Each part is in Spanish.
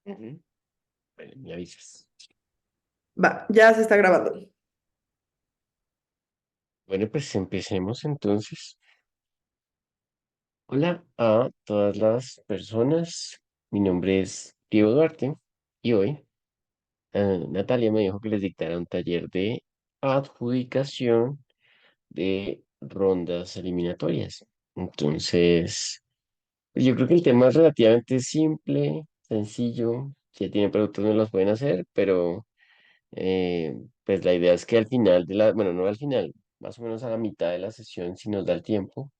Ujú. Bueno, me avisas. Va, ya se está grabando. Bueno, pues empecemos entonces. Hola a todas las personas. Mi nombre es Diego Duarte y hoy Natalia me dijo que les dictara un taller de adjudicación de rondas eliminatorias. Entonces, pues yo creo que el tema es relativamente simple, sencillo. Si ya tienen productos, no los pueden hacer, pero pues la idea es que al final de bueno, no al final, más o menos a la mitad de la sesión, si nos da el tiempo,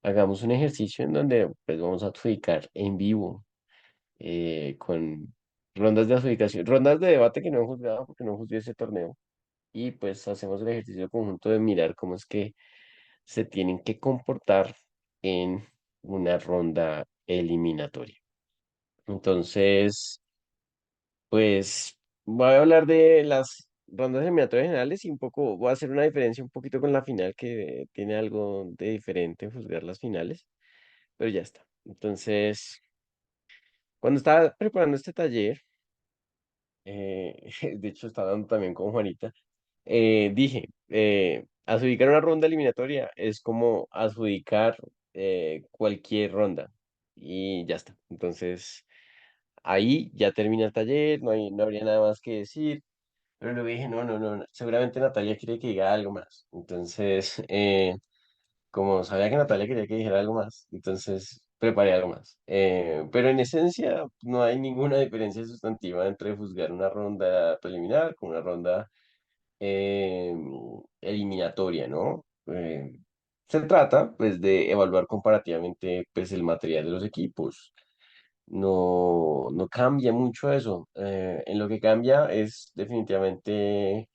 hagamos un ejercicio en donde pues vamos a adjudicar en vivo con rondas de adjudicación, rondas de debate que no he juzgado porque no juzgué ese torneo. Y pues hacemos el ejercicio conjunto de mirar cómo es que se tienen que comportar en una ronda eliminatoria. Entonces, pues voy a hablar de las rondas eliminatorias generales y un poco, voy a hacer una diferencia un poquito con la final que tiene algo de diferente en juzgar las finales, pero ya está. Entonces, cuando estaba preparando este taller, de hecho estaba dando también con Juanita, dije, adjudicar una ronda eliminatoria es como adjudicar cualquier ronda y ya está. Entonces, ahí ya termina el taller, no habría nada más que decir. Pero luego dije, no, no, no, no, seguramente Natalia quiere que diga algo más. Entonces, como sabía que Natalia quería que dijera algo más, entonces preparé algo más. Pero en esencia, no hay ninguna diferencia sustantiva entre juzgar una ronda preliminar con una ronda eh, eliminatoria, ¿no? Se trata, pues, de evaluar comparativamente, pues, el material de los equipos. No cambia mucho eso. En lo que cambia es definitivamente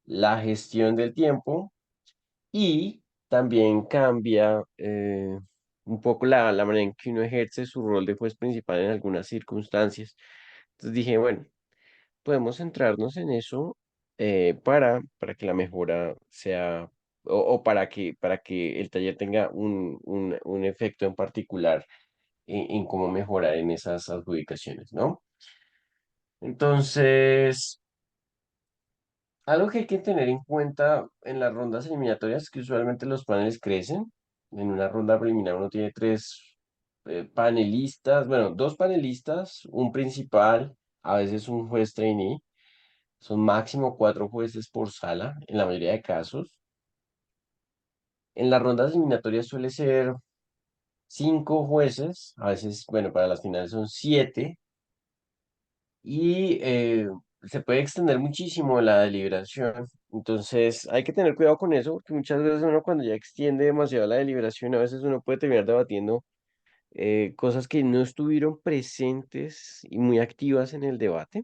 la gestión del tiempo y también cambia un poco la manera en que uno ejerce su rol de juez principal en algunas circunstancias. Entonces dije, bueno, podemos centrarnos en eso para que la mejora sea, o para que el taller tenga un efecto en particular en cómo mejorar en esas adjudicaciones, ¿no? Entonces, algo que hay que tener en cuenta en las rondas eliminatorias es que usualmente los paneles crecen. En una ronda preliminar uno tiene tres panelistas, bueno, dos panelistas, un principal, a veces un juez trainee. Son máximo cuatro jueces por sala, en la mayoría de casos. En las rondas eliminatorias suele ser cinco jueces, a veces, bueno, para las finales son siete, y se puede extender muchísimo la deliberación. Entonces hay que tener cuidado con eso, porque muchas veces uno cuando ya extiende demasiado la deliberación, a veces uno puede terminar debatiendo cosas que no estuvieron presentes y muy activas en el debate.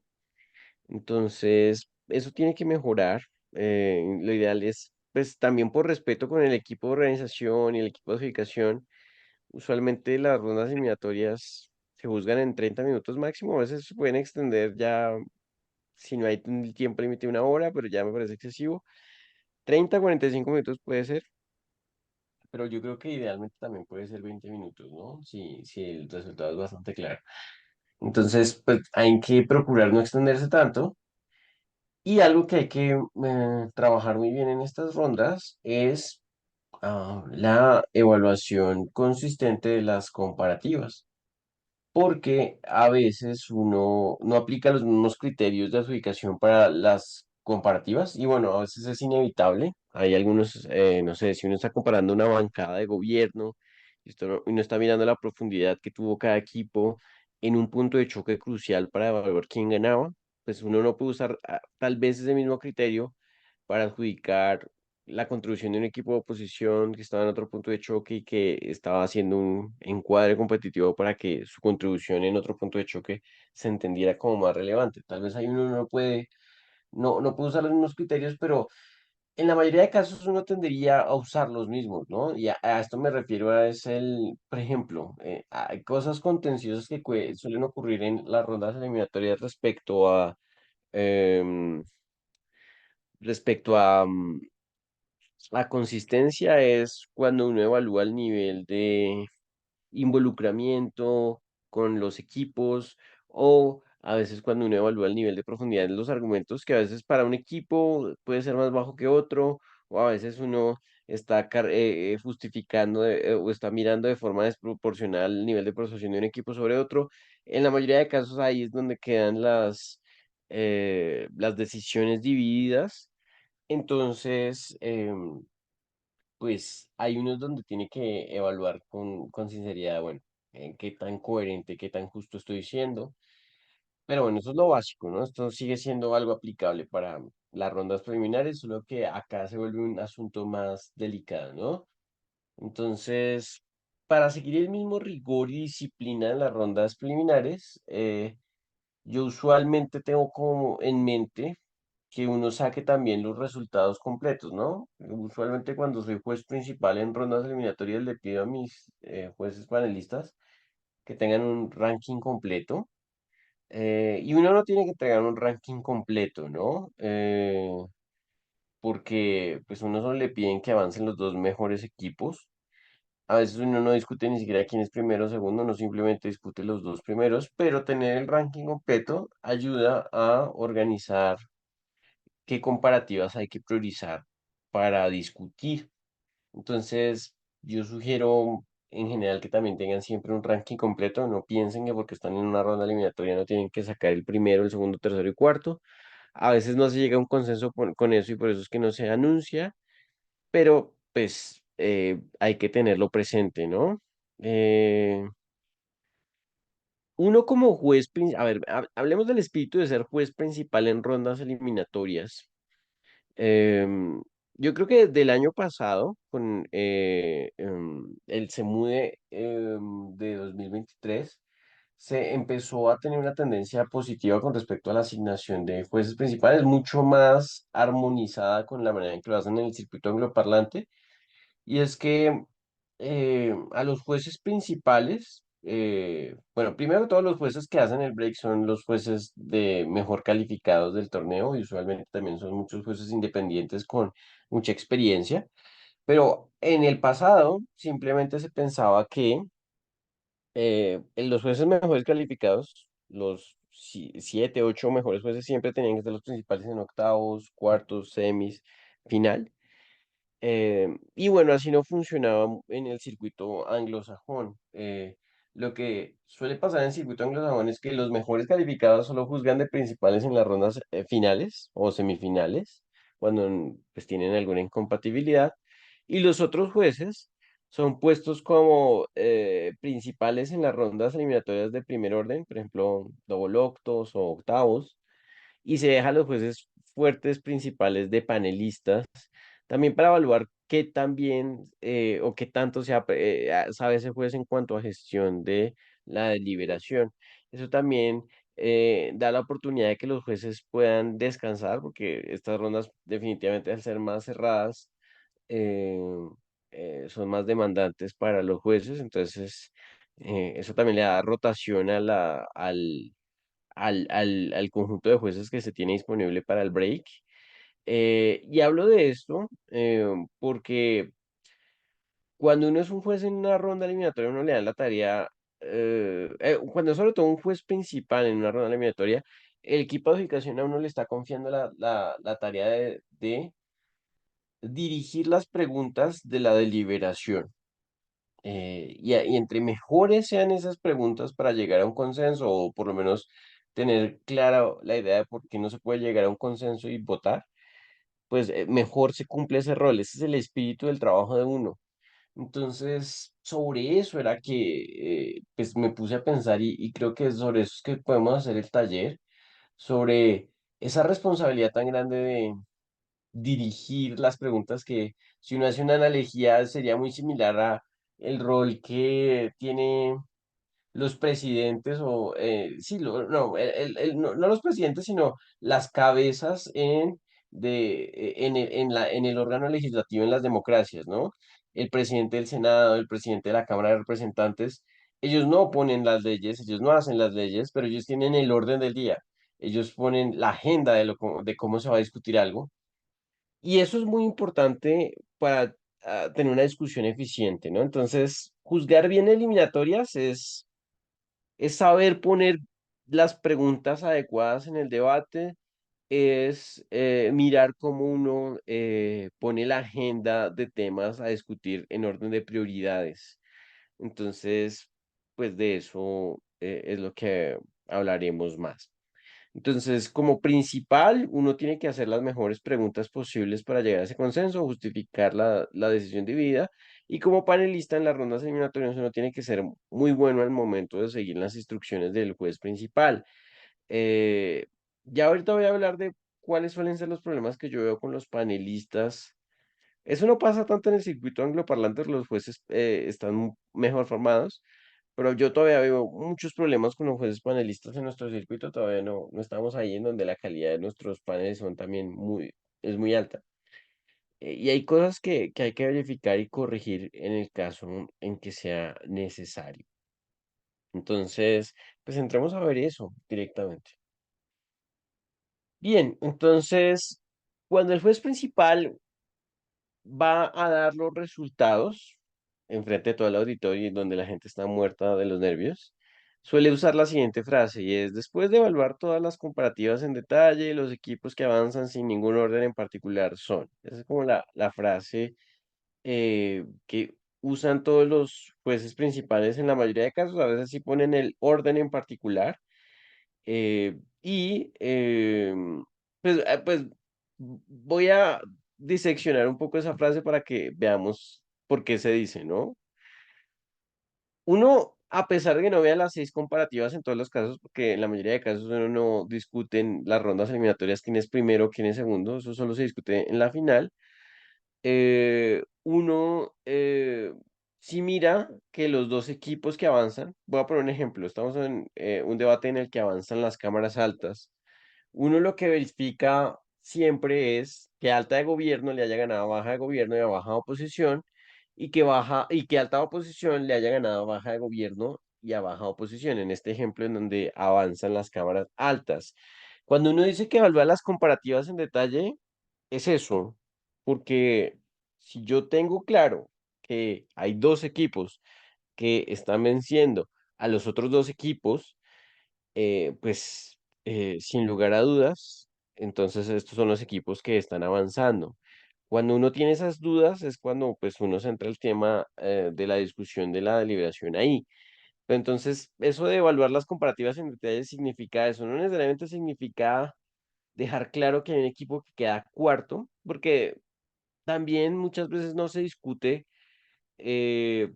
Entonces, eso tiene que mejorar. Lo ideal es, pues también por respeto con el equipo de organización y el equipo de adjudicación, usualmente las rondas eliminatorias se juzgan en 30 minutos máximo, a veces se pueden extender ya, si no hay un tiempo límite, una hora, pero ya me parece excesivo. 30 45 minutos puede ser, pero yo creo que idealmente también puede ser 20 minutos, ¿no? Si el resultado es bastante claro. Entonces, pues hay que procurar no extenderse tanto. Y algo que hay que trabajar muy bien en estas rondas es la evaluación consistente de las comparativas, porque a veces uno no aplica los mismos criterios de adjudicación para las comparativas y bueno, a veces es inevitable. Hay algunos, no sé, si uno está comparando una bancada de gobierno y no está mirando la profundidad que tuvo cada equipo en un punto de choque crucial para evaluar quién ganaba, pues uno no puede usar tal vez ese mismo criterio para adjudicar la contribución de un equipo de oposición que estaba en otro punto de choque y que estaba haciendo un encuadre competitivo para que su contribución en otro punto de choque se entendiera como más relevante. Tal vez ahí uno no puede usar los mismos criterios, pero en la mayoría de casos uno tendería a usar los mismos, ¿no? Y a esto me refiero por ejemplo, hay cosas contenciosas que suelen ocurrir en las rondas eliminatorias em, respecto a la consistencia es cuando uno evalúa el nivel de involucramiento con los equipos o a veces cuando uno evalúa el nivel de profundidad en los argumentos, que a veces para un equipo puede ser más bajo que otro, o a veces uno está justificando o está mirando de forma desproporcional el nivel de persuasión de un equipo sobre otro. En la mayoría de casos ahí es donde quedan las decisiones divididas. Entonces, pues hay unos donde tiene que evaluar con sinceridad, bueno, qué tan coherente, qué tan justo estoy siendo. Pero bueno, eso es lo básico, ¿no? Esto sigue siendo algo aplicable para las rondas preliminares, solo que acá se vuelve un asunto más delicado, ¿no? Entonces, para seguir el mismo rigor y disciplina en las rondas preliminares, yo usualmente tengo como en mente que uno saque también los resultados completos, ¿no? Usualmente cuando soy juez principal en rondas eliminatorias le pido a mis jueces panelistas que tengan un ranking completo, y uno no tiene que entregar un ranking completo, ¿no? Porque pues uno solo le piden que avancen los dos mejores equipos. A veces uno no discute ni siquiera quién es primero o segundo, no simplemente discute los dos primeros, pero tener el ranking completo ayuda a organizar qué comparativas hay que priorizar para discutir. Entonces, yo sugiero en general que también tengan siempre un ranking completo. No piensen que porque están en una ronda eliminatoria no tienen que sacar el primero, el segundo, tercero y cuarto. A veces no se llega a un consenso con eso y por eso es que no se anuncia, pero pues hay que tenerlo presente, ¿no? Eh, Uno como juez, a ver, hablemos del espíritu de ser juez principal en rondas eliminatorias. Em, yo creo que desde el año pasado, con el SEMUDE de 2023, se empezó a tener una tendencia positiva con respecto a la asignación de jueces principales, mucho más armonizada con la manera en que lo hacen en el circuito angloparlante. Y es que a los jueces principales, bueno, primero todos los jueces que hacen el break son los jueces de mejor calificados del torneo y usualmente también son muchos jueces independientes con mucha experiencia, pero en el pasado simplemente se pensaba que en los jueces mejores calificados, los siete, ocho mejores jueces siempre tenían que ser los principales en octavos, cuartos, semis, final. Y bueno, así no funcionaba en el circuito anglosajón. Lo que suele pasar en el circuito anglosajón es que los mejores calificados solo juzgan de principales en las rondas finales o semifinales, cuando pues tienen alguna incompatibilidad. Y los otros jueces son puestos como principales en las rondas eliminatorias de primer orden, por ejemplo, double octos o octavos, y se deja a los jueces fuertes principales de panelistas, también para evaluar qué tan bien o qué tanto sabe ese juez en cuanto a gestión de la deliberación. Eso también da la oportunidad de que los jueces puedan descansar, porque estas rondas definitivamente al ser más cerradas eh, son más demandantes para los jueces, entonces eso también le da rotación al conjunto de jueces que se tiene disponible para el break. Y hablo de esto porque cuando uno es un juez en una ronda eliminatoria, uno le dan la tarea, cuando es sobre todo un juez principal en una ronda eliminatoria, el equipo de adjudicación a uno le está confiando la tarea de dirigir las preguntas de la deliberación. Y entre mejores sean esas preguntas para llegar a un consenso, o por lo menos tener clara la idea de por qué no se puede llegar a un consenso y votar, pues mejor se cumple ese rol. Ese es el espíritu del trabajo de uno. Entonces, sobre eso era que pues me puse a pensar y creo que sobre eso es que podemos hacer el taller, sobre esa responsabilidad tan grande de dirigir las preguntas que si uno hace una analogía sería muy similar a el rol que tiene los presidentes o sí, no, no los presidentes, sino las cabezas en el órgano legislativo en las democracias, ¿no? El presidente del Senado, el presidente de la Cámara de Representantes, ellos no ponen las leyes, ellos no hacen las leyes, pero ellos tienen el orden del día. Ellos ponen la agenda de cómo se va a discutir algo. Y eso es muy importante para tener una discusión eficiente, ¿no? Entonces, juzgar bien eliminatorias es saber poner las preguntas adecuadas en el debate, es mirar cómo uno pone la agenda de temas a discutir en orden de prioridades. Entonces, pues de eso es lo que hablaremos más. Entonces, como principal, uno tiene que hacer las mejores preguntas posibles para llegar a ese consenso, justificar la decisión dividida. Y como panelista en las rondas eliminatorias, uno tiene que ser muy bueno al momento de seguir las instrucciones del juez principal. Eh, ya ahorita voy a hablar de cuáles suelen ser los problemas que yo veo con los panelistas. Eso no pasa tanto en el circuito angloparlante, los jueces están mejor formados, pero yo todavía veo muchos problemas con los jueces panelistas en nuestro circuito, todavía no estamos ahí en donde la calidad de nuestros paneles son también es muy alta. Y hay cosas que hay que verificar y corregir en el caso en que sea necesario. Entonces, pues entremos a ver eso directamente. Bien, entonces, cuando el juez principal va a dar los resultados enfrente de todo el auditorio y donde la gente está muerta de los nervios, suele usar la siguiente frase y es: después de evaluar todas las comparativas en detalle, los equipos que avanzan sin ningún orden en particular son. Esa es como la frase que usan todos los jueces principales en la mayoría de casos. A veces sí ponen el orden en particular. Y pues voy a diseccionar un poco esa frase para que veamos por qué se dice, ¿no? Uno, a pesar de que no vea las 6 comparativas en todos los casos, porque en la mayoría de casos uno no discute en las rondas eliminatorias quién es primero, quién es segundo, eso solo se discute en la final. Uno sí mira que los dos equipos que avanzan, voy a poner un ejemplo, estamos en un debate en el que avanzan las cámaras altas. Uno lo que verifica siempre es que alta de gobierno le haya ganado a baja de gobierno y a baja de oposición, y que alta de oposición le haya ganado a baja de gobierno y a baja de oposición, en este ejemplo en donde avanzan las cámaras altas. Cuando uno dice que evalúa las comparativas en detalle, es eso, porque si yo tengo claro que hay dos equipos que están venciendo a los otros dos equipos, pues sin lugar a dudas, entonces estos son los equipos que están avanzando. Cuando uno tiene esas dudas es cuando pues uno centra el tema de la discusión de la deliberación ahí. Pero entonces, eso de evaluar las comparativas en detalle significa eso, no necesariamente significa dejar claro que hay un equipo que queda cuarto, porque también muchas veces no se discute eh,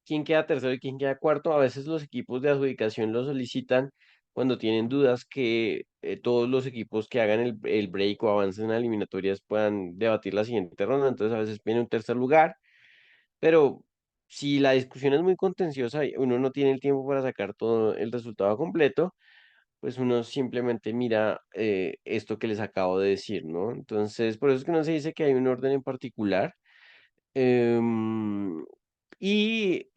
quién queda tercero y quién queda cuarto. A veces los equipos de adjudicación lo solicitan cuando tienen dudas que todos los equipos que hagan el break o avancen a eliminatorias puedan debatir la siguiente ronda. Entonces a veces viene un tercer lugar, pero si la discusión es muy contenciosa y uno no tiene el tiempo para sacar todo el resultado completo, pues uno simplemente mira esto que les acabo de decir, ¿no? Entonces, por eso es que no se dice que hay un orden en particular. Em, y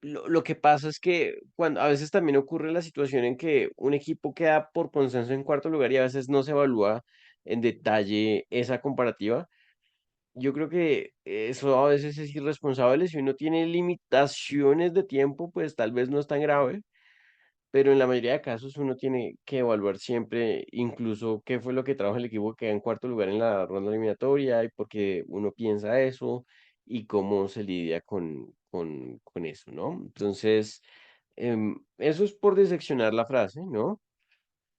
lo que pasa es que cuando a veces también ocurre la situación en que un equipo queda por consenso en cuarto lugar y a veces no se evalúa en detalle esa comparativa. Yo creo que eso a veces es irresponsable. Si uno tiene limitaciones de tiempo, pues tal vez no es tan grave, pero en la mayoría de casos uno tiene que evaluar siempre, incluso qué fue lo que trajo el equipo que queda en cuarto lugar en la ronda eliminatoria y por qué uno piensa eso y cómo se lidia con eso, ¿no? Entonces, eso es por diseccionar la frase, ¿no?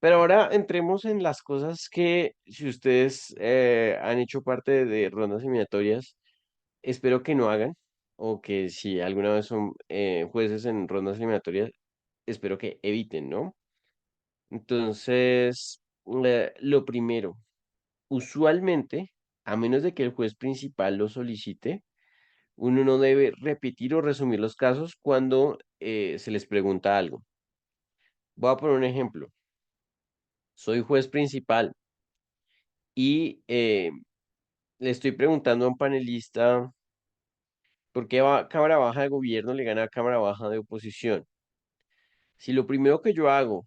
Pero ahora entremos en las cosas que, si ustedes han hecho parte de rondas eliminatorias, espero que no hagan, o que si alguna vez son jueces en rondas eliminatorias, espero que eviten, ¿no? Entonces, lo primero, usualmente, a menos de que el juez principal lo solicite, uno no debe repetir o resumir los casos cuando se les pregunta algo. Voy a poner un ejemplo. Soy juez principal y le estoy preguntando a un panelista por qué Cámara Baja de Gobierno le gana a Cámara Baja de Oposición. Si lo primero que yo hago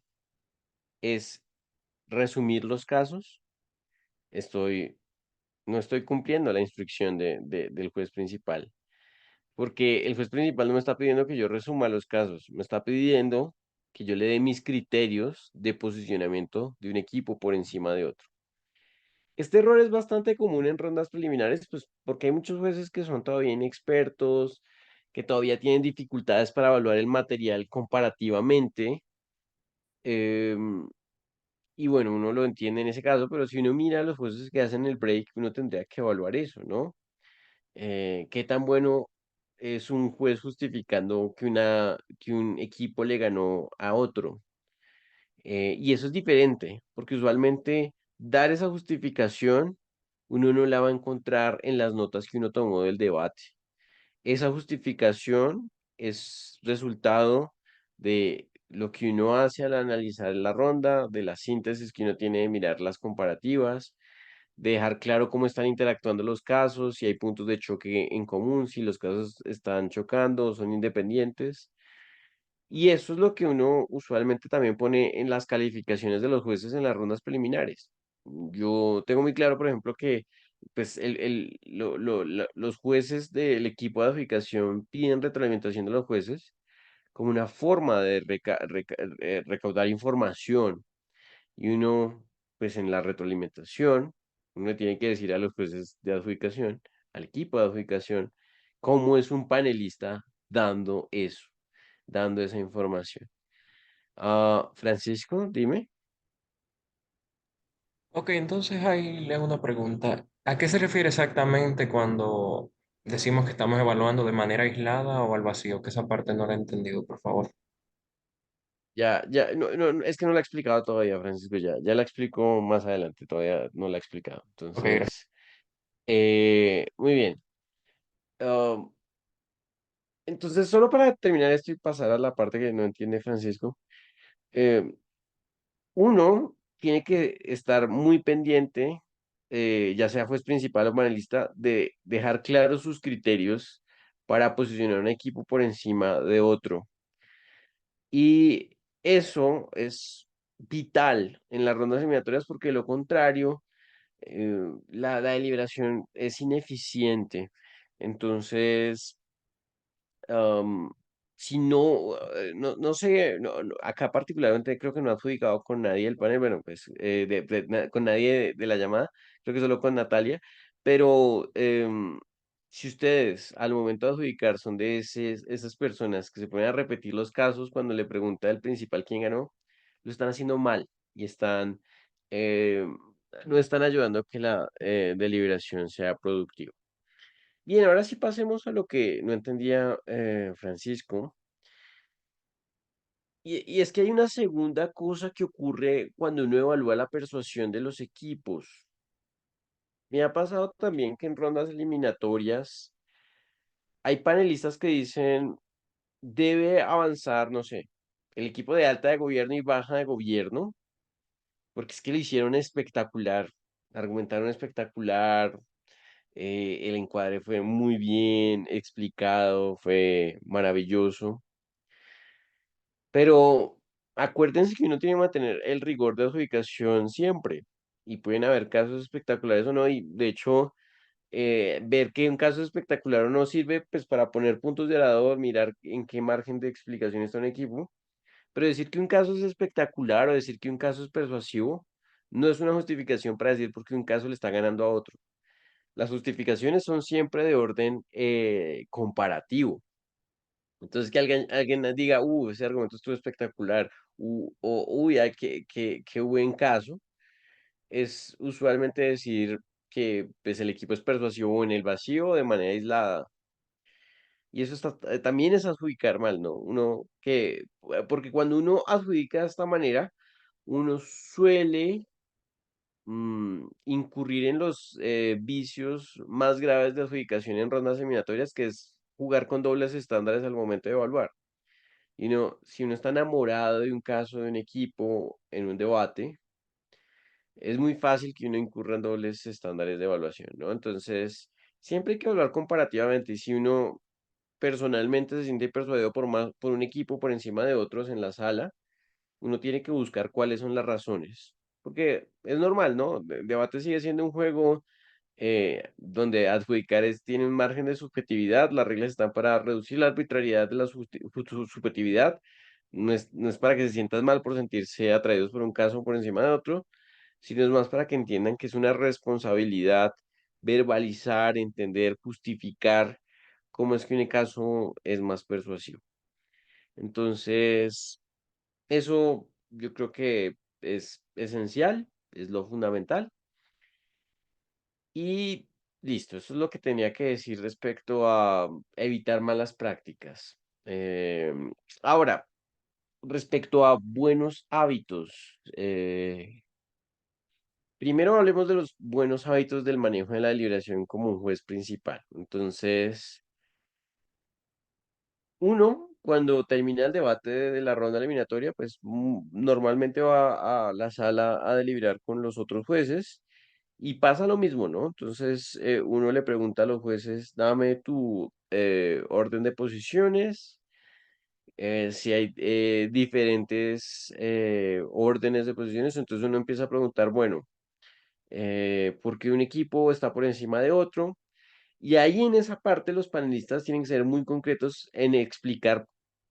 es resumir los casos, estoy no estoy cumpliendo la instrucción del juez principal. porque el juez principal no me está pidiendo que yo resuma los casos, me está pidiendo que yo le dé mis criterios de posicionamiento de un equipo por encima de otro. Este error es bastante común en rondas preliminares, pues porque hay muchos jueces que son todavía inexpertos, que todavía tienen dificultades para evaluar el material comparativamente. em, y bueno, uno lo entiende en ese caso, pero si uno mira a los jueces que hacen el break, uno tendría que evaluar eso, ¿no? ¿Qué tan bueno es un juez justificando que un equipo le ganó a otro? Y eso es diferente, porque usualmente dar esa justificación uno no la va a encontrar en las notas que uno tomó del debate. Esa justificación es resultado de lo que uno hace al analizar la ronda, de la síntesis que uno tiene de mirar las comparativas, de dejar claro cómo están interactuando los casos, si hay puntos de choque en común, si los casos están chocando, son independientes. Y eso es lo que uno usualmente también pone en las calificaciones de los jueces en las rondas preliminares. Yo tengo muy claro, por ejemplo, que pues los jueces del equipo de adjudicación piden retroalimentación de los jueces como una forma de recaudar información. Y uno, pues en la retroalimentación, uno tiene que decir a los jueces de adjudicación, al equipo de adjudicación, cómo es un panelista dando eso, dando esa información. Francisco, dime. Ok, entonces ahí le hago una pregunta. ¿A qué se refiere exactamente cuando decimos que estamos evaluando de manera aislada o al vacío? Que esa parte no la he entendido, por favor. Es que no la he explicado todavía, Francisco, ya la explico más adelante, todavía no la he explicado. Ok, gracias. Entonces, muy bien. Ah, entonces, solo para terminar esto y pasar a la parte que no entiende Francisco, eh, uno tiene que estar muy pendiente, ya sea juez principal o panelista, de dejar claros sus criterios para posicionar un equipo por encima de otro. Y eso es vital en las rondas eliminatorias porque de lo contrario, la deliberación es ineficiente. Entonces, am, si no, no sé, acá particularmente creo que no ha adjudicado con nadie el panel, bueno, pues con nadie de la llamada, creo que solo con Natalia, pero si ustedes al momento de adjudicar son de esas personas que se ponen a repetir los casos cuando le pregunta el principal quién ganó, lo están haciendo mal y eh, no están ayudando a que la deliberación sea productiva. Bien, ahora sí pasemos a lo que no entendía Francisco. Y es que hay una segunda cosa que ocurre cuando uno evalúa la persuasión de los equipos. Me ha pasado también que en rondas eliminatorias hay panelistas que dicen, debe avanzar, no sé, el equipo de alta de gobierno y baja de gobierno, porque es que lo hicieron espectacular, argumentaron espectacular, el encuadre fue muy bien explicado, fue maravilloso. Pero acuérdense que uno tiene que mantener el rigor de adjudicación siempre. Y pueden haber casos espectaculares o no. Y de hecho, ver que un caso espectacular o no sirve pues para poner puntos de orador, mirar en qué margen de explicación está un equipo. Pero decir que un caso es espectacular o decir que un caso es persuasivo no es una justificación para decir porque un caso le está ganando a otro. Las justificaciones son siempre de orden comparativo. Entonces que alguien diga, ese argumento estuvo espectacular, o uy, ay, qué buen caso, es usualmente decir que pues, el equipo es persuasivo en el vacío de manera aislada. Y eso también es adjudicar mal, ¿no? Porque cuando uno adjudica de esta manera, uno suele incurrir en los vicios más graves de adjudicación en rondas eliminatorias, que es jugar con dobles estándares al momento de evaluar. Y no, si uno está enamorado de un caso, de un equipo, en un debate, es muy fácil que uno incurra en dobles estándares de evaluación, ¿no? Entonces, siempre hay que evaluar comparativamente. Y si uno personalmente se siente persuadido por un equipo por encima de otros en la sala, uno tiene que buscar cuáles son las razones. Porque es normal, ¿no? El debate sigue siendo un juego donde adjudicar tiene un margen de subjetividad, las reglas están para reducir la arbitrariedad de la subjetividad, no es para que se sientan mal por sentirse atraídos por un caso por encima de otro, sino es más para que entiendan que es una responsabilidad verbalizar, entender, justificar cómo es que un caso es más persuasivo. Entonces, eso yo creo que es esencial, es lo fundamental. Y listo, eso es lo que tenía que decir respecto a evitar malas prácticas. Ahora, respecto a buenos hábitos, primero hablemos de los buenos hábitos del manejo de la deliberación como un juez principal. Entonces, uno, cuando termina el debate de la ronda eliminatoria, pues normalmente va a la sala a deliberar con los otros jueces y pasa lo mismo, ¿no? Entonces, uno le pregunta a los jueces, dame tu orden de posiciones, si hay diferentes órdenes de posiciones, entonces uno empieza a preguntar, bueno, ¿por qué un equipo está por encima de otro? Y ahí en esa parte los panelistas tienen que ser muy concretos en explicar,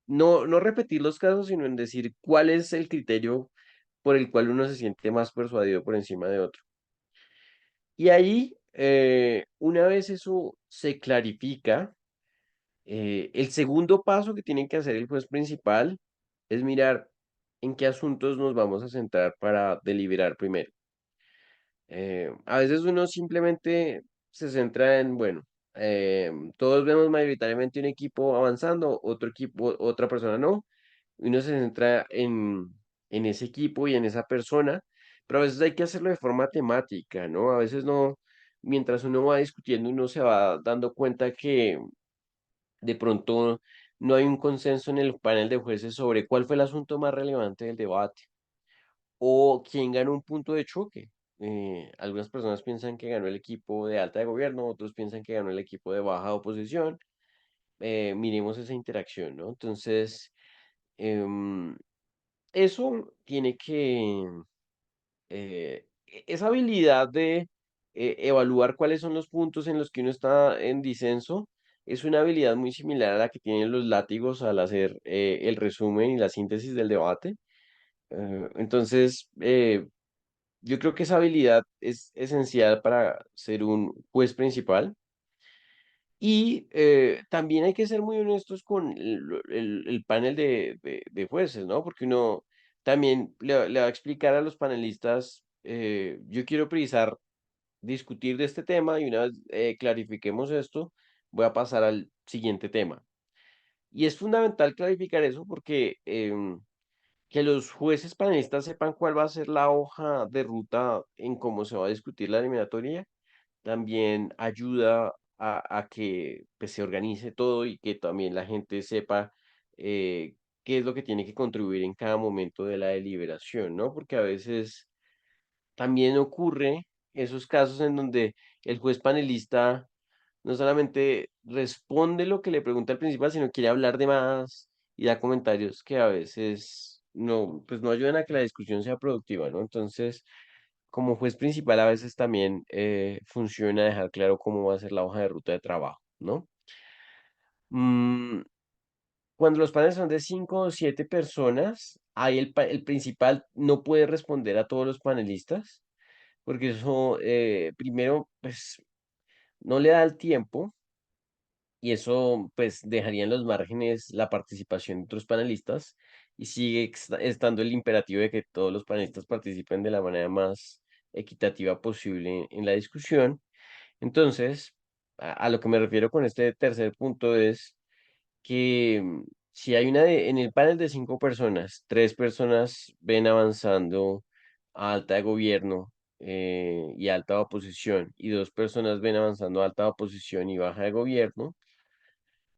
no repetir los casos, sino en decir cuál es el criterio por el cual uno se siente más persuadido por encima de otro. Y ahí, una vez eso se clarifica, el segundo paso que tiene que hacer el juez principal es mirar en qué asuntos nos vamos a centrar para deliberar primero. A veces uno simplemente se centra en, bueno, todos vemos mayoritariamente un equipo avanzando, otro equipo, otra persona no, y uno se centra en ese equipo y en esa persona, pero a veces hay que hacerlo de forma temática, ¿no? A veces no, mientras uno va discutiendo, uno se va dando cuenta que de pronto no hay un consenso en el panel de jueces sobre cuál fue el asunto más relevante del debate o quién ganó un punto de choque. Algunas personas piensan que ganó el equipo de alta de gobierno, otros piensan que ganó el equipo de baja oposición. Miremos esa interacción, ¿no? Entonces, em, eso tiene que, esa habilidad de evaluar cuáles son los puntos en los que uno está en disenso, es una habilidad muy similar a la que tienen los látigos al hacer el resumen y la síntesis del debate. Entonces, yo creo que esa habilidad es esencial para ser un juez principal. Y también hay que ser muy honestos con el panel de jueces, ¿no? Porque uno también le va a explicar a los panelistas, yo quiero priorizar discutir de este tema y una vez clarifiquemos esto, voy a pasar al siguiente tema. Y es fundamental clarificar eso porque que los jueces panelistas sepan cuál va a ser la hoja de ruta en cómo se va a discutir la eliminatoria también ayuda a que pues, se organice todo y que también la gente sepa qué es lo que tiene que contribuir en cada momento de la deliberación, ¿no? Porque a veces también ocurre esos casos en donde el juez panelista no solamente responde lo que le pregunta al principal, sino quiere hablar de más y da comentarios que a veces no, pues no ayudan a que la discusión sea productiva, ¿no? Entonces, como juez principal a veces también funciona dejar claro cómo va a ser la hoja de ruta de trabajo, ¿no? Mm, cuando los paneles son de 5 o 7 personas, ahí el principal no puede responder a todos los panelistas, porque eso, primero, pues no le da el tiempo y eso, pues dejaría en los márgenes la participación de otros panelistas y sigue estando el imperativo de que todos los panelistas participen de la manera más equitativa posible en la discusión. Entonces, a lo que me refiero con este tercer punto es que si hay en el panel de 5 personas, 3 personas ven avanzando a alta de gobierno y alta oposición, y 2 personas ven avanzando a alta oposición y baja de gobierno,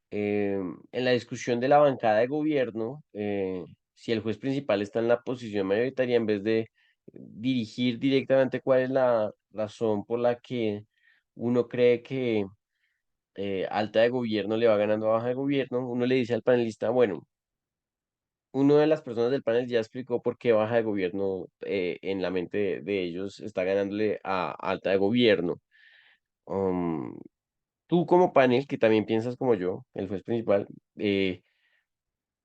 en la discusión de la bancada de gobierno, si el juez principal está en la posición mayoritaria, en vez de dirigir directamente cuál es la razón por la que uno cree que alta de gobierno le va ganando a baja de gobierno, uno le dice al panelista, bueno, una de las personas del panel ya explicó por qué baja de gobierno en la mente de ellos está ganándole a alta de gobierno. um, tú como panel, que también piensas como yo, el juez principal,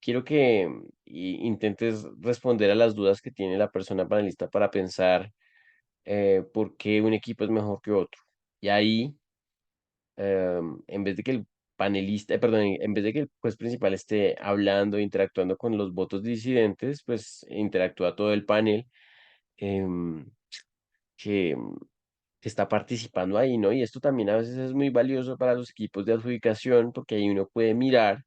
quiero que intentes responder a las dudas que tiene la persona panelista para pensar por qué un equipo es mejor que otro. Y ahí, en vez de que el panelista, perdón, en vez de que el juez principal esté hablando, interactuando con los votos disidentes, pues interactúa todo el panel em, que, que está participando ahí, ¿no? Y esto también a veces es muy valioso para los equipos de adjudicación porque ahí uno puede mirar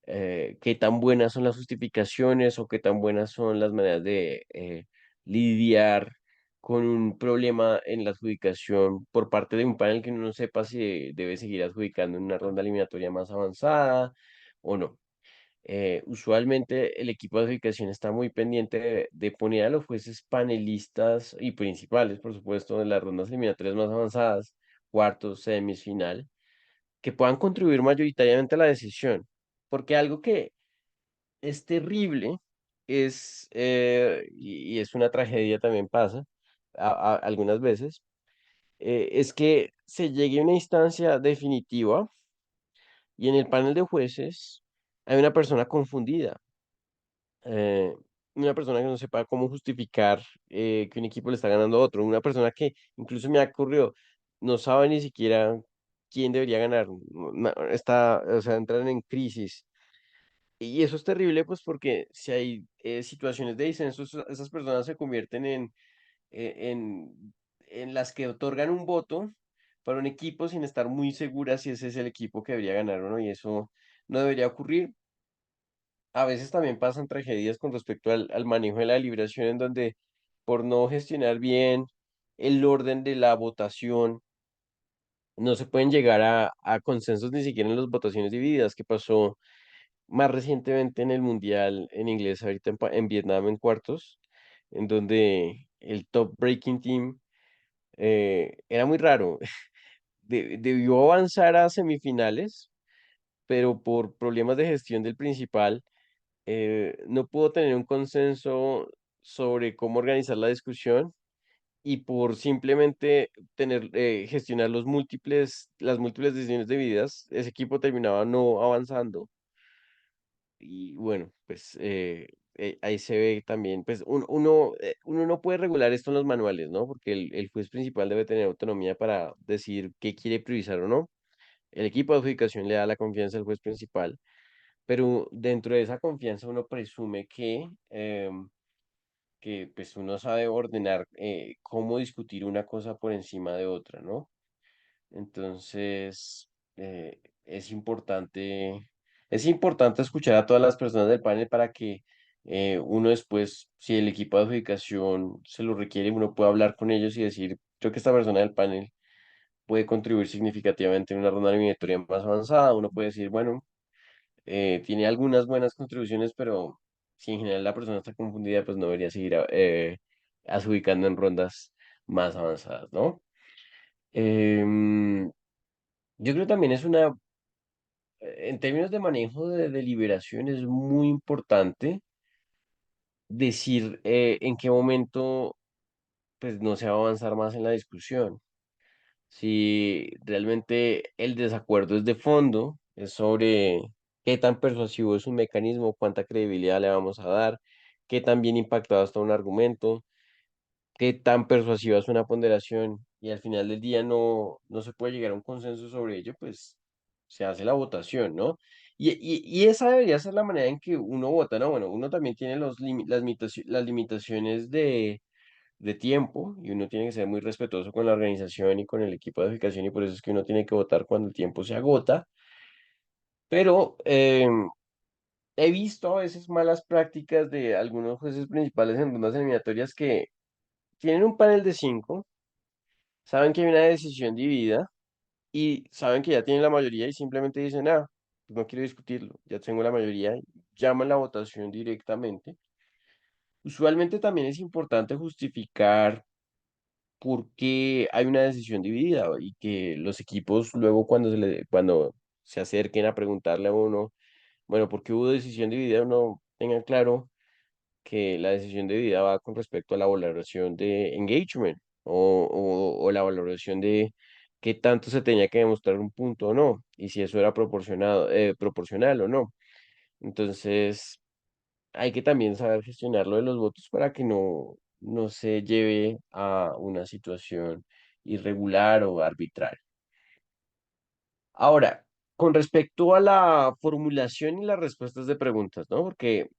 qué tan buenas son las justificaciones o qué tan buenas son las maneras de lidiar con un problema en la adjudicación por parte de un panel que uno no sepa si debe seguir adjudicando en una ronda eliminatoria más avanzada o no. Usualmente el equipo de adjudicación está muy pendiente de poner a los jueces panelistas y principales, por supuesto, en las rondas eliminatorias más avanzadas, cuartos, semis, final, que puedan contribuir mayoritariamente a la decisión. Porque algo que es terrible y es una tragedia también pasa algunas veces, es que se llegue a una instancia definitiva y en el panel de jueces hay una persona confundida, eh, una persona que no sepa cómo justificar que un equipo le está ganando a otro, una persona que incluso me ha ocurrido, no sabe ni siquiera quién debería ganar, está, o sea, entran en crisis. Y eso es terrible, pues, porque si hay situaciones de disenso, esas personas se convierten e- en, en las que otorgan un voto para un equipo sin estar muy seguras si ese es el equipo que debería ganar o no, y eso no debería ocurrir. A veces también pasan tragedias con respecto al manejo de la deliberación, en donde por no gestionar bien el orden de la votación, no se pueden llegar a consensos ni siquiera en las votaciones divididas, que pasó más recientemente en el Mundial en inglés, ahorita en Vietnam en cuartos, en donde el top breaking team era muy raro. Debió avanzar a semifinales, pero por problemas de gestión del principal, no pudo tener un consenso sobre cómo organizar la discusión y por simplemente gestionar las múltiples decisiones divididas, ese equipo terminaba no avanzando. Y bueno, pues ahí se ve también, pues uno no puede regular esto en los manuales, ¿no? Porque el juez principal debe tener autonomía para decir qué quiere priorizar o no. El equipo de adjudicación le da la confianza al juez principal, pero dentro de esa confianza uno presume que pues uno sabe ordenar cómo discutir una cosa por encima de otra, ¿no? Entonces, es importante escuchar a todas las personas del panel para que uno después, si el equipo de adjudicación se lo requiere, uno pueda hablar con ellos y decir, creo que esta persona del panel puede contribuir significativamente en una ronda eliminatoria más avanzada. Uno puede decir, bueno, tiene algunas buenas contribuciones, pero si en general la persona está confundida, pues no debería seguir adjudicando en rondas más avanzadas, ¿no? Em, yo creo también en términos de manejo de deliberación, es muy importante decir en qué momento pues no se va a avanzar más en la discusión. Si realmente el desacuerdo es de fondo, es sobre qué tan persuasivo es un mecanismo, cuánta credibilidad le vamos a dar, qué tan bien impactado está un argumento, qué tan persuasiva es una ponderación y al final del día no se puede llegar a un consenso sobre ello, pues se hace la votación, ¿no? Y esa debería ser la manera en que uno vota, ¿no? Bueno, uno también tiene las limitaciones de tiempo y uno tiene que ser muy respetuoso con la organización y con el equipo de edificación y por eso es que uno tiene que votar cuando el tiempo se agota, pero he visto a veces malas prácticas de algunos jueces principales en rondas eliminatorias que tienen un panel de cinco, saben que hay una decisión dividida y saben que ya tienen la mayoría y simplemente dicen, ah, pues no quiero discutirlo, ya tengo la mayoría, y llaman la votación directamente. Usualmente también es importante justificar por qué hay una decisión dividida y que los equipos luego cuando se acerquen a preguntarle a uno, bueno, ¿por qué hubo decisión dividida? Uno tenga claro que la decisión dividida va con respecto a la valoración de engagement o la valoración qué tanto se tenía que demostrar un punto o no, y si eso era proporcional o no. Entonces, hay que también saber gestionar lo de los votos para que no se lleve a una situación irregular o arbitraria. Ahora, con respecto a la formulación y las respuestas de preguntas, ¿no? Porque,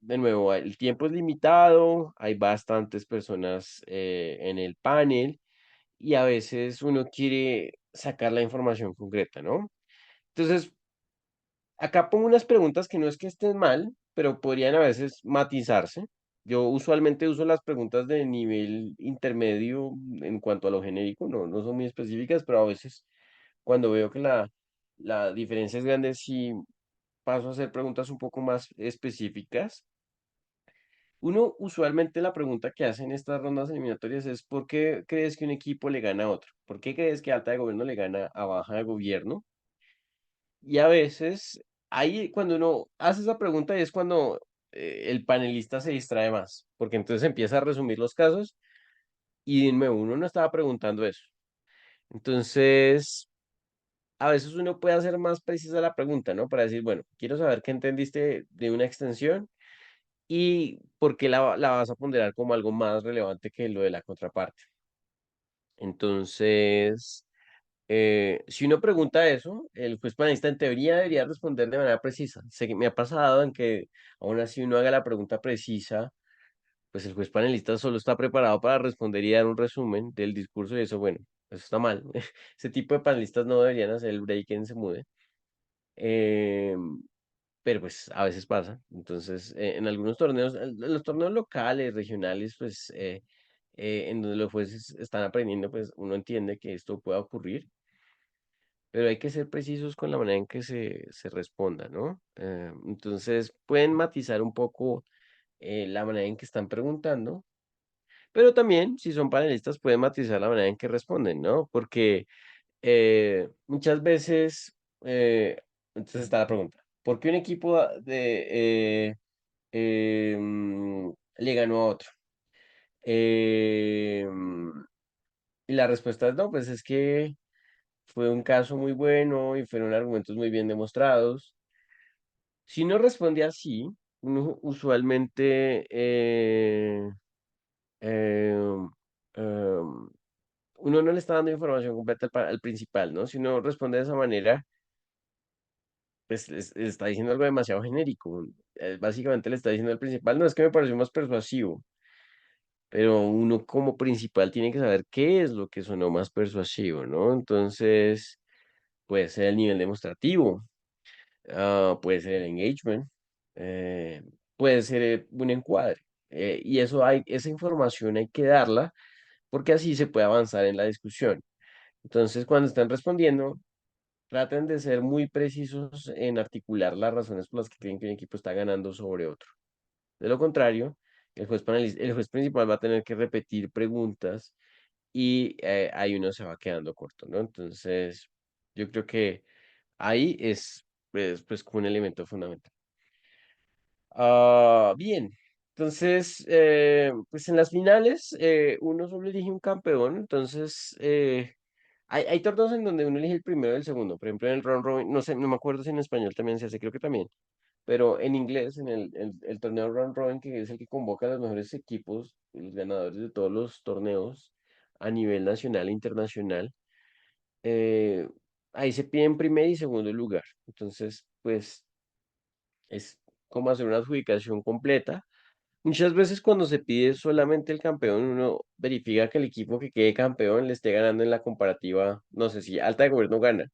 de nuevo, el tiempo es limitado, hay bastantes personas en el panel y a veces uno quiere sacar la información concreta, ¿no? Entonces, acá pongo unas preguntas que no es que estén mal, pero podrían a veces matizarse. Yo usualmente uso las preguntas de nivel intermedio en cuanto a lo genérico, no son muy específicas, pero a veces cuando veo que la diferencia es grande, sí paso a hacer preguntas un poco más específicas. Uno usualmente la pregunta que hace en estas rondas eliminatorias es ¿por qué crees que un equipo le gana a otro? ¿Por qué crees que alta de gobierno le gana a baja de gobierno? Y a veces, ahí cuando uno hace esa pregunta es cuando el panelista se distrae más, porque entonces empieza a resumir los casos y de nuevo, uno no estaba preguntando eso. Entonces, a veces uno puede hacer más precisa la pregunta, ¿no? Para decir, bueno, quiero saber qué entendiste de una extensión y por qué la vas a ponderar como algo más relevante que lo de la contraparte. Entonces, si uno pregunta eso, el juez panelista en teoría debería responder de manera precisa. Sé que me ha pasado en que aún así uno haga la pregunta precisa, pues el juez panelista solo está preparado para responder y dar un resumen del discurso y eso, bueno, eso está mal. Ese tipo de panelistas no deberían hacer el break en se mude. Eh, pero pues a veces pasa. Entonces, en algunos torneos, en los torneos locales, regionales, pues en donde los jueces están aprendiendo, pues uno entiende que esto pueda ocurrir, pero hay que ser precisos con la manera en que se responda, ¿no? Entonces, pueden matizar un poco la manera en que están preguntando, pero también, si son panelistas, pueden matizar la manera en que responden, ¿no? Porque muchas veces, entonces está la pregunta, ¿por qué un equipo le ganó a otro? Y la respuesta es no, pues es que fue un caso muy bueno y fueron argumentos muy bien demostrados. Si uno responde así, uno usualmente em, em, uno no le está dando información completa al principal, ¿no? Si uno responde de esa manera, pues está diciendo algo demasiado genérico. Básicamente le está diciendo al principal, no, es que me pareció más persuasivo, pero uno como principal tiene que saber qué es lo que sonó más persuasivo, ¿no? Entonces, puede ser el nivel demostrativo, puede ser el engagement, eh, puede ser un encuadre. Y esa información hay que darla porque así se puede avanzar en la discusión. Entonces, cuando están respondiendo, traten de ser muy precisos en articular las razones por las que creen que un equipo está ganando sobre otro. De lo contrario, el juez principal va a tener que repetir preguntas y ahí uno se va quedando corto, ¿no? Entonces, yo creo que ahí es pues como un elemento fundamental. Bien, entonces, pues en las finales uno solo elige un campeón, entonces hay torneos en donde uno elige el primero y el segundo, por ejemplo en el round robin, no sé, no me acuerdo si en español también se hace, creo que también, pero en inglés, en el torneo round robin, que es el que convoca a los mejores equipos, los ganadores de todos los torneos a nivel nacional e internacional, eh, ahí se piden primer y segundo lugar, entonces, pues es como hacer una adjudicación completa. Muchas veces cuando se pide solamente el campeón, uno verifica que el equipo que quede campeón le esté ganando en la comparativa, no sé si alta de gobierno gana.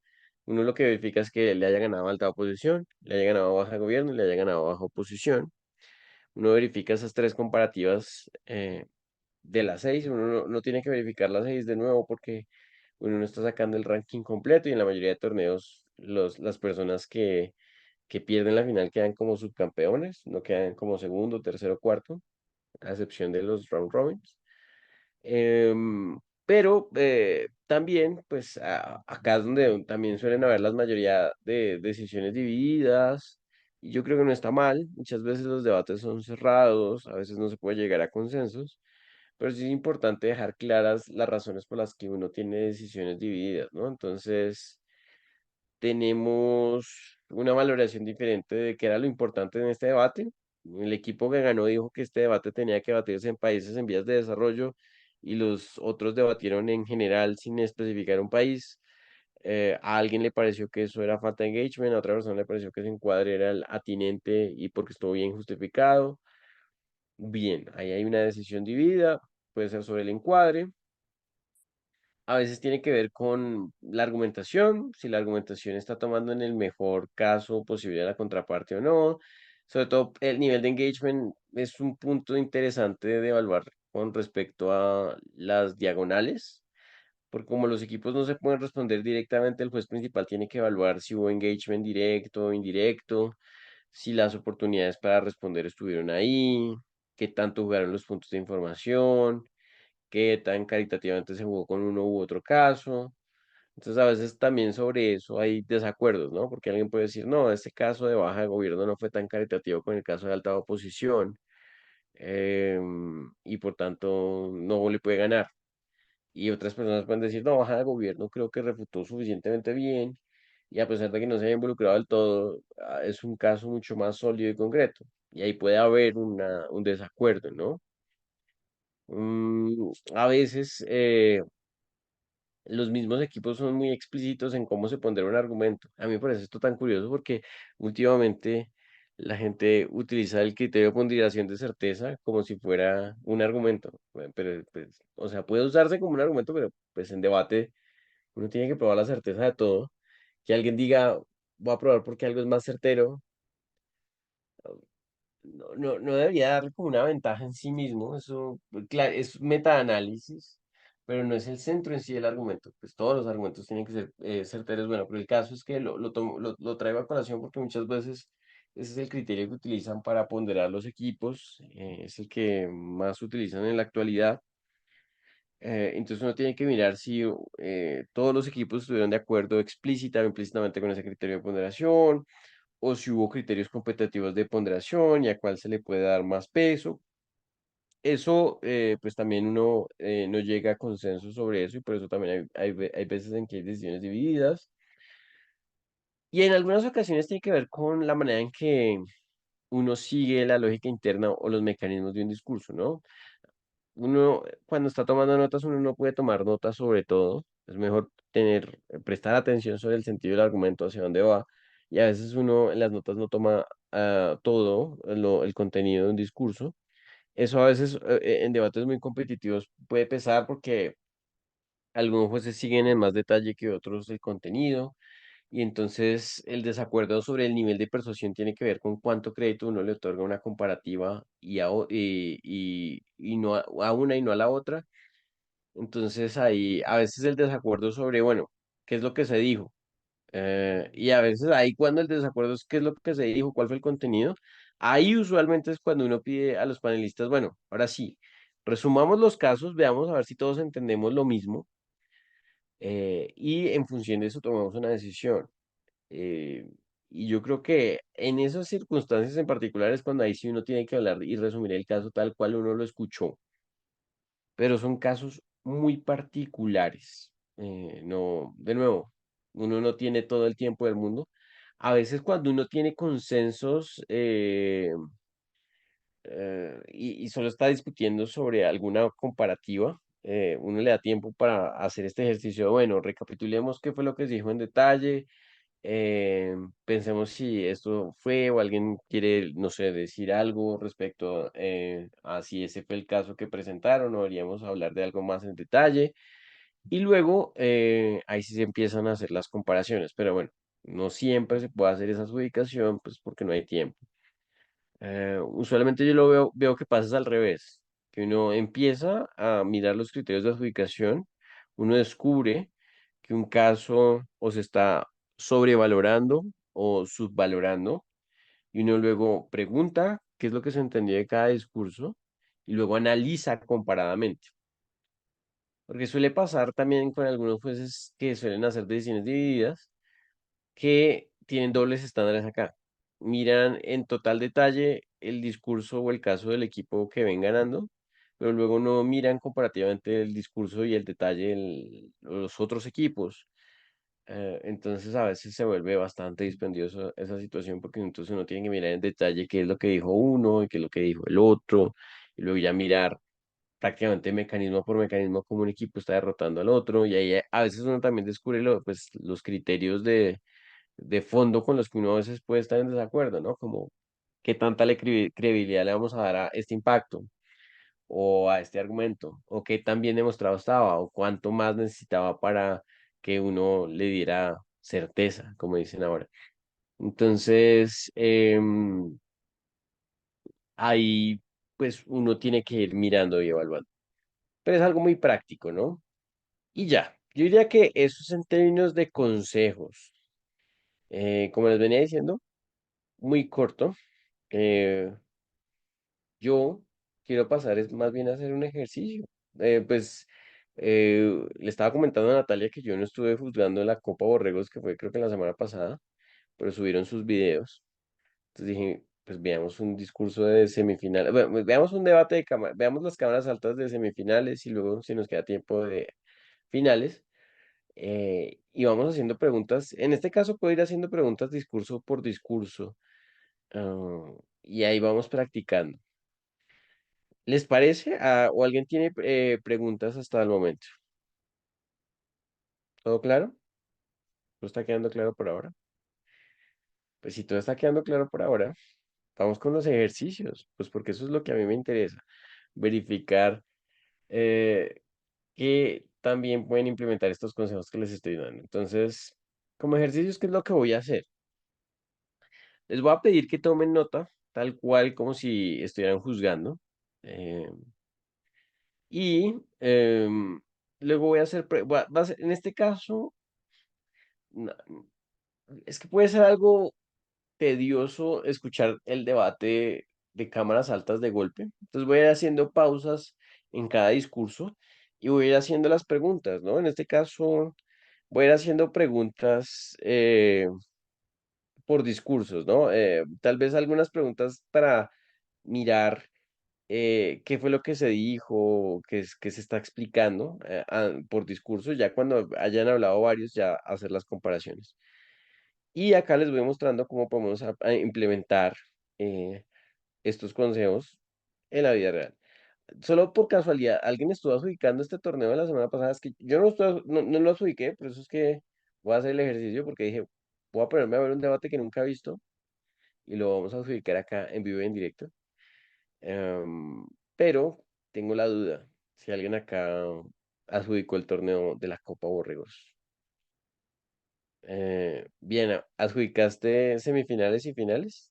Uno lo que verifica es que le haya ganado alta oposición, le haya ganado baja de gobierno y le haya ganado baja oposición. Uno verifica esas tres comparativas de las seis. Uno no tiene que verificar las seis de nuevo porque uno no está sacando el ranking completo y en la mayoría de torneos las personas que pierden la final quedan como subcampeones, no quedan como segundo, tercero, cuarto, a excepción de los round robins. Pero también, pues acá es donde también suelen haber la mayoría de decisiones divididas, y yo creo que no está mal. Muchas veces los debates son cerrados, a veces no se puede llegar a consensos, pero sí es importante dejar claras las razones por las que uno tiene decisiones divididas, ¿no? Entonces, tenemos una valoración diferente de qué era lo importante en este debate. El equipo que ganó dijo que este debate tenía que debatirse en países en vías de desarrollo y los otros debatieron en general sin especificar un país. A alguien le pareció que eso era falta de engagement, a otra persona le pareció que ese encuadre era el atinente y porque estuvo bien justificado. Bien, ahí hay una decisión dividida, puede ser sobre el encuadre. A veces tiene que ver con la argumentación, si la argumentación está tomando en el mejor caso posible a la contraparte o no. Sobre todo el nivel de engagement es un punto interesante de evaluar con respecto a las diagonales, porque como los equipos no se pueden responder directamente, el juez principal tiene que evaluar si hubo engagement directo o indirecto, si las oportunidades para responder estuvieron ahí, qué tanto jugaron los puntos de información, qué tan caritativamente se jugó con uno u otro caso. Entonces, a veces también sobre eso hay desacuerdos, ¿no? Porque alguien puede decir, no, este caso de baja de gobierno no fue tan caritativo con el caso de alta oposición, y por tanto no le puede ganar. Y otras personas pueden decir, no, baja de gobierno creo que refutó suficientemente bien y a pesar de que no se haya involucrado del todo, es un caso mucho más sólido y concreto. Y ahí puede haber un desacuerdo, ¿no? A veces los mismos equipos son muy explícitos en cómo se pondrá un argumento. A mí me parece esto tan curioso porque últimamente la gente utiliza el criterio de ponderación de certeza como si fuera un argumento. Pero, pues, o sea, puede usarse como un argumento, pero pues en debate uno tiene que probar la certeza de todo. Que alguien diga, voy a probar porque algo es más certero, no debería darle como una ventaja en sí mismo, eso es metaanálisis, pero no es el centro en sí del argumento, pues todos los argumentos tienen que ser certeros, bueno, pero el caso es que lo traigo a colación porque muchas veces ese es el criterio que utilizan para ponderar los equipos, es el que más utilizan en la actualidad. Entonces uno tiene que mirar si todos los equipos estuvieron de acuerdo explícita o implícitamente con ese criterio de ponderación, o si hubo criterios competitivos de ponderación y a cuál se le puede dar más peso. Eso, pues también uno no llega a consenso sobre eso y por eso también hay veces en que hay decisiones divididas. Y en algunas ocasiones tiene que ver con la manera en que uno sigue la lógica interna o los mecanismos de un discurso, ¿no? Uno, cuando está tomando notas, uno no puede tomar notas sobre todo. Es mejor prestar atención sobre el sentido del argumento, hacia dónde va. Y a veces uno en las notas no toma todo el contenido de un discurso. Eso a veces en debates muy competitivos puede pesar porque algunos jueces siguen en más detalle que otros el contenido. Y entonces el desacuerdo sobre el nivel de persuasión tiene que ver con cuánto crédito uno le otorga a una comparativa y no a una y no a la otra. Entonces ahí a veces el desacuerdo sobre, bueno, qué es lo que se dijo. Y a veces ahí cuando el desacuerdo es qué es lo que se dijo, cuál fue el contenido. Ahí usualmente es cuando uno pide a los panelistas, bueno, ahora sí, resumamos los casos, veamos a ver si todos entendemos lo mismo, y en función de eso tomamos una decisión. Eh, y yo creo que en esas circunstancias en particular es cuando ahí sí uno tiene que hablar y resumir el caso tal cual uno lo escuchó, pero son casos muy particulares. No, de nuevo, uno no tiene todo el tiempo del mundo. A veces cuando uno tiene consensos y solo está discutiendo sobre alguna comparativa, uno le da tiempo para hacer este ejercicio. Bueno, recapitulemos qué fue lo que se dijo en detalle, pensemos si esto fue o alguien quiere, no sé, decir algo respecto a si ese fue el caso que presentaron o deberíamos hablar de algo más en detalle. Y luego ahí sí se empiezan a hacer las comparaciones, pero bueno, no siempre se puede hacer esa adjudicación, pues porque no hay tiempo. Usualmente yo veo que pasa al revés, que uno empieza a mirar los criterios de adjudicación, uno descubre que un caso o se está sobrevalorando o subvalorando, y uno luego pregunta qué es lo que se entendió de cada discurso y luego analiza comparadamente. Porque suele pasar también con algunos jueces que suelen hacer decisiones divididas que tienen dobles estándares acá. Miran en total detalle el discurso o el caso del equipo que ven ganando, pero luego no miran comparativamente el discurso y el detalle de los otros equipos. Entonces a veces se vuelve bastante dispendioso esa situación porque entonces uno tiene que mirar en detalle qué es lo que dijo uno y qué es lo que dijo el otro, y luego ya mirar prácticamente mecanismo por mecanismo cómo un equipo está derrotando al otro, y ahí a veces uno también descubre pues, los criterios de fondo con los que uno a veces puede estar en desacuerdo, ¿no? Como qué tanta credibilidad le vamos a dar a este impacto o a este argumento, o qué tan bien demostrado estaba, o cuánto más necesitaba para que uno le diera certeza, como dicen ahora. Entonces, ahí pues uno tiene que ir mirando y evaluando. Pero es algo muy práctico, ¿no? Y ya, yo diría que eso es en términos de consejos. Como les venía diciendo, muy corto. eh, yo quiero pasar es más bien a hacer un ejercicio. Pues le estaba comentando a Natalia que yo no estuve juzgando la Copa Borregos, que fue creo que la semana pasada, pero subieron sus videos. Entonces dije, pues veamos un discurso de semifinales, bueno, veamos un debate de cámara, veamos las cámaras altas de semifinales y luego si nos queda tiempo de finales. Y vamos haciendo preguntas. En este caso puedo ir haciendo preguntas discurso por discurso. Y ahí vamos practicando. ¿Les parece? ¿O alguien tiene preguntas hasta el momento? ¿Todo claro? ¿Todo está quedando claro por ahora? Pues si todo está quedando claro por ahora, vamos con los ejercicios, pues porque eso es lo que a mí me interesa. Verificar eh, que también pueden implementar estos consejos que les estoy dando. Entonces, como ejercicios, ¿qué es lo que voy a hacer? Les voy a pedir que tomen nota, tal cual como si estuvieran juzgando. eh, y luego voy a hacer, en este caso, no, es que puede ser algo tedioso escuchar el debate de cámaras altas de golpe. Entonces voy a ir haciendo pausas en cada discurso y voy a ir haciendo las preguntas, ¿no? En este caso, voy a ir haciendo preguntas por discursos, ¿no? Tal vez algunas preguntas para mirar qué fue lo que se dijo, qué se está explicando por discurso, ya cuando hayan hablado varios, ya hacer las comparaciones. Y acá les voy mostrando cómo podemos a implementar eh, estos consejos en la vida real. Solo por casualidad, ¿alguien estuvo adjudicando este torneo de la semana pasada? Es que yo no, no lo adjudiqué, por eso es que voy a hacer el ejercicio, porque dije, voy a ponerme a ver un debate que nunca he visto y lo vamos a adjudicar acá en vivo y en directo. Em, pero tengo la duda si alguien acá adjudicó el torneo de la Copa Borregos. Bien, ¿adjudicaste semifinales y finales?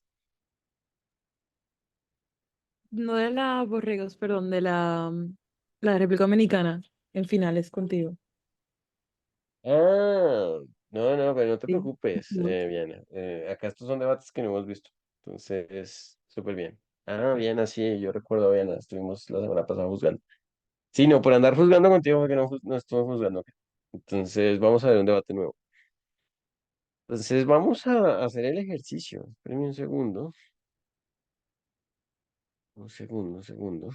No de la Borregos, perdón, de la República Dominicana, en finales contigo. Ah, no, no, pero no te Sí. preocupes, No. Viana. Acá estos son debates que no hemos visto. Entonces, súper bien. Ah, bien, así, yo recuerdo bien, estuvimos la semana pasada juzgando. Sí, no, por andar juzgando contigo fue que no, no estuve juzgando acá. Entonces, vamos a ver un debate nuevo. Entonces, vamos a hacer el ejercicio. Espérenme un segundo. Un segundo, un segundo.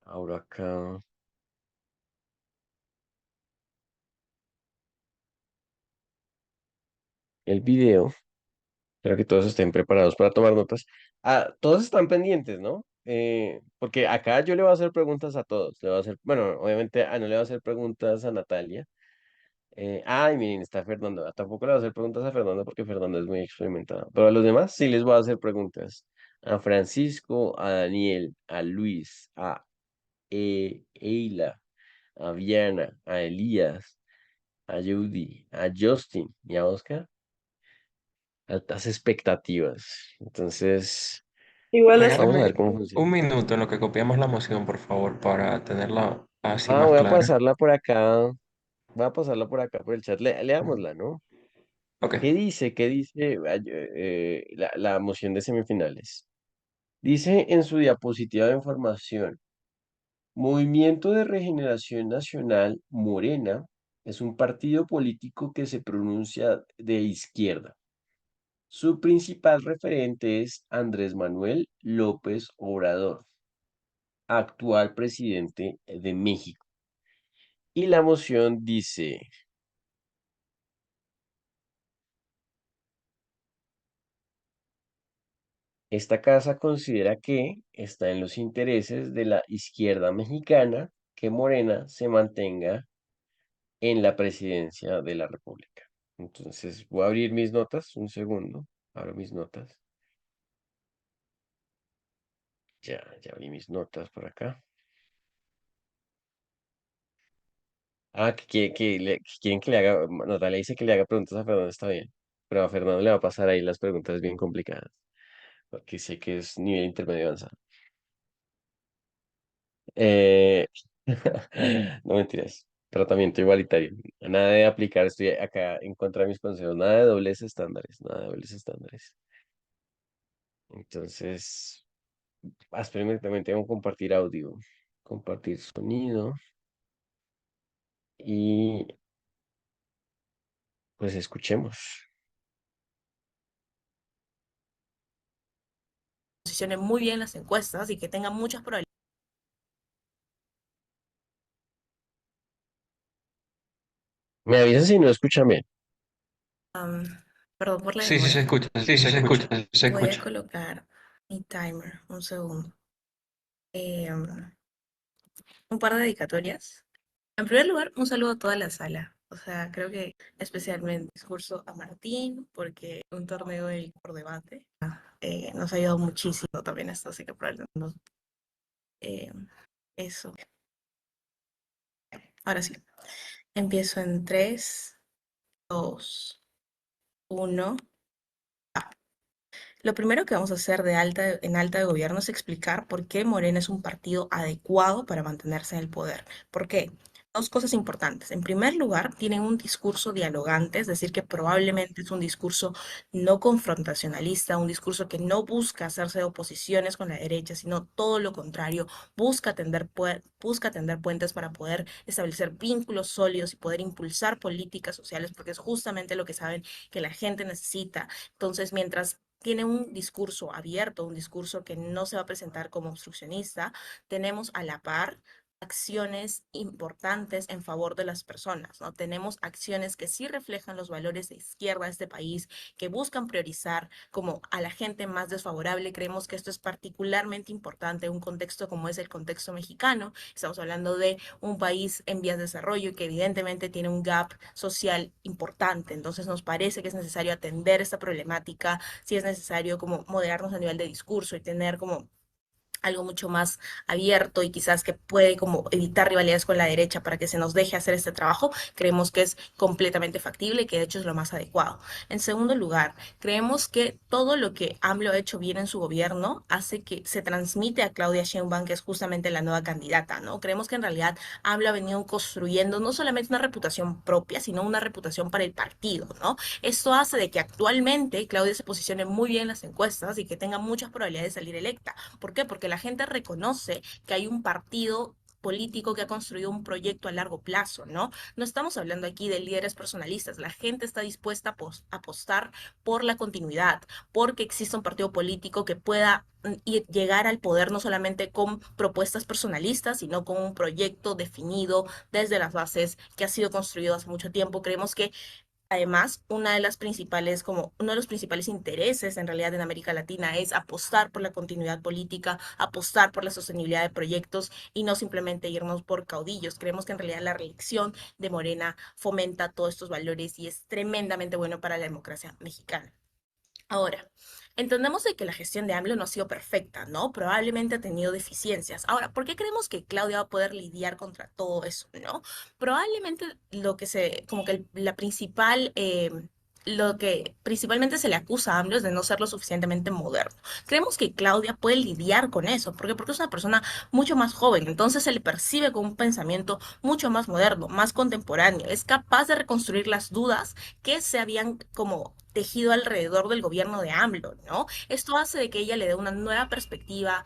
Ahora acá el video. Espero que todos estén preparados para tomar notas. Ah, todos están pendientes, ¿no? Porque acá yo le voy a hacer preguntas a todos. Le voy a hacer, bueno, obviamente no le voy a hacer preguntas a Natalia. Ay, miren, está Fernando. Tampoco le voy a hacer preguntas a Fernando porque Fernando es muy experimentado. Pero a los demás sí les voy a hacer preguntas. A Francisco, a Daniel, a Luis, a Eila, a Viana, a Elías, a Judy, a Justin y a Oscar. Altas expectativas. Entonces, Igual es, vamos a ver Regáleme cómo un funciona. minuto en lo que copiamos la moción, por favor, para tenerla así Ah, más voy a clara. pasarla por acá. Voy a pasarla por acá por el chat. Leámosla, ¿no? Ok. ¿Qué dice? ¿Qué dice la moción de semifinales? Dice en su diapositiva de información, Movimiento de Regeneración Nacional Morena es un partido político que se pronuncia de izquierda. Su principal referente es Andrés Manuel López Obrador. actual presidente de México. Y la moción dice, esta casa considera que está en los intereses de la izquierda mexicana que Morena se mantenga en la presidencia de la República. Entonces, voy a abrir mis notas, un segundo, abro mis notas. Ya abrí mis notas por acá. Ah, que quieren que le haga, Natalia dice que le haga preguntas a Fernando, está bien, pero a Fernando le va a pasar ahí las preguntas bien complicadas, porque sé que es nivel intermedio avanzado. Eh, no mentiras, tratamiento igualitario, nada de aplicar, estoy acá en contra de mis consejos, nada de dobles estándares, nada de dobles estándares. Entonces, espérenme, también tengo que compartir audio, compartir sonido y pues escuchemos. Posicionen muy bien las encuestas y que tengan muchas probabilidades. Me avisas si no escuchan bien. Perdón por la Sí, sí se demora. escucha, sí se escucha, se Voy a escucha. colocar mi timer, un segundo. Un par de dedicatorias. En primer lugar, un saludo a toda la sala. O sea, creo que especialmente discurso a Martín, porque un torneo por debate nos ha ayudado muchísimo también esto, así que probablemente eh, eso. Ahora sí, empiezo en 3, 2, 1. Lo primero que vamos a hacer en alta de gobierno es explicar por qué Morena es un partido adecuado para mantenerse en el poder. ¿Por qué? Dos cosas importantes. En primer lugar, tienen un discurso dialogante, es decir, que probablemente es un discurso no confrontacionalista, un discurso que no busca hacerse de oposiciones con la derecha, sino todo lo contrario, busca tender puentes para poder establecer vínculos sólidos y poder impulsar políticas sociales, porque es justamente lo que saben que la gente necesita. Entonces, mientras tiene un discurso abierto, un discurso que no se va a presentar como obstruccionista, tenemos a la par acciones importantes en favor de las personas, ¿no? Tenemos acciones que sí reflejan los valores de izquierda de este país, que buscan priorizar como a la gente más desfavorable. Creemos que esto es particularmente importante en un contexto como es el contexto mexicano. Estamos hablando de un país en vías de desarrollo y que evidentemente tiene un gap social importante. Entonces nos parece que es necesario atender esta problemática, si es necesario como moderarnos a nivel de discurso y tener como algo mucho más abierto y quizás que puede como evitar rivalidades con la derecha para que se nos deje hacer este trabajo, creemos que es completamente factible y que de hecho es lo más adecuado. En segundo lugar, creemos que todo lo que AMLO ha hecho bien en su gobierno hace que se transmite a Claudia Sheinbaum, que es justamente la nueva candidata, ¿no? Creemos que en realidad AMLO ha venido construyendo no solamente una reputación propia, sino una reputación para el partido, ¿no? Esto hace de que actualmente Claudia se posicione muy bien en las encuestas y que tenga muchas probabilidades de salir electa. ¿Por qué? Porque la gente reconoce que hay un partido político que ha construido un proyecto a largo plazo, ¿no? No estamos hablando aquí de líderes personalistas, la gente está dispuesta a apostar por la continuidad, porque existe un partido político que pueda llegar al poder no solamente con propuestas personalistas, sino con un proyecto definido desde las bases que ha sido construido hace mucho tiempo. Creemos que además, uno de los principales intereses en realidad en América Latina es apostar por la continuidad política, apostar por la sostenibilidad de proyectos y no simplemente irnos por caudillos. Creemos que en realidad la reelección de Morena fomenta todos estos valores y es tremendamente bueno para la democracia mexicana. Ahora, entendemos de que la gestión de AMLO no ha sido perfecta, ¿no? Probablemente ha tenido deficiencias. Ahora, ¿por qué creemos que Claudia va a poder lidiar contra todo eso, ¿no? Probablemente como que la principal, lo que principalmente se le acusa a AMLO es de no ser lo suficientemente moderno. Creemos que Claudia puede lidiar con eso. ¿Por qué? Porque es una persona mucho más joven, entonces se le percibe con un pensamiento mucho más moderno, más contemporáneo. Es capaz de reconstruir las dudas que se habían como tejido alrededor del gobierno de AMLO, ¿no? Esto hace de que ella le dé una perspectiva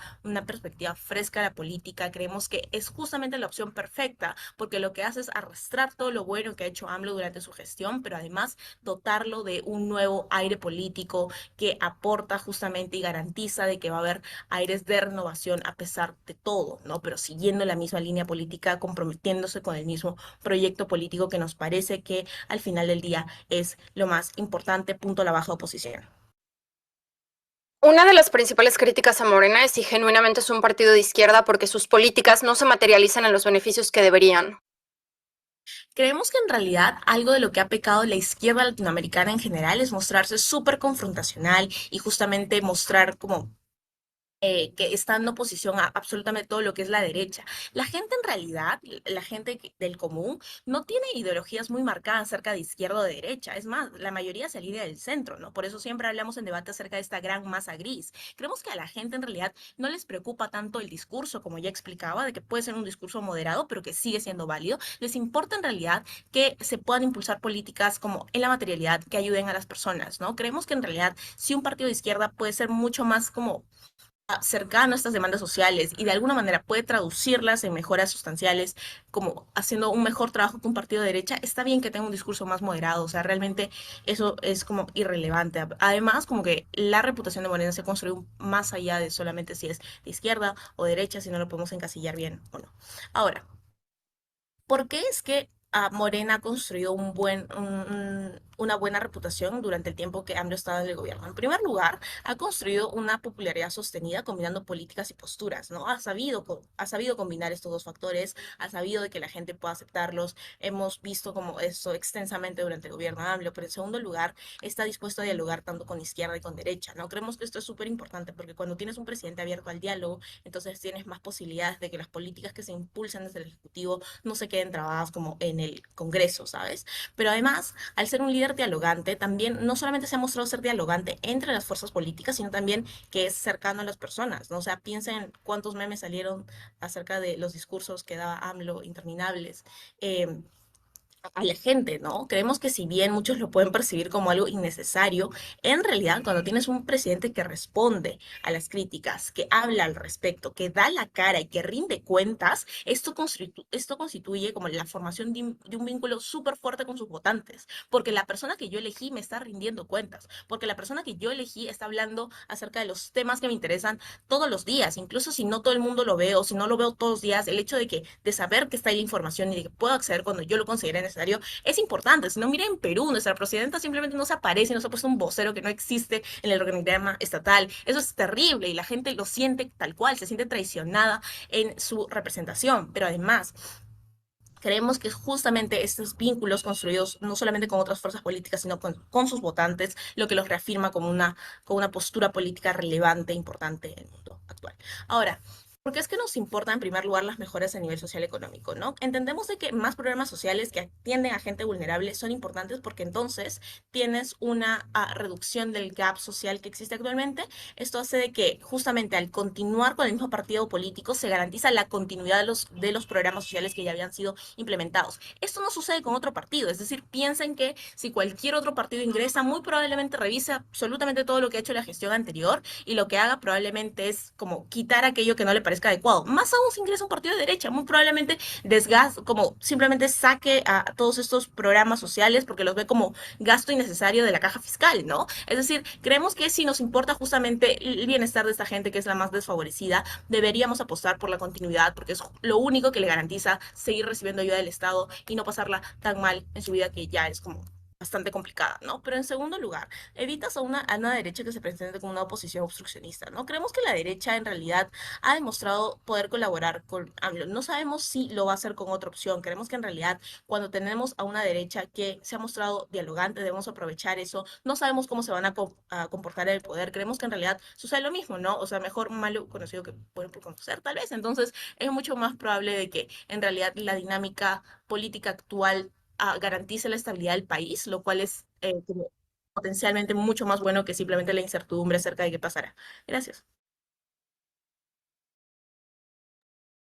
fresca a la política. Creemos que es justamente la opción perfecta, porque lo que hace es arrastrar todo lo bueno que ha hecho AMLO durante su gestión, pero además dotarlo de un nuevo aire político que aporta justamente y garantiza de que va a haber aires de renovación a pesar de todo, ¿no? Pero siguiendo la misma línea política, comprometiéndose con el mismo proyecto político que nos parece que al final del día es lo más importante, punto a la baja oposición. Una de las principales críticas a Morena es si genuinamente es un partido de izquierda porque sus políticas no se materializan en los beneficios que deberían. Creemos que en realidad algo de lo que ha pecado la izquierda latinoamericana en general es mostrarse súper confrontacional y justamente mostrar como que está en oposición a absolutamente todo lo que es la derecha. La gente en realidad, la gente del común, no tiene ideologías muy marcadas acerca de izquierda o de derecha. Es más, la mayoría se alinea del centro, ¿no? Por eso siempre hablamos en debate acerca de esta gran masa gris. Creemos que a la gente en realidad no les preocupa tanto el discurso, como ya explicaba, de que puede ser un discurso moderado, pero que sigue siendo válido. Les importa en realidad que se puedan impulsar políticas como en la materialidad que ayuden a las personas, ¿no? Creemos que en realidad si un partido de izquierda puede ser mucho más como cercano a estas demandas sociales y de alguna manera puede traducirlas en mejoras sustanciales, como haciendo un mejor trabajo que un partido de derecha, está bien que tenga un discurso más moderado, o sea, realmente eso es como irrelevante. Además, como que la reputación de Morena se construyó más allá de solamente si es de izquierda o derecha, si no lo podemos encasillar bien o no. Ahora, ¿por qué es que Morena ha construido una buena reputación durante el tiempo que AMLO ha estado en el gobierno? En primer lugar, ha construido una popularidad sostenida combinando políticas y posturas, ¿no? Ha sabido combinar estos dos factores, ha sabido de que la gente pueda aceptarlos. Hemos visto como eso extensamente durante el gobierno de AMLO, pero en segundo lugar, está dispuesto a dialogar tanto con izquierda y con derecha, ¿no? Creemos que esto es súper importante porque cuando tienes un presidente abierto al diálogo, entonces tienes más posibilidades de que las políticas que se impulsan desde el Ejecutivo no se queden trabadas como en el Congreso, ¿sabes? Pero además, al ser un líder dialogante, también no solamente se ha mostrado ser dialogante entre las fuerzas políticas, sino también que es cercano a las personas, ¿no? O sea, piensen cuántos memes salieron acerca de los discursos que daba AMLO interminables. A la gente, ¿no? Creemos que si bien muchos lo pueden percibir como algo innecesario, en realidad cuando tienes un presidente que responde a las críticas, que habla al respecto, que da la cara y que rinde cuentas, esto constituye como la formación de un vínculo súper fuerte con sus votantes, porque la persona que yo elegí me está rindiendo cuentas, porque la persona que yo elegí está hablando acerca de los temas que me interesan todos los días, incluso si no todo el mundo lo ve o si no lo veo todos los días, el hecho de saber que está ahí la información y de que puedo acceder cuando yo lo considere necesario es importante. Si no, mira en Perú, nuestra presidenta simplemente no se aparece, no se ha puesto un vocero que no existe en el organigrama estatal. Eso es terrible y la gente lo siente tal cual, se siente traicionada en su representación. Pero además, creemos que justamente estos vínculos construidos no solamente con otras fuerzas políticas, sino con sus votantes, lo que los reafirma como una postura política relevante e importante en el mundo actual. Ahora, ¿por qué es que nos importa en primer lugar las mejoras a nivel social económico, ¿no? Entendemos de que más programas sociales que atienden a gente vulnerable son importantes porque entonces tienes una reducción del gap social que existe actualmente. Esto hace de que justamente al continuar con el mismo partido político se garantiza la continuidad de los programas sociales que ya habían sido implementados. Esto no sucede con otro partido, es decir, piensen que si cualquier otro partido ingresa, muy probablemente revise absolutamente todo lo que ha hecho la gestión anterior y lo que haga probablemente es como quitar aquello que no le parezca adecuado. Más aún si ingresa un partido de derecha, muy probablemente desgaste, como simplemente saque a todos estos programas sociales porque los ve como gasto innecesario de la caja fiscal, ¿no? Es decir, creemos que si nos importa justamente el bienestar de esta gente que es la más desfavorecida, deberíamos apostar por la continuidad porque es lo único que le garantiza seguir recibiendo ayuda del Estado y no pasarla tan mal en su vida que ya es como bastante complicada, ¿no? Pero en segundo lugar, evitas a una derecha que se presente como una oposición obstruccionista, ¿no? Creemos que la derecha en realidad ha demostrado poder colaborar con AMLO. No sabemos si lo va a hacer con otra opción. Creemos que en realidad cuando tenemos a una derecha que se ha mostrado dialogante, debemos aprovechar eso. No sabemos cómo se van a comportar en el poder. Creemos que en realidad sucede lo mismo, ¿no? O sea, mejor malo conocido que bueno por conocer, tal vez. Entonces, es mucho más probable de que en realidad la dinámica política actual garantice la estabilidad del país, lo cual es como potencialmente mucho más bueno que simplemente la incertidumbre acerca de qué pasará. Gracias.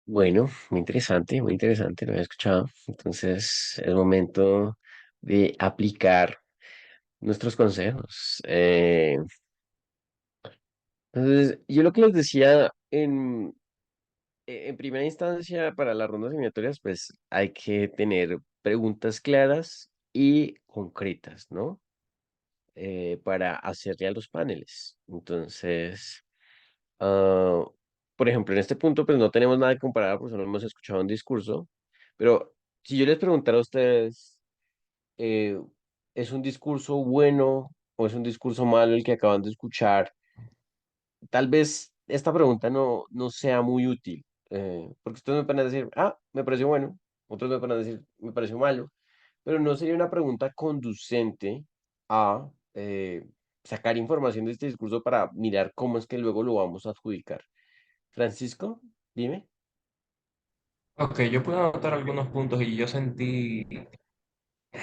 Bueno, muy interesante, lo había escuchado. Entonces es momento de aplicar nuestros consejos. Entonces, yo lo que les decía en primera instancia para las rondas eliminatorias, pues hay que tener preguntas claras y concretas, ¿no? Para hacerle a los paneles. Entonces, ah, por ejemplo, en este punto, pues no tenemos nada que comparar, pues solo hemos escuchado un discurso, pero si yo les preguntara a ustedes, eh, ¿es un discurso bueno o es un discurso malo el que acaban de escuchar? Tal vez esta pregunta no sea muy útil, porque ustedes me van a decir, ah, me pareció bueno, otros me van a decir, me pareció malo, pero no sería una pregunta conducente a sacar información de este discurso para mirar cómo es que luego lo vamos a adjudicar. Francisco, dime. Ok, yo puedo anotar algunos puntos y yo sentí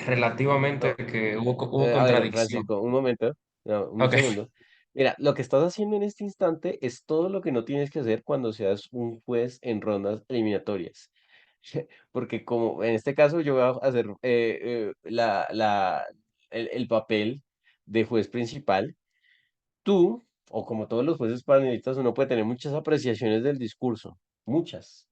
relativamente No, que hubo a ver, contradicción. Francisco, un momento, no, un Ok, segundo. Mira, lo que estás haciendo en este instante es todo lo que no tienes que hacer cuando seas un juez en rondas eliminatorias. Porque como en este caso yo voy a hacer el papel de juez principal, tú, o como todos los jueces panelistas, uno puede tener muchas apreciaciones del discurso, muchas.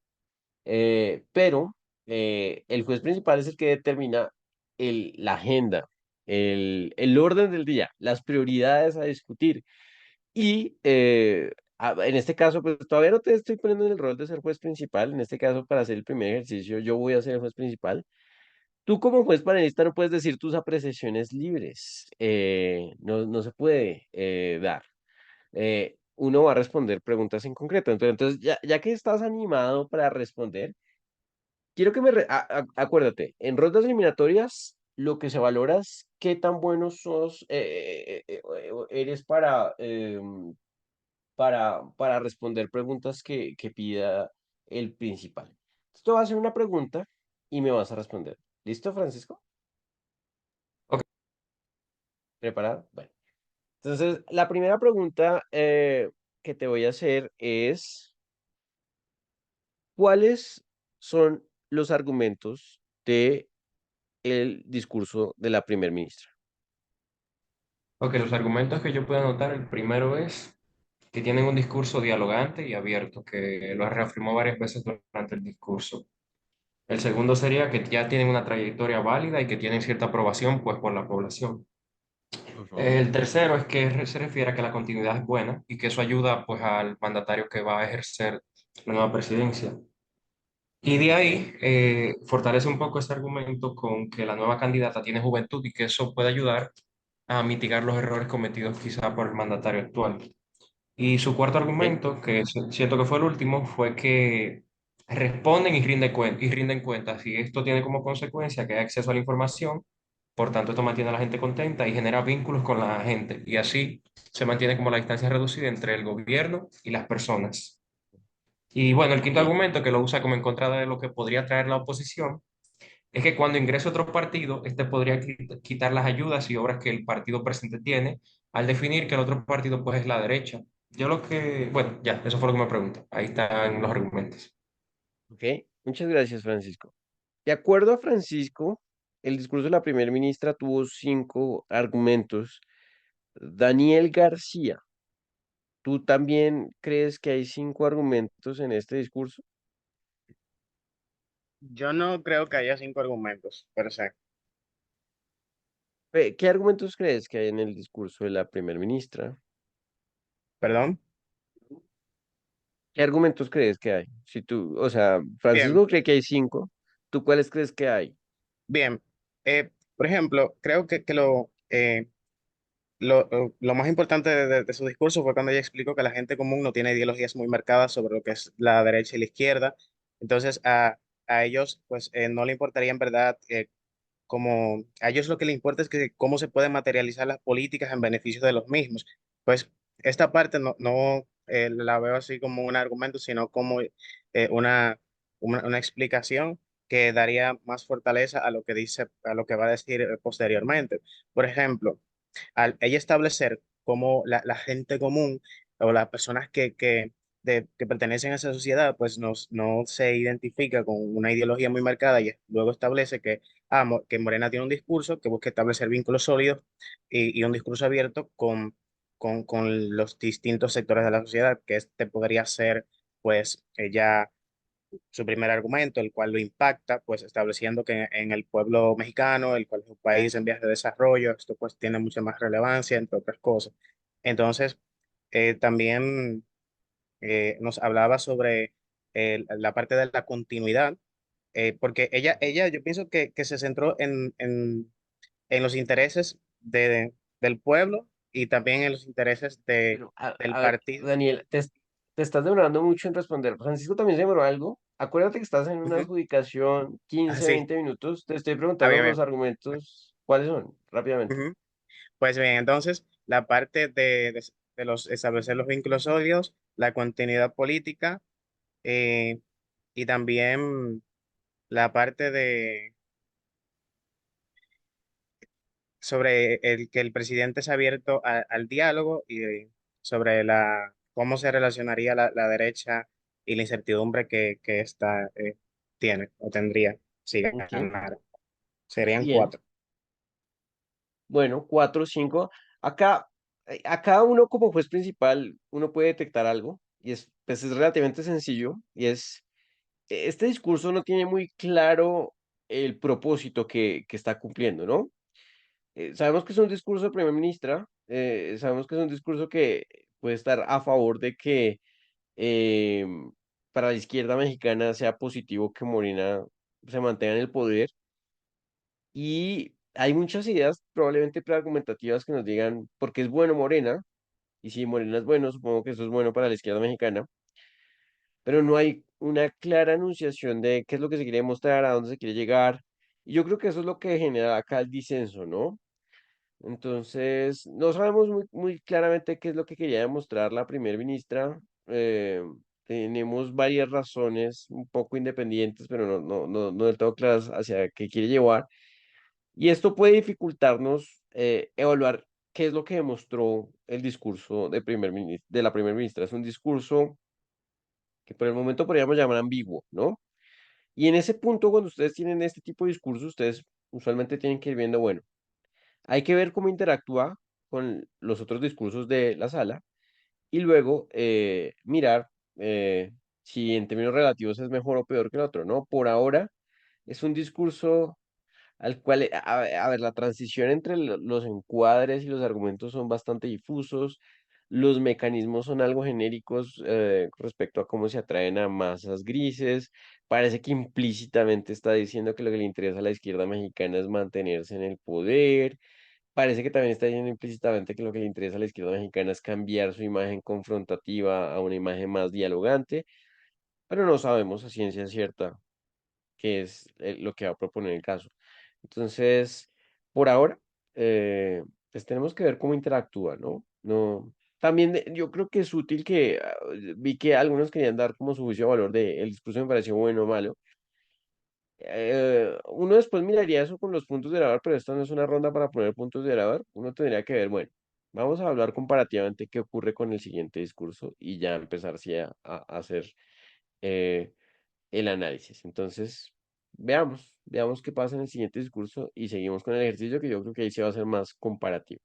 Pero el juez principal es el que determina la agenda, el orden del día, las prioridades a discutir. Y en este caso, pues todavía no te estoy poniendo en el rol de ser juez principal. En este caso, para hacer el primer ejercicio, yo voy a ser el juez principal. Tú como juez panelista no puedes decir tus apreciaciones libres. No se puede dar. Uno va a responder preguntas en concreto. Entonces, ya que estás animado para responder, quiero que acuérdate, en rondas eliminatorias lo que se valora es qué tan bueno eres para responder preguntas que pida el principal. Esto va a ser una pregunta y me vas a responder. ¿Listo, Francisco? ok, ¿Preparado? Bueno. Entonces, la primera pregunta que te voy a hacer es, ¿cuáles son los argumentos de el discurso de la primer ministra? ok, los argumentos que yo puedo anotar, el primero es que tienen un discurso dialogante y abierto, que lo reafirmó varias veces durante el discurso. El segundo sería que ya tienen una trayectoria válida y que tienen cierta aprobación pues por la población. Ujú. El tercero es que se refiere a que la continuidad es buena y que eso ayuda pues al mandatario que va a ejercer la nueva presidencia. Y de Ok. ahí fortalece un poco este argumento con que la nueva candidata tiene juventud y que eso puede ayudar a mitigar los errores cometidos quizá por el mandatario actual. Y su cuarto Ok. argumento, que siento que fue el último, fue que responden y rinden cuentas. Y esto tiene como consecuencia que hay acceso a la información, por tanto esto mantiene a la gente contenta y genera vínculos con la gente. Y así se mantiene como la distancia reducida entre el gobierno y las personas. Y bueno, el quinto Ok. argumento, que lo usa como en contra de lo que podría traer la oposición, es que cuando ingrese otro partido, este podría quitar las ayudas y obras que el partido presente tiene, al definir que el otro partido pues es la derecha. Yo lo que, bueno, ya, eso fue lo que me pregunto. Ahí están los argumentos. Ok. Muchas gracias, Francisco. De acuerdo a Francisco, el discurso de la primera ministra tuvo 5 argumentos. Daniel García, ¿tú también crees que hay 5 argumentos en este discurso? Yo no creo que haya 5 argumentos, per se. ¿Qué argumentos crees que hay en el discurso de la primera ministra? ¿Perdón? ¿Qué argumentos crees que hay? Si tú, o sea, Bien, Francisco cree que hay 5, ¿tú cuáles crees que hay? bien. Por ejemplo, creo que lo más importante de su discurso fue cuando ella explicó que la gente común no tiene ideologías muy marcadas sobre lo que es la derecha y la izquierda. Entonces, a ellos, pues, no le importaría en verdad, como a ellos lo que le importa es que cómo se pueden materializar las políticas en beneficio de los mismos. Pues esta parte no la veo así como un argumento, sino como una explicación que daría más fortaleza a lo que dice, a lo que va a decir posteriormente. Por ejemplo, al ella establecer cómo la gente común o las personas que pertenecen a esa sociedad, pues no se identifica con una ideología muy marcada y luego establece que, que Morena tiene un discurso que busca establecer vínculos sólidos y un discurso abierto con los distintos sectores de la sociedad, que este podría ser, pues, ya su primer argumento, el cual lo impacta, pues estableciendo que en el pueblo mexicano, el cual es un país en vías de desarrollo, esto pues tiene mucha más relevancia, entre otras cosas. Entonces, también nos hablaba sobre la parte de la continuidad, porque ella yo pienso que se centró en los intereses del pueblo y también en los intereses Pero, del a ver, partido. Daniel, te estás demorando mucho en responder. Francisco también se demoró algo. Acuérdate que estás en una Ujú. adjudicación Ah, 15, sí, 20 minutos. Te estoy está preguntando bien, los bien. argumentos. ¿Cuáles son? Rápidamente. Ujú. Pues bien, entonces la parte de los establecer los vínculos sólidos, la continuidad política eh, y también la parte de sobre el que el presidente es abierto al diálogo y sobre cómo se relacionaría la derecha y la incertidumbre que esta tiene o tendría si Ok, ganara. Serían bien. cuatro. Bueno, 4, 5. Acá, a cada uno como juez principal, uno puede detectar algo y pues es relativamente sencillo y este discurso no tiene muy claro el propósito que está cumpliendo, ¿no? Sabemos que es un discurso de primera ministra, sabemos que es un discurso que puede estar a favor de que em, para la izquierda mexicana sea positivo que Morena se mantenga en el poder. Y hay muchas ideas probablemente preargumentativas que nos digan por qué es bueno Morena, y si Morena es bueno, supongo que eso es bueno para la izquierda mexicana, pero no hay una clara anunciación de qué es lo que se quiere mostrar, a dónde se quiere llegar, y yo creo que eso es lo que genera acá el disenso, ¿no? Entonces, no sabemos muy claramente qué es lo que quería demostrar la primera ministra. Tenemos varias razones un poco independientes, pero no del todo claras hacia qué quiere llevar. Y esto puede dificultarnos evaluar qué es lo que demostró el discurso de la primera ministra. Es un discurso que por el momento podríamos llamar ambiguo, ¿no? Y en ese punto, cuando ustedes tienen este tipo de discurso, ustedes usualmente tienen que ir viendo, bueno, hay que ver cómo interactúa con los otros discursos de la sala y luego mirar si en términos relativos es mejor o peor que el otro, ¿no? Por ahora es un discurso al cual, a ver, la transición entre los encuadres y los argumentos son bastante difusos, los mecanismos son algo genéricos respecto a cómo se atraen a masas grises, parece que implícitamente está diciendo que lo que le interesa a la izquierda mexicana es mantenerse en el poder, parece que también está diciendo implícitamente que lo que le interesa a la izquierda mexicana es cambiar su imagen confrontativa a una imagen más dialogante, pero no sabemos a ciencia cierta qué es lo que va a proponer el caso. Entonces, por ahora, pues tenemos que ver cómo interactúa, ¿no? No, también yo creo que es útil que vi que algunos querían dar como su juicio de valor de el discurso me pareció bueno o malo. Uno después miraría eso con los puntos de grabar, pero esta no es una ronda para poner puntos de grabar. Uno tendría que ver, bueno, vamos a hablar comparativamente qué ocurre con el siguiente discurso y ya empezar sí, a hacer eh, el análisis. Entonces, veamos qué pasa en el siguiente discurso y seguimos con el ejercicio que yo creo que ahí se va a hacer más comparativo.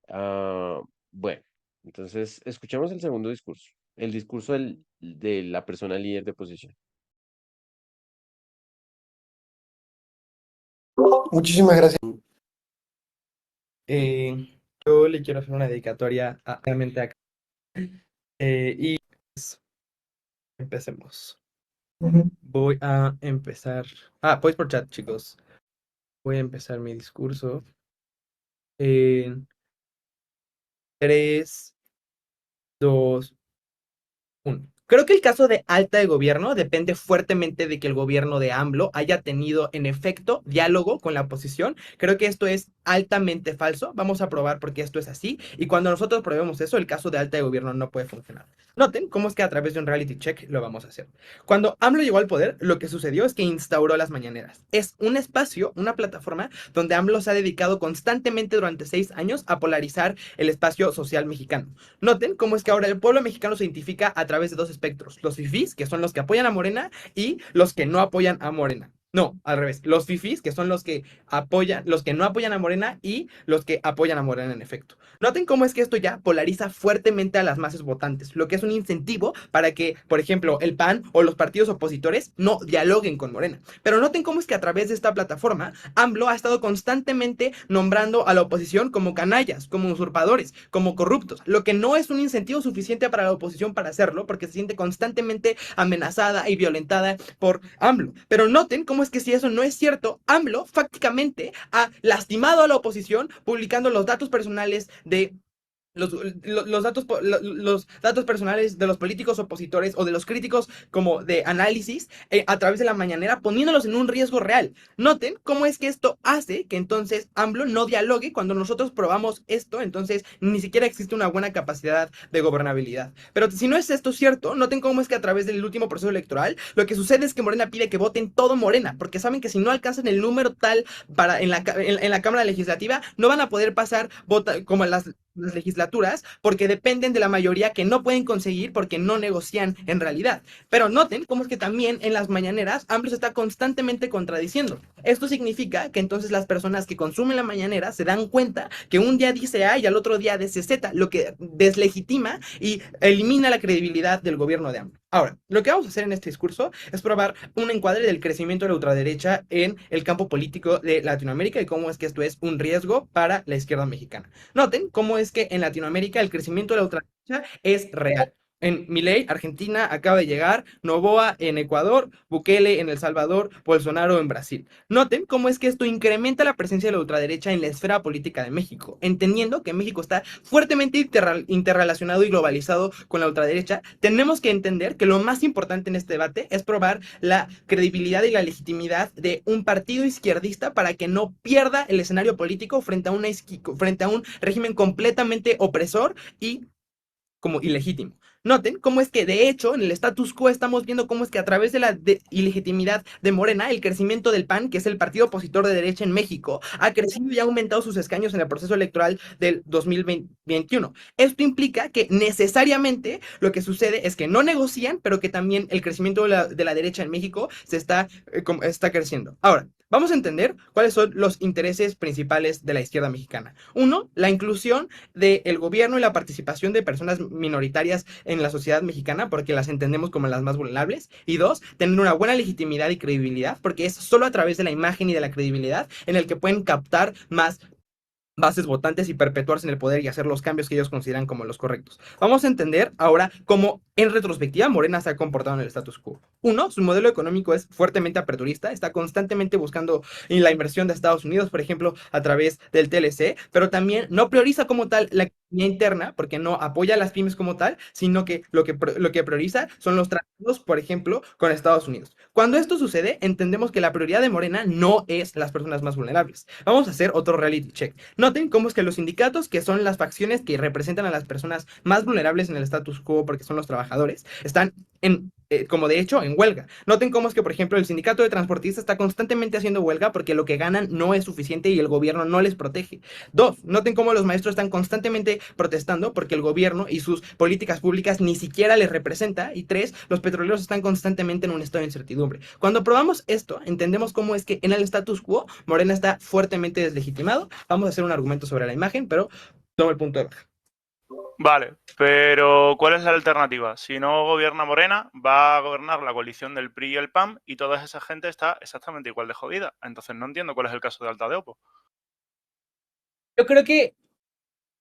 Ah, bueno, entonces escuchemos el segundo discurso, el discurso de la persona líder de posición. Muchísimas gracias. Yo le quiero hacer una dedicatoria realmente acá. Y pues, empecemos. Voy a empezar. Pues por chat, chicos. Voy a empezar mi discurso. En 3, 2, 1. Creo que el caso de Alta de Gobierno depende fuertemente de que el gobierno de AMLO haya tenido en efecto diálogo con la oposición. Creo que esto es altamente falso. Vamos a probar porque esto es así. Y cuando nosotros probemos eso, el caso de alta de gobierno no puede funcionar. Noten cómo es que a través de un reality check lo vamos a hacer. Cuando AMLO llegó al poder, lo que sucedió es que instauró las mañaneras. Es un espacio, una plataforma donde AMLO se ha dedicado constantemente durante 6 años a polarizar el espacio social mexicano. Noten cómo es que ahora el pueblo mexicano se identifica a través de dos espectros. Los fifís, que son los que apoyan a Morena, y los que no apoyan a Morena. No, al revés. Los fifís, que son los que apoyan, los que no apoyan a Morena y los que apoyan a Morena en efecto. Noten cómo es que esto ya polariza fuertemente a las masas votantes, lo que es un incentivo para que, por ejemplo, el PAN o los partidos opositores no dialoguen con Morena. Pero noten cómo es que a través de esta plataforma, AMLO ha estado constantemente nombrando a la oposición como canallas, como usurpadores, como corruptos, lo que no es un incentivo suficiente para la oposición para hacerlo, porque se siente constantemente amenazada y violentada por AMLO. Pero noten cómo es que si eso no es cierto, AMLO fácticamente ha lastimado a la oposición publicando los datos personales de los datos personales de los políticos opositores o de los críticos como de análisis a través de la mañanera, poniéndolos en un riesgo real. Noten cómo es que esto hace que entonces AMLO no dialogue. Cuando nosotros probamos esto, entonces ni siquiera existe una buena capacidad de gobernabilidad. Pero si no es esto cierto, noten cómo es que a través del último proceso electoral, lo que sucede es que Morena pide que voten todo Morena, porque saben que si no alcanzan el número tal para en la Cámara Legislativa, no van a poder pasar como las legislaturas porque dependen de la mayoría que no pueden conseguir porque no negocian en realidad. Pero noten cómo es que también en las mañaneras AMLO se está constantemente contradiciendo. Esto significa que entonces las personas que consumen la mañanera se dan cuenta que un día dice A y al otro día dice Z, lo que deslegitima y elimina la credibilidad del gobierno de AMLO. Ahora, lo que vamos a hacer en este discurso es probar un encuadre del crecimiento de la ultraderecha en el campo político de Latinoamérica y cómo es que esto es un riesgo para la izquierda mexicana. Noten cómo es que en Latinoamérica el crecimiento de la ultraderecha es real. En Milei, Argentina, acaba de llegar, Noboa en Ecuador, Bukele en El Salvador, Bolsonaro en Brasil. Noten cómo es que esto incrementa la presencia de la ultraderecha en la esfera política de México, entendiendo que México está fuertemente interrelacionado y globalizado con la ultraderecha. Tenemos que entender que lo más importante en este debate es probar la credibilidad y la legitimidad de un partido izquierdista para que no pierda el escenario político frente a un régimen completamente opresor y como ilegítimo. Noten cómo es que de hecho en el status quo estamos viendo cómo es que a través de la ilegitimidad de Morena, el crecimiento del PAN, que es el partido opositor de derecha en México, ha crecido y ha aumentado sus escaños en el proceso electoral del 2021. Esto implica que necesariamente lo que sucede es que no negocian, pero que también el crecimiento de la derecha en México se está creciendo. Ahora, vamos a entender cuáles son los intereses principales de la izquierda mexicana. Uno, la inclusión del gobierno y la participación de personas minoritarias en la sociedad mexicana, porque las entendemos como las más vulnerables. Y dos, tener una buena legitimidad y credibilidad, porque es solo a través de la imagen y de la credibilidad en el que pueden captar más bases votantes y perpetuarse en el poder y hacer los cambios que ellos consideran como los correctos. Vamos a entender ahora cómo en retrospectiva Morena se ha comportado en el status quo. Uno, su modelo económico es fuertemente aperturista, está constantemente buscando la inversión de Estados Unidos, por ejemplo, a través del TLC, pero también no prioriza como tal la economía interna, porque no apoya a las pymes como tal, sino que lo que prioriza son los tratados, por ejemplo, con Estados Unidos. Cuando esto sucede, entendemos que la prioridad de Morena no es las personas más vulnerables. Vamos a hacer otro reality check. Noten cómo es que los sindicatos, que son las facciones que representan a las personas más vulnerables en el status quo, porque son los trabajadores, están como de hecho en huelga. Noten cómo es que, por ejemplo, el sindicato de transportistas está constantemente haciendo huelga porque lo que ganan no es suficiente y el gobierno no les protege. Dos, noten cómo los maestros están constantemente protestando porque el gobierno y sus políticas públicas ni siquiera les representa. Y tres, los petroleros están constantemente en un estado de incertidumbre. Cuando probamos esto, entendemos cómo es que en el status quo Morena está fuertemente deslegitimado. Vamos a hacer un argumento sobre la imagen, pero tomo el punto de baja. Vale, pero ¿cuál es la alternativa? Si no gobierna Morena, va a gobernar la coalición del PRI y el PAN y toda esa gente está exactamente igual de jodida. Entonces no entiendo cuál es el caso de Alta de Opo. Yo creo que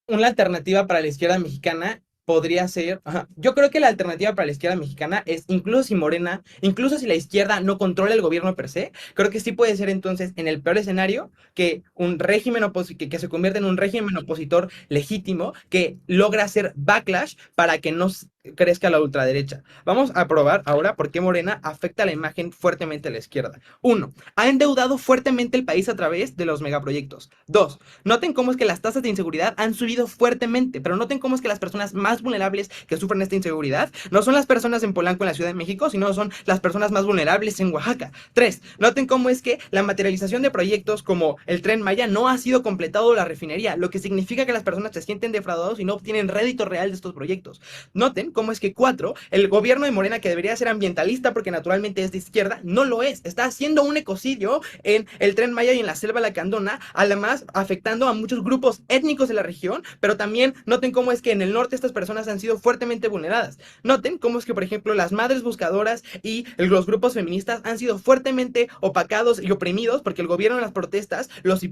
una alternativa para la izquierda mexicana podría ser, yo creo que la alternativa para la izquierda mexicana es, incluso si Morena, incluso si la izquierda no controla el gobierno per se, creo que sí puede ser entonces, en el peor escenario, que un régimen que se convierta en un régimen opositor legítimo que logra hacer backlash para que no crezca la ultraderecha. Vamos a probar ahora por qué Morena afecta la imagen fuertemente a la izquierda. 1. Ha endeudado fuertemente el país a través de los megaproyectos. 2. Noten cómo es que las tasas de inseguridad han subido fuertemente, pero noten cómo es que las personas más vulnerables que sufren esta inseguridad no son las personas en Polanco, en la Ciudad de México, sino son las personas más vulnerables en Oaxaca. 3. Noten cómo es que la materialización de proyectos como el Tren Maya no ha sido completado la refinería, lo que significa que las personas se sienten defraudados y no obtienen rédito real de estos proyectos. Noten cómo es que 4, el gobierno de Morena, que debería ser ambientalista porque naturalmente es de izquierda, no lo es. Está haciendo un ecocidio en el Tren Maya y en la Selva Lacandona, además afectando a muchos grupos étnicos de la región, pero también noten cómo es que en el norte estas personas han sido fuertemente vulneradas. Noten cómo es que, por ejemplo, las madres buscadoras y los grupos feministas han sido fuertemente opacados y oprimidos porque el gobierno en las protestas los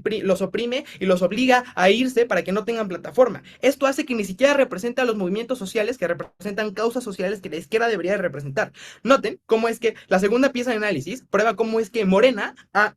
oprime y los obliga a irse para que no tengan plataforma. Esto hace que ni siquiera represente a los movimientos sociales que representan causas sociales que la izquierda debería representar. Noten cómo es que la segunda pieza de análisis prueba cómo es que Morena ha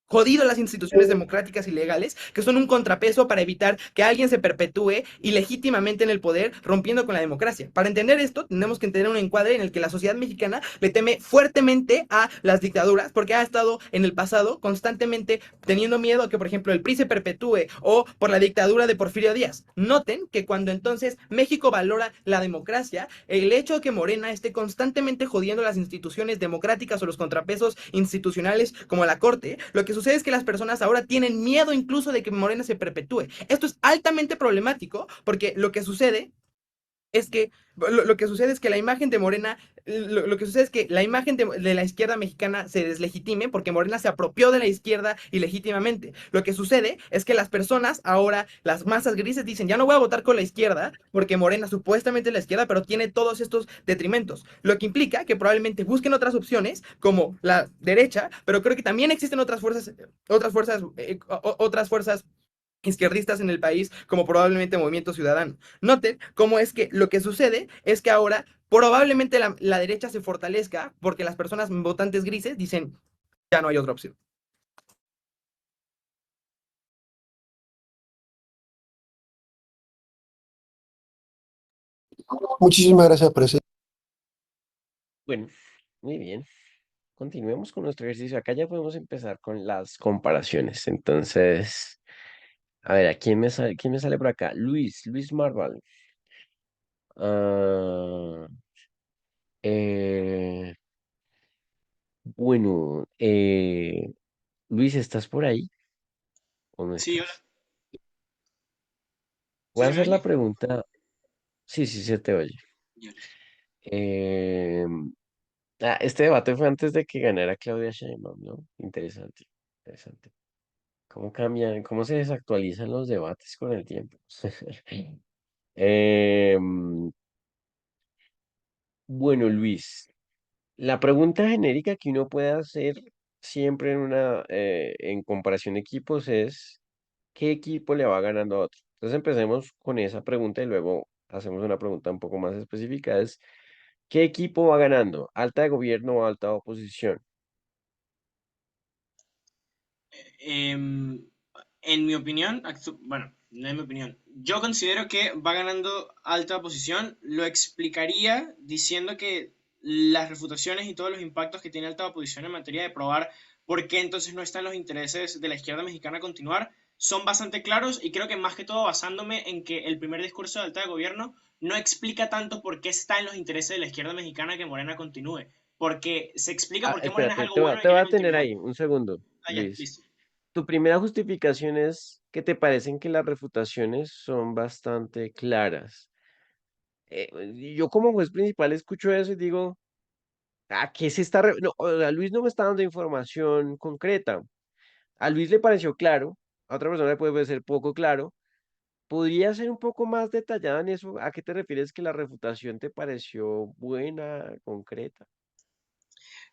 jodido las instituciones democráticas y legales, que son un contrapeso para evitar que alguien se perpetúe ilegítimamente en el poder, rompiendo con la democracia. Para entender esto, tenemos que entender un encuadre en el que la sociedad mexicana le teme fuertemente a las dictaduras, porque ha estado en el pasado constantemente teniendo miedo a que, por ejemplo, el PRI se perpetúe o por la dictadura de Porfirio Díaz. Noten que cuando entonces México valora la democracia, el hecho de que Morena esté constantemente jodiendo las instituciones democráticas o los contrapesos institucionales como la Corte, lo que sucede es que las personas ahora tienen miedo incluso de que Morena se perpetúe. Esto es altamente problemático porque lo que sucede es que lo que sucede es que la imagen de Morena, lo que sucede es que la imagen de la izquierda mexicana se deslegitime porque Morena se apropió de la izquierda ilegítimamente. Lo que sucede es que las personas ahora, las masas grises dicen, ya no voy a votar con la izquierda porque Morena supuestamente es la izquierda, pero tiene todos estos detrimentos. Lo que implica que probablemente busquen otras opciones como la derecha, pero creo que también existen otras fuerzas izquierdistas en el país, como probablemente Movimiento Ciudadano. Noten cómo es que lo que sucede es que ahora probablemente la derecha se fortalezca porque las personas votantes grises dicen, ya no hay otra opción. Muchísimas gracias por ese. Bueno, muy bien. Continuemos con nuestro ejercicio. Acá ya podemos empezar con las comparaciones. Entonces, a ver, quién me sale por acá? Luis Marval. Ah, eh, bueno, Luis, ¿estás por ahí o no Sí, hola. estás? Voy ¿Sí a se me hacer la oye? pregunta. Sí, sí, se te oye. Ya, listo. Eh, este debate fue antes de que ganara Claudia Sheinbaum, ¿no? Interesante, interesante. ¿Cómo cambian, cómo se desactualizan los debates con el tiempo? Em, bueno, Luis, la pregunta genérica que uno puede hacer siempre en comparación de equipos es ¿qué equipo le va ganando a otro? Entonces empecemos con esa pregunta y luego hacemos una pregunta un poco más específica, es ¿qué equipo va ganando? ¿Alta de gobierno o alta oposición? Em, en mi opinión, bueno, no es mi opinión. Yo considero que va ganando alta posición. Lo explicaría diciendo que las refutaciones y todos los impactos que tiene alta oposición en materia de probar por qué entonces no están los intereses de la izquierda mexicana a continuar son bastante claros y creo que más que todo basándome en que el primer discurso de alta de gobierno no explica tanto por qué está en los intereses de la izquierda mexicana que Morena continúe, porque se explica por qué Morena es Espérate, algo bueno y te voy quieren a tener ultimar. ahí un segundo, Ah, ya, Luis. listo. Tu primera justificación es que te parecen que las refutaciones son bastante claras. Y yo como juez principal escucho eso y digo, ¿qué se está? No, o sea, Luis no me está dando información concreta. A Luis le pareció claro, a otra persona le puede parecer poco claro. ¿Podría ser un poco más detallada en eso? ¿A qué te refieres que la refutación te pareció buena, concreta?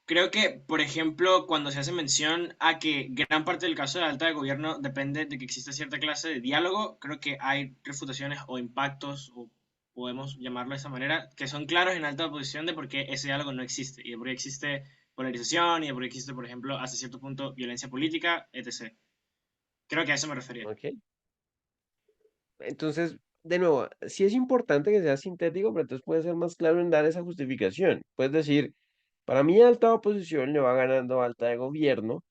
Creo que, por ejemplo, cuando se hace mención a que gran parte del caso de alta de gobierno depende de que exista cierta clase de diálogo, creo que hay refutaciones o impactos, o podemos llamarlo de esa manera, que son claros en alta oposición de por qué ese diálogo no existe y de por qué existe polarización y de por qué existe, por ejemplo, hasta cierto punto violencia política, etc. Creo que a eso me refería. ¿Ok? Entonces, de nuevo, sí es importante que sea sintético, pero entonces puede ser más claro en dar esa justificación. Puedes decir, para mí alta oposición le va ganando alta de gobierno,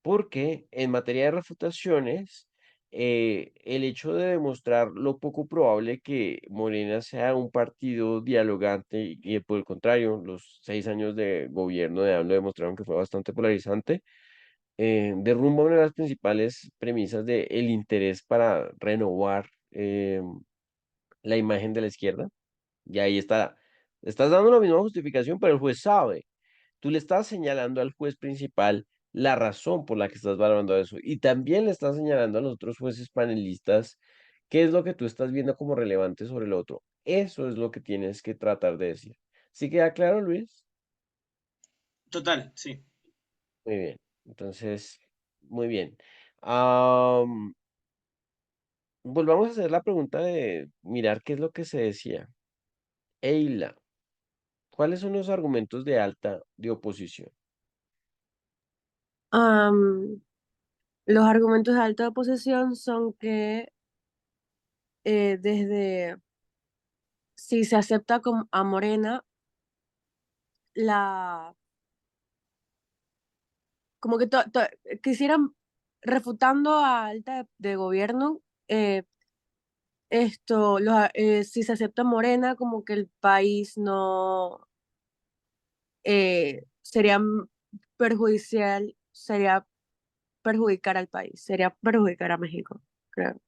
porque en materia de refutaciones, el hecho de demostrar lo poco probable que Morena sea un partido dialogante y por el contrario, los 6 años de gobierno de AMLO demostraron que fue bastante polarizante, derrumba una de las principales premisas del interés para renovar la imagen de la izquierda. Y ahí está. Estás dando la misma justificación, pero el juez sabe. Tú le estás señalando al juez principal la razón por la que estás valorando eso. Y también le estás señalando a los otros jueces panelistas qué es lo que tú estás viendo como relevante sobre el otro. Eso es lo que tienes que tratar de decir. ¿Sí queda claro, Luis? Total, sí. Muy bien. Entonces, muy bien. Am, volvamos a hacer la pregunta de mirar qué es lo que se decía. Eila, ¿cuáles son los argumentos de alta de oposición? Am, los argumentos de alta oposición son que desde si se acepta a Morena, la como que quisieran refutando a alta de gobierno, si se acepta Morena, como que el país no sería sería perjudicar al país, sería perjudicar a México, creo.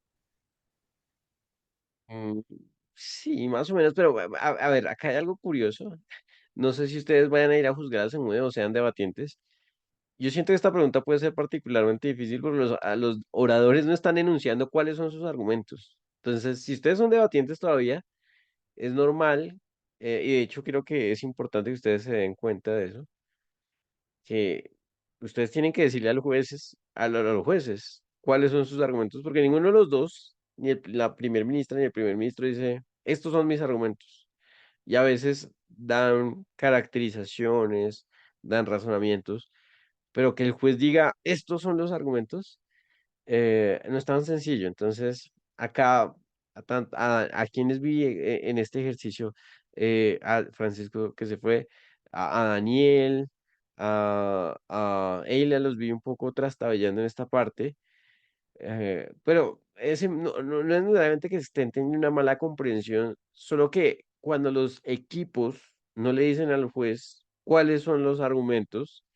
Mm, sí, más o menos, pero a ver, acá hay algo curioso. No sé si ustedes vayan a ir a juzgar a Semude o sean debatientes. Yo siento que esta pregunta puede ser particularmente difícil porque los oradores no están enunciando cuáles son sus argumentos. Entonces, si ustedes son debatientes todavía, es normal, y de hecho creo que es importante que ustedes se den cuenta de eso, que ustedes tienen que decirle a los jueces, a los jueces, cuáles son sus argumentos, porque ninguno de los dos, ni la primer ministra ni el primer ministro dice, estos son mis argumentos. Y a veces dan caracterizaciones, dan razonamientos, pero que el juez diga, estos son los argumentos, no es tan sencillo. Entonces, acá, a quienes vi en este ejercicio, a Francisco que se fue, a Daniel, a Eila los vi un poco trastabillando en esta parte, pero ese no es necesariamente que estén teniendo una mala comprensión, solo que cuando los equipos no le dicen al juez cuáles son los argumentos,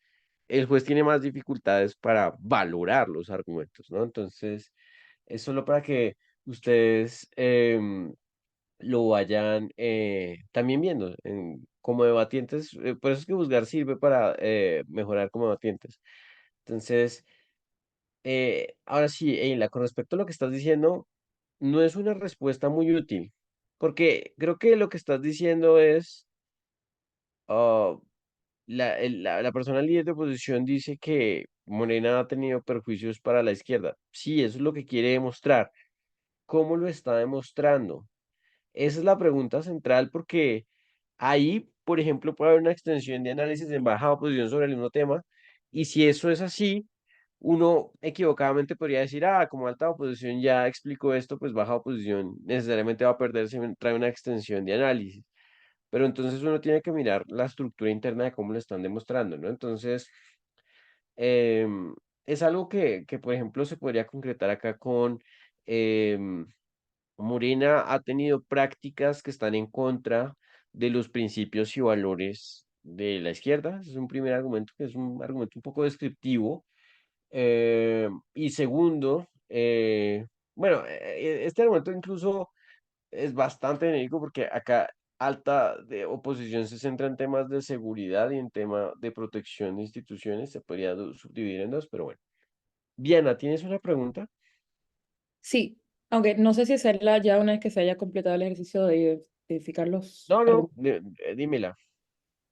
el juez tiene más dificultades para valorar los argumentos, ¿no? Entonces, es solo para que ustedes lo vayan también viendo como debatientes. Por eso es que juzgar sirve para mejorar como debatientes. Entonces, ahora sí, Eila, con respecto a lo que estás diciendo, no es una respuesta muy útil, porque creo que lo que estás diciendo es, ah, la persona líder de oposición dice que Morena ha tenido perjuicios para la izquierda. Sí, eso es lo que quiere demostrar. ¿Cómo lo está demostrando? Esa es la pregunta central porque ahí, por ejemplo, puede haber una extensión de análisis en baja oposición sobre el mismo tema. Y si eso es así, uno equivocadamente podría decir, ah, como alta oposición ya explicó esto, pues baja oposición necesariamente va a perder si trae una extensión de análisis. Pero entonces uno tiene que mirar la estructura interna de cómo lo están demostrando, ¿no? Entonces, em, es algo que, por ejemplo, se podría concretar acá con em, Morena ha tenido prácticas que están en contra de los principios y valores de la izquierda. Ese es un primer argumento, que es un argumento un poco descriptivo. Y segundo, bueno, este argumento incluso es bastante enemigo porque acá alta de oposición se centra en temas de seguridad y en tema de protección de instituciones. Se podría subdividir en dos, pero bueno. Diana, ¿tienes una pregunta? Sí, aunque no sé si hacerla ya una vez que se haya completado el ejercicio de identificar los No, no, argumentos. dímela.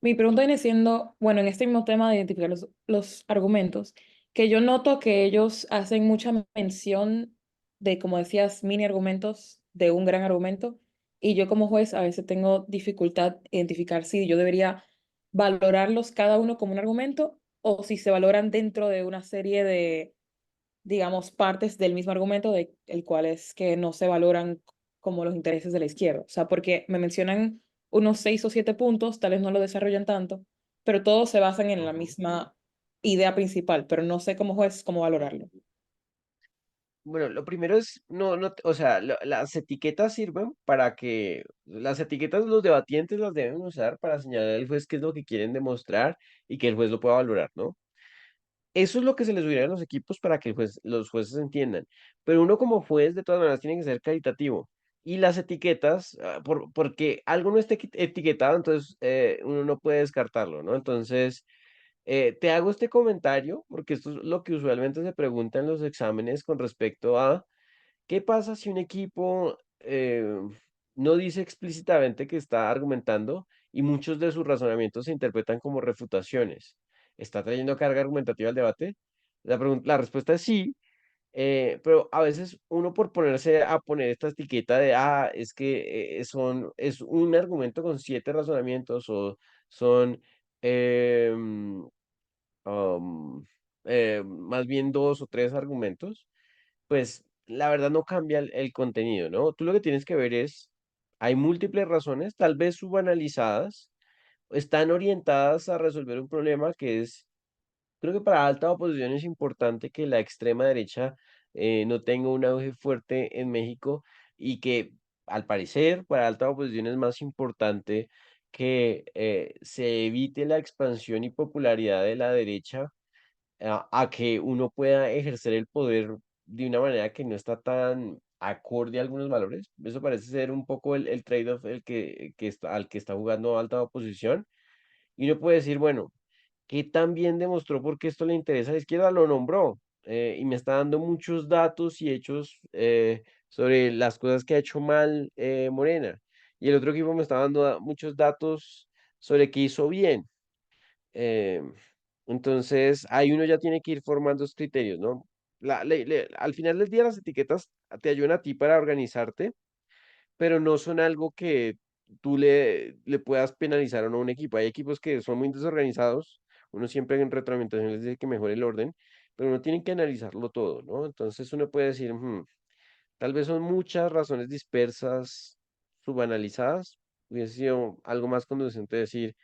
Mi pregunta viene siendo, bueno, en este mismo tema de identificar los argumentos, que yo noto que ellos hacen mucha mención de, como decías, mini argumentos de un gran argumento, y yo como juez a veces tengo dificultad en identificar si yo debería valorarlos cada uno como un argumento o si se valoran dentro de una serie de, digamos, partes del mismo argumento, el cual es que no se valoran como los intereses de la izquierda. O sea, porque me mencionan unos 6 o 7 puntos, tal vez no lo desarrollan tanto, pero todos se basan en la Ujú. misma idea principal, pero no sé como juez cómo valorarlo. Bueno, lo primero es, o sea, las etiquetas sirven para que, las etiquetas los debatientes las deben usar para señalar al juez qué es lo que quieren demostrar y que el juez lo pueda valorar, ¿no? Eso es lo que se les hubiera a los equipos para que los jueces entiendan. Pero uno como juez, de todas maneras, tiene que ser caritativo. Y las etiquetas, porque algo no está etiquetado, entonces uno no puede descartarlo, ¿no? Entonces, te hago este comentario, porque esto es lo que usualmente se pregunta en los exámenes con respecto a qué pasa si un equipo no dice explícitamente que está argumentando y muchos de sus razonamientos se interpretan como refutaciones. ¿Está trayendo carga argumentativa al debate? La respuesta es sí, pero a veces uno por ponerse a poner esta etiqueta de, es que es un argumento con 7 razonamientos o son em, am, más bien 2 o 3 argumentos, pues la verdad no cambia el contenido, ¿no? Tú lo que tienes que ver es, hay múltiples razones, tal vez subanalizadas, están orientadas a resolver un problema que es, creo que para alta oposición es importante que la extrema derecha no tenga un auge fuerte en México y que al parecer para alta oposición es más importante que se evite la expansión y popularidad de la derecha a que uno pueda ejercer el poder de una manera que no está tan acorde a algunos valores. Eso parece ser un poco el trade-off al que está jugando alta oposición. Y uno puede decir, bueno, ¿qué tan bien demostró por qué esto le interesa a la izquierda? Lo nombró y me está dando muchos datos y hechos sobre las cosas que ha hecho mal Morena. Y el otro equipo me está dando muchos datos sobre qué hizo bien. Eh, entonces, ahí uno ya tiene que ir formando los criterios, ¿no? Al final del día las etiquetas te ayudan a ti para organizarte, pero no son algo que tú le puedas penalizar o no a un equipo. Hay equipos que son muy desorganizados, uno siempre en retroalimentación les dice que mejore el orden, pero uno tiene que analizarlo todo, ¿no? Entonces uno puede decir, tal vez son muchas razones dispersas, subanalizadas, hubiese sido algo más conducente decir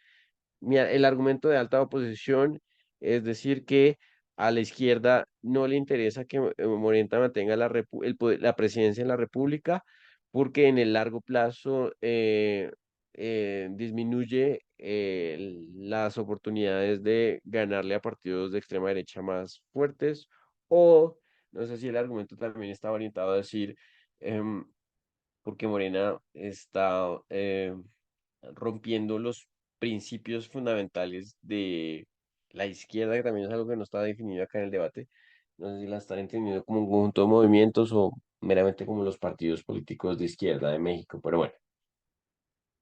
mira, el argumento de alta oposición es decir que a la izquierda no le interesa que Morena mantenga la presidencia en la República porque en el largo plazo disminuye las oportunidades de ganarle a partidos de extrema derecha más fuertes. O no sé si el argumento también está orientado a decir em, porque Morena está rompiendo los principios fundamentales de la izquierda, que también es algo que no está definido acá en el debate. No sé si la están entendiendo como un conjunto de movimientos o meramente como los partidos políticos de izquierda de México, pero bueno,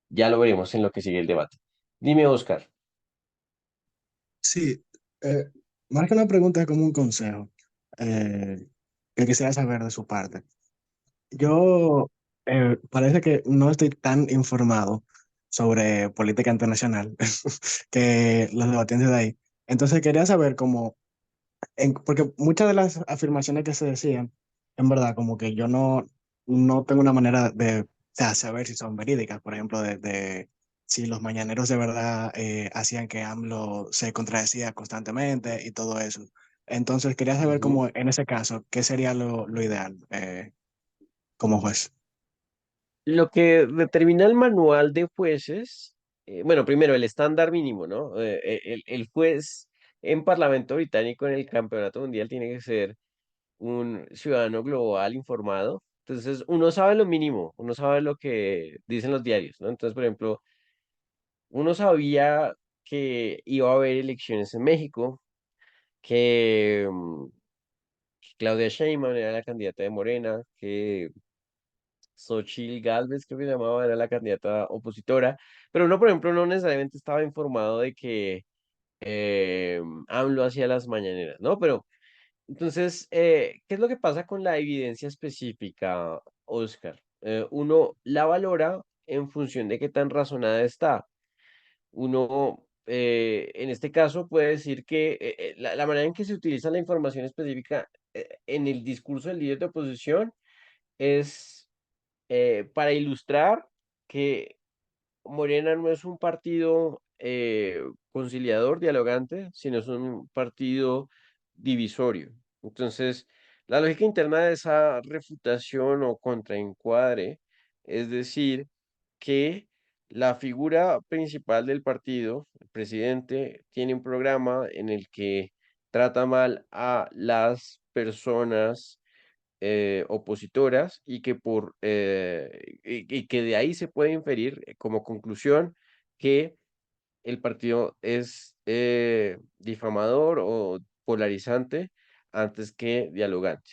ya lo veremos en lo que sigue el debate. Dime, Oscar. Sí, eh, más que una pregunta es como un consejo que quisiera saber de su parte. Yo parece que no estoy tan informado sobre política internacional que los debatientes de ahí. Entonces quería saber cómo, porque muchas de las afirmaciones que se decían, en verdad, como que yo no tengo una manera de, o sea, saber si son verídicas, por ejemplo, de si los mañaneros de verdad hacían que AMLO se contradecía constantemente y todo eso. Entonces quería saber Ujú. cómo, en ese caso, qué sería lo ideal como juez. Lo que determina el manual de jueces, bueno, primero el estándar mínimo, ¿no? El juez en Parlamento Británico en el Campeonato Mundial tiene que ser un ciudadano global informado. Entonces, uno sabe lo mínimo, uno sabe lo que dicen los diarios, ¿no? Entonces, por ejemplo, uno sabía que iba a haber elecciones en México, que Claudia Sheinbaum era la candidata de Morena, que Xochitl Gálvez, creo que se llamaba, era la candidata opositora, pero uno, por ejemplo, no necesariamente estaba informado de que AMLO hacía las mañaneras, ¿no? Pero entonces, ¿qué es lo que pasa con la evidencia específica, Oscar? Uno la valora en función de qué tan razonada está. Uno, en este caso, puede decir que la manera en que se utiliza la información específica en el discurso del líder de oposición es para ilustrar que Morena no es un partido conciliador, dialogante, sino es un partido divisorio. Entonces, la lógica interna de esa refutación o contraencuadre es decir que la figura principal del partido, el presidente, tiene un programa en el que trata mal a las personas opositoras y que y que de ahí se puede inferir como conclusión que el partido es difamador o polarizante antes que dialogante.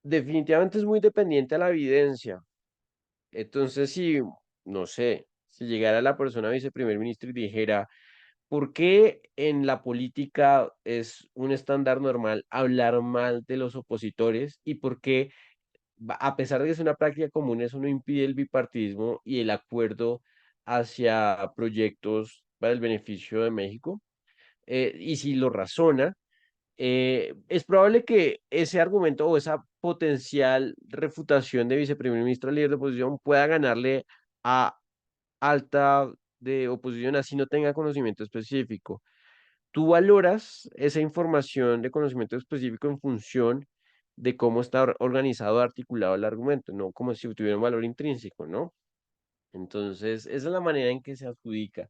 Definitivamente es muy dependiente a la evidencia. Entonces, si, no sé, si llegara la persona viceprimer ministro y dijera, ¿por qué en la política es un estándar normal hablar mal de los opositores y por qué a pesar de que es una práctica común, eso no impide el bipartidismo y el acuerdo hacia proyectos para el beneficio de México? Y si lo razona, es probable que ese argumento o esa potencial refutación de viceprimer ministro líder de oposición pueda ganarle a alta de oposición así no tenga conocimiento específico. Tú valoras esa información de conocimiento específico en función de cómo está organizado, articulado el argumento, no como si tuviera un valor intrínseco, ¿no? Entonces, esa es la manera en que se adjudica,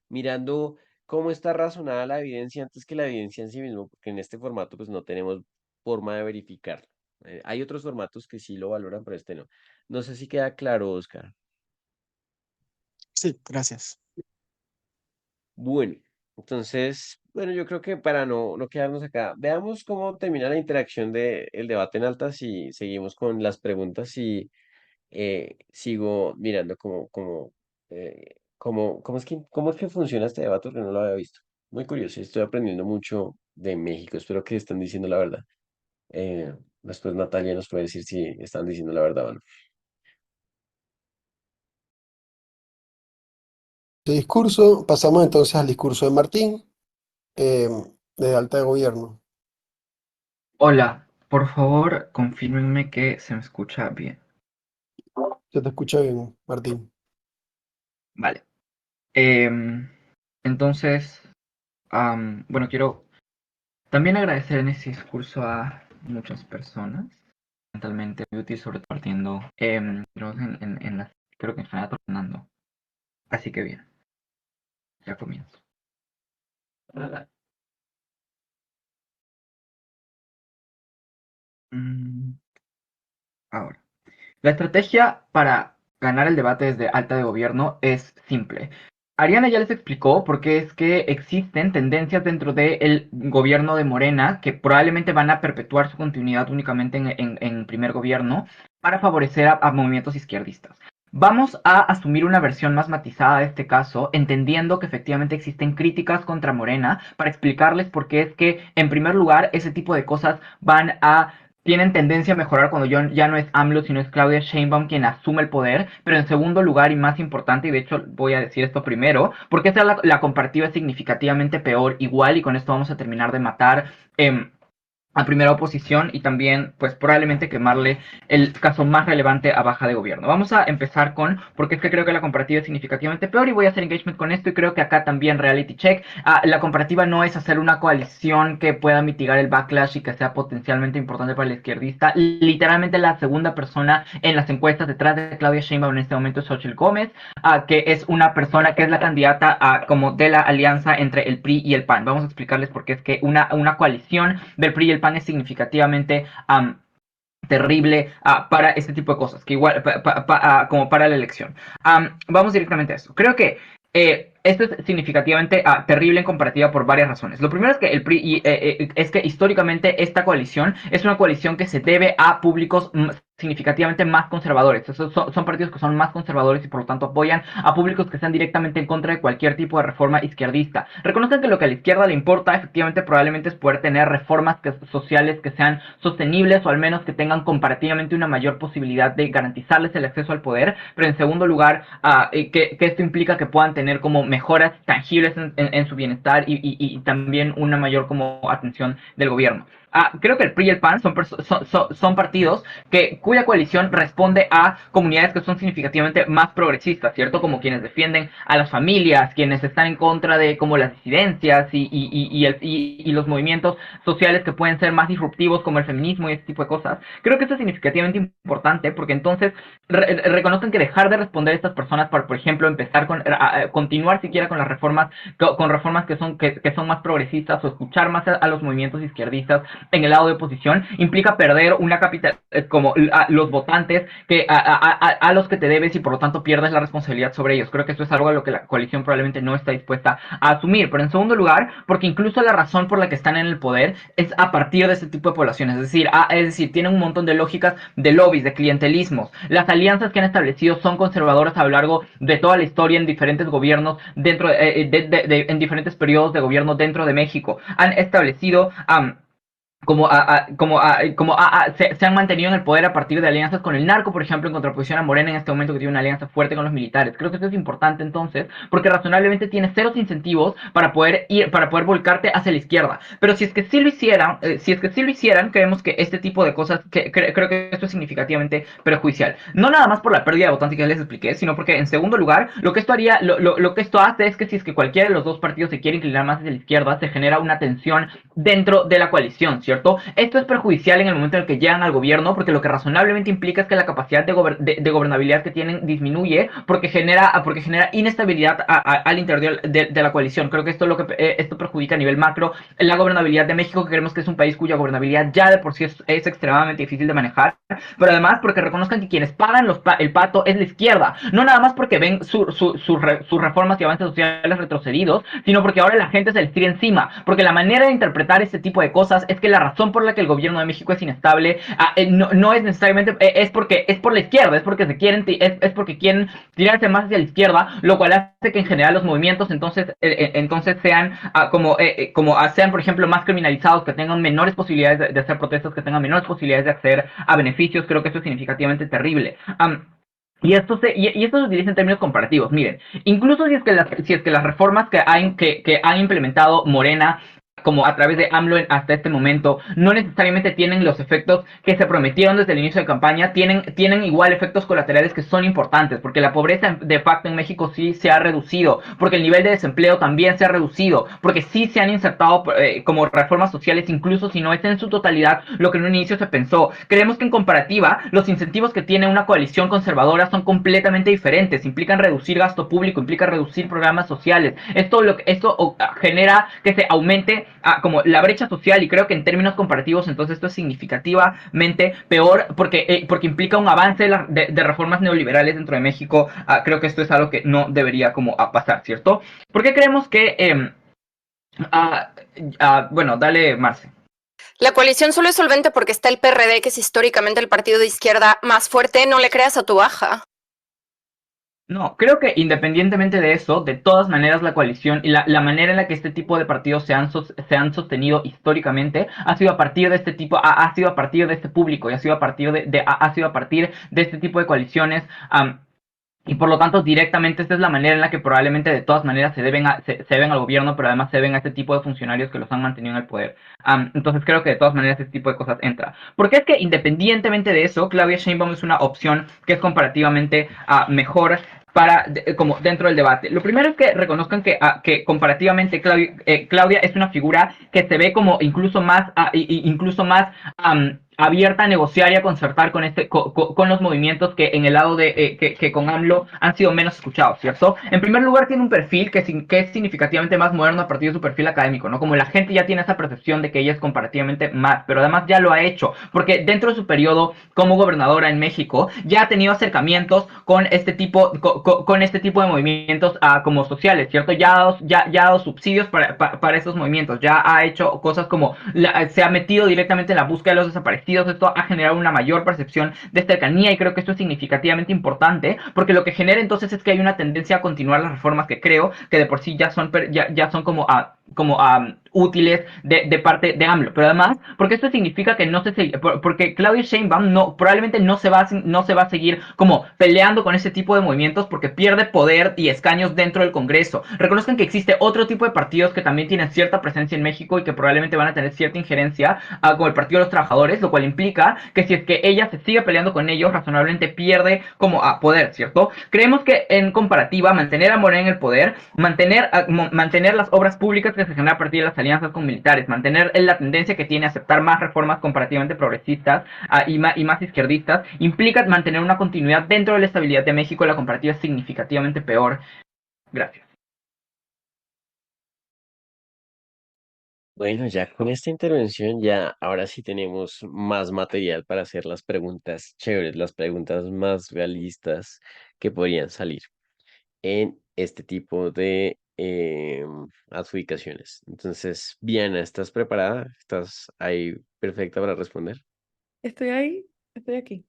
mirando cómo está razonada la evidencia antes que la evidencia en sí mismo, porque en este formato pues no tenemos forma de verificarlo. Hay otros formatos que sí lo valoran, pero este no. No sé si queda claro, Oscar. Sí, gracias. Bueno, entonces, bueno, yo creo que para no quedarnos acá, veamos cómo termina la interacción del debate en altas y seguimos con las preguntas y sigo mirando cómo es que funciona este debate porque no lo había visto. Muy curioso, y estoy aprendiendo mucho de México. Espero que están diciendo la verdad. Después Natalia nos puede decir si están diciendo la verdad o no. De discurso, pasamos entonces al discurso de Martín, eh, de alta de gobierno. Hola, por favor, confírmenme que se me escucha bien. Se te escucha bien, Martín. Vale. Entonces, bueno, quiero también agradecer en este discurso a muchas personas, mentalmente muy útil, sobre todo partiendo, creo que en general Fernando. Así que bien, ya comienzo. Ahora. La estrategia para ganar el debate desde alta de gobierno es simple. Ariana ya les explicó por qué es que existen tendencias dentro del gobierno de Morena que probablemente van a perpetuar su continuidad únicamente en primer gobierno para favorecer a movimientos izquierdistas. Vamos a asumir una versión más matizada de este caso, entendiendo que efectivamente existen críticas contra Morena para explicarles por qué es que, en primer lugar, ese tipo de cosas tienen tendencia a mejorar cuando ya no es AMLO, sino es Claudia Sheinbaum quien asume el poder, pero en segundo lugar y más importante, y de hecho voy a decir esto primero, porque la comparativa es significativamente peor igual, y con esto vamos a terminar de matar a primera oposición y también pues probablemente quemarle el caso más relevante a baja de gobierno. Vamos a empezar con, porque es que creo que la comparativa es significativamente peor y voy a hacer engagement con esto y creo que acá también reality check. La comparativa no es hacer una coalición que pueda mitigar el backlash y que sea potencialmente importante para el izquierdista. Literalmente la segunda persona en las encuestas detrás de Claudia Sheinbaum en este momento es Xochitl Gómez, que es una persona que es la candidata como de la alianza entre el PRI y el PAN. Vamos a explicarles por qué es que una coalición del PRI y el PAN es significativamente terrible para este tipo de cosas, que igual como para la elección. Vamos directamente a eso. Creo que esto es significativamente terrible en comparativa por varias razones. Lo primero es que el PRI es que históricamente esta coalición es una coalición que se debe a públicos significativamente más conservadores. Son partidos que son más conservadores y por lo tanto apoyan a públicos que están directamente en contra de cualquier tipo de reforma izquierdista. Reconozcan que lo que a la izquierda le importa efectivamente probablemente es poder tener reformas sociales que sean sostenibles o al menos que tengan comparativamente una mayor posibilidad de garantizarles el acceso al poder, pero en segundo lugar que esto implica que puedan tener como mejoras tangibles en su bienestar y también una mayor como atención del gobierno. Creo que el PRI y el PAN son partidos que cuya coalición responde a comunidades que son significativamente más progresistas, ¿cierto? Como quienes defienden a las familias, quienes están en contra de como las disidencias y los movimientos sociales que pueden ser más disruptivos como el feminismo y ese tipo de cosas. Creo que esto es significativamente importante porque entonces reconozcan que dejar de responder a estas personas para, por ejemplo, empezar a continuar siquiera con las reformas, con reformas que son más progresistas o escuchar más a los movimientos izquierdistas en el lado de oposición, implica perder una capital, como a los votantes a los que te debes y por lo tanto pierdes la responsabilidad sobre ellos. Creo que esto es algo a lo que la coalición probablemente no está dispuesta a asumir. Pero en segundo lugar, porque incluso la razón por la que están en el poder es a partir de este tipo de poblaciones. Es decir, tienen un montón de lógicas de lobbies, de clientelismos. Las alianzas que han establecido son conservadoras a lo largo de toda la historia en diferentes gobiernos, en diferentes periodos de gobierno dentro de México. Han establecido se han mantenido en el poder a partir de alianzas con el narco, por ejemplo, en contraposición a Morena en este momento, que tiene una alianza fuerte con los militares. Creo que esto es importante entonces, porque razonablemente tiene ceros incentivos para poder volcarte hacia la izquierda. Pero si es que sí lo hicieran, creemos que este tipo de cosas, creo que esto es significativamente perjudicial. No nada más por la pérdida de votantes que ya les expliqué, sino porque en segundo lugar, lo que esto hace es que si es que cualquiera de los dos partidos se quiere inclinar más hacia la izquierda, se genera una tensión dentro de la coalición, ¿cierto? Esto es perjudicial en el momento en el que llegan al gobierno, porque lo que razonablemente implica es que la capacidad de gobernabilidad que tienen disminuye, porque genera inestabilidad al interior de la coalición. Creo que esto perjudica a nivel macro la gobernabilidad de México, que creemos que es un país cuya gobernabilidad ya de por sí es extremadamente difícil de manejar, pero además porque reconozcan que quienes pagan el pato es la izquierda, no nada más porque ven sus reformas y avances sociales retrocedidos, sino porque ahora la gente se les tira encima, porque la manera de interpretar este tipo de cosas es que la razón por la que el gobierno de México es inestable no es necesariamente es por la izquierda, es porque quieren tirarse más hacia la izquierda, lo cual hace que en general los movimientos entonces sean sean, por ejemplo, más criminalizados, que tengan menores posibilidades de hacer protestas, que tengan menores posibilidades de acceder a beneficios. Creo que eso es significativamente terrible. Y esto se utiliza en términos comparativos. Miren, incluso si es que las reformas que han implementado Morena como a través de AMLO hasta este momento no necesariamente tienen los efectos que se prometieron desde el inicio de campaña, tienen igual efectos colaterales que son importantes, porque la pobreza de facto en México sí se ha reducido, porque el nivel de desempleo también se ha reducido, porque sí se han insertado como reformas sociales, incluso si no es en su totalidad lo que en un inicio se pensó. Creemos que en comparativa los incentivos que tiene una coalición conservadora son completamente diferentes, implican reducir gasto público, implica reducir programas sociales. Esto genera que se aumente como la brecha social, y creo que en términos comparativos entonces esto es significativamente peor porque implica un avance de reformas neoliberales dentro de México. Creo que esto es algo que no debería como pasar, ¿cierto? ¿Por qué creemos que bueno, dale, Marce? La coalición solo es solvente porque está el PRD, que es históricamente el partido de izquierda más fuerte. No le creas a tu baja. No, creo que independientemente de eso, de todas maneras la coalición y la manera en la que este tipo de partidos se han sostenido históricamente ha sido a partir de este tipo, ha sido a partir de este público, y ha sido a partir de este tipo de coaliciones. Y por lo tanto, directamente esta es la manera en la que probablemente de todas maneras se deben al gobierno, pero además se deben a este tipo de funcionarios que los han mantenido en el poder. Entonces creo que de todas maneras este tipo de cosas entra. Porque es que independientemente de eso, Claudia Sheinbaum es una opción que es comparativamente mejor como dentro del debate. Lo primero es que reconozcan que comparativamente Claudia es una figura que se ve como incluso más abierta a negociar y a concertar con los movimientos que en el lado de que con AMLO han sido menos escuchados, ¿cierto? En primer lugar, tiene un perfil que es significativamente más moderno a partir de su perfil académico, ¿no? Como la gente ya tiene esa percepción de que ella es comparativamente más, pero además ya lo ha hecho, porque dentro de su periodo como gobernadora en México ya ha tenido acercamientos con este tipo de movimientos como sociales, ¿cierto? Ya ha dado subsidios para esos movimientos, ya ha hecho cosas como se ha metido directamente en la búsqueda de los desaparecidos. Esto ha generado una mayor percepción de cercanía, y creo que esto es significativamente importante, porque lo que genera entonces es que hay una tendencia a continuar las reformas que creo que de por sí ya son como útiles de parte de AMLO. Pero además, porque esto significa que no se porque Claudia Sheinbaum probablemente no se va a seguir como peleando con ese tipo de movimientos porque pierde poder y escaños dentro del Congreso. Reconozcan que existe otro tipo de partidos que también tienen cierta presencia en México y que probablemente van a tener cierta injerencia, como el Partido de los Trabajadores, lo cual implica que si es que ella se sigue peleando con ellos, razonablemente pierde como poder, ¿cierto? Creemos que en comparativa, mantener a Morena en el poder, mantener las obras públicas que se generan a partir de las alianzas con militares, mantener la tendencia que tiene a aceptar más reformas comparativamente progresistas y más izquierdistas, implica mantener una continuidad dentro de la estabilidad de México. La comparativa es significativamente peor. Gracias. Bueno, ya con esta intervención ya ahora sí tenemos más material para hacer las preguntas chéveres, las preguntas más realistas que podrían salir en este tipo de adjudicaciones. Entonces, Diana, ¿estás preparada? ¿Estás ahí perfecta para responder? Estoy ahí, estoy aquí.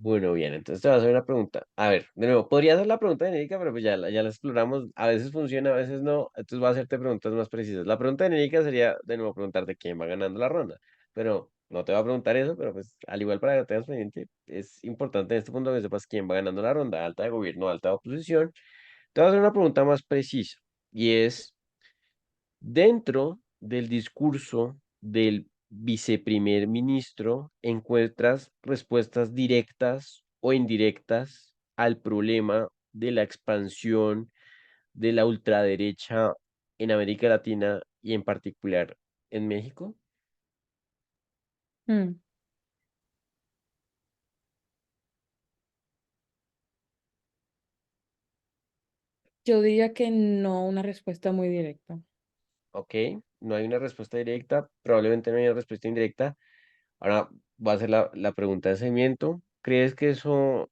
Bueno, bien, entonces te voy a hacer una pregunta. A ver, de nuevo, podría hacer la pregunta genérica, pero pues ya la exploramos. A veces funciona, a veces no. Entonces voy a hacerte preguntas más precisas. La pregunta genérica sería, de nuevo, preguntarte quién va ganando la ronda. Pero no te voy a preguntar eso, pero pues al igual para que lo tengas pendiente, es importante en este punto que sepas quién va ganando la ronda, alta de gobierno, alta de oposición. Te voy a hacer una pregunta más precisa y es, dentro del discurso del viceprimer ministro, ¿encuentras respuestas directas o indirectas al problema de la expansión de la ultraderecha en América Latina y en particular en México? Mm, Yo diría que no, una respuesta muy directa. Ok, no hay una respuesta directa, probablemente no hay una respuesta indirecta. Ahora voy a hacer la pregunta de seguimiento. ¿Crees que eso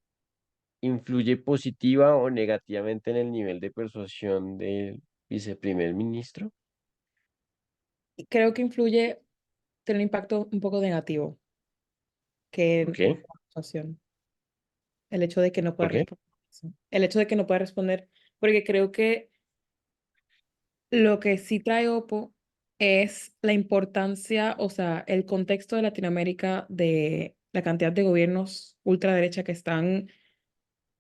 influye positiva o negativamente en el nivel de persuasión del viceprimer ministro? Y creo que influye, tiene un impacto un poco negativo que ¿Por en qué? la situación. El hecho de que no pueda ¿Por qué? responder. Eso. El hecho de que no pueda responder, porque creo que lo que sí trae Oppo es la importancia, o sea, el contexto de Latinoamérica de la cantidad de gobiernos ultraderecha que están,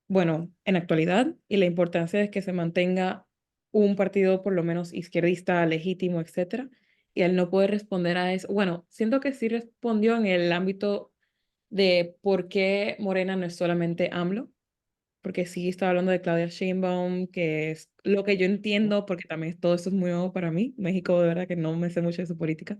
bueno, en actualidad y la importancia de que se mantenga un partido por lo menos izquierdista, legítimo, etcétera. Y al no poder responder a eso, bueno, siento que sí respondió en el ámbito de por qué Morena no es solamente AMLO, porque sí estaba hablando de Claudia Sheinbaum, que es lo que yo entiendo, porque también todo esto es muy nuevo para mí. México, de verdad que no me sé mucho de su política.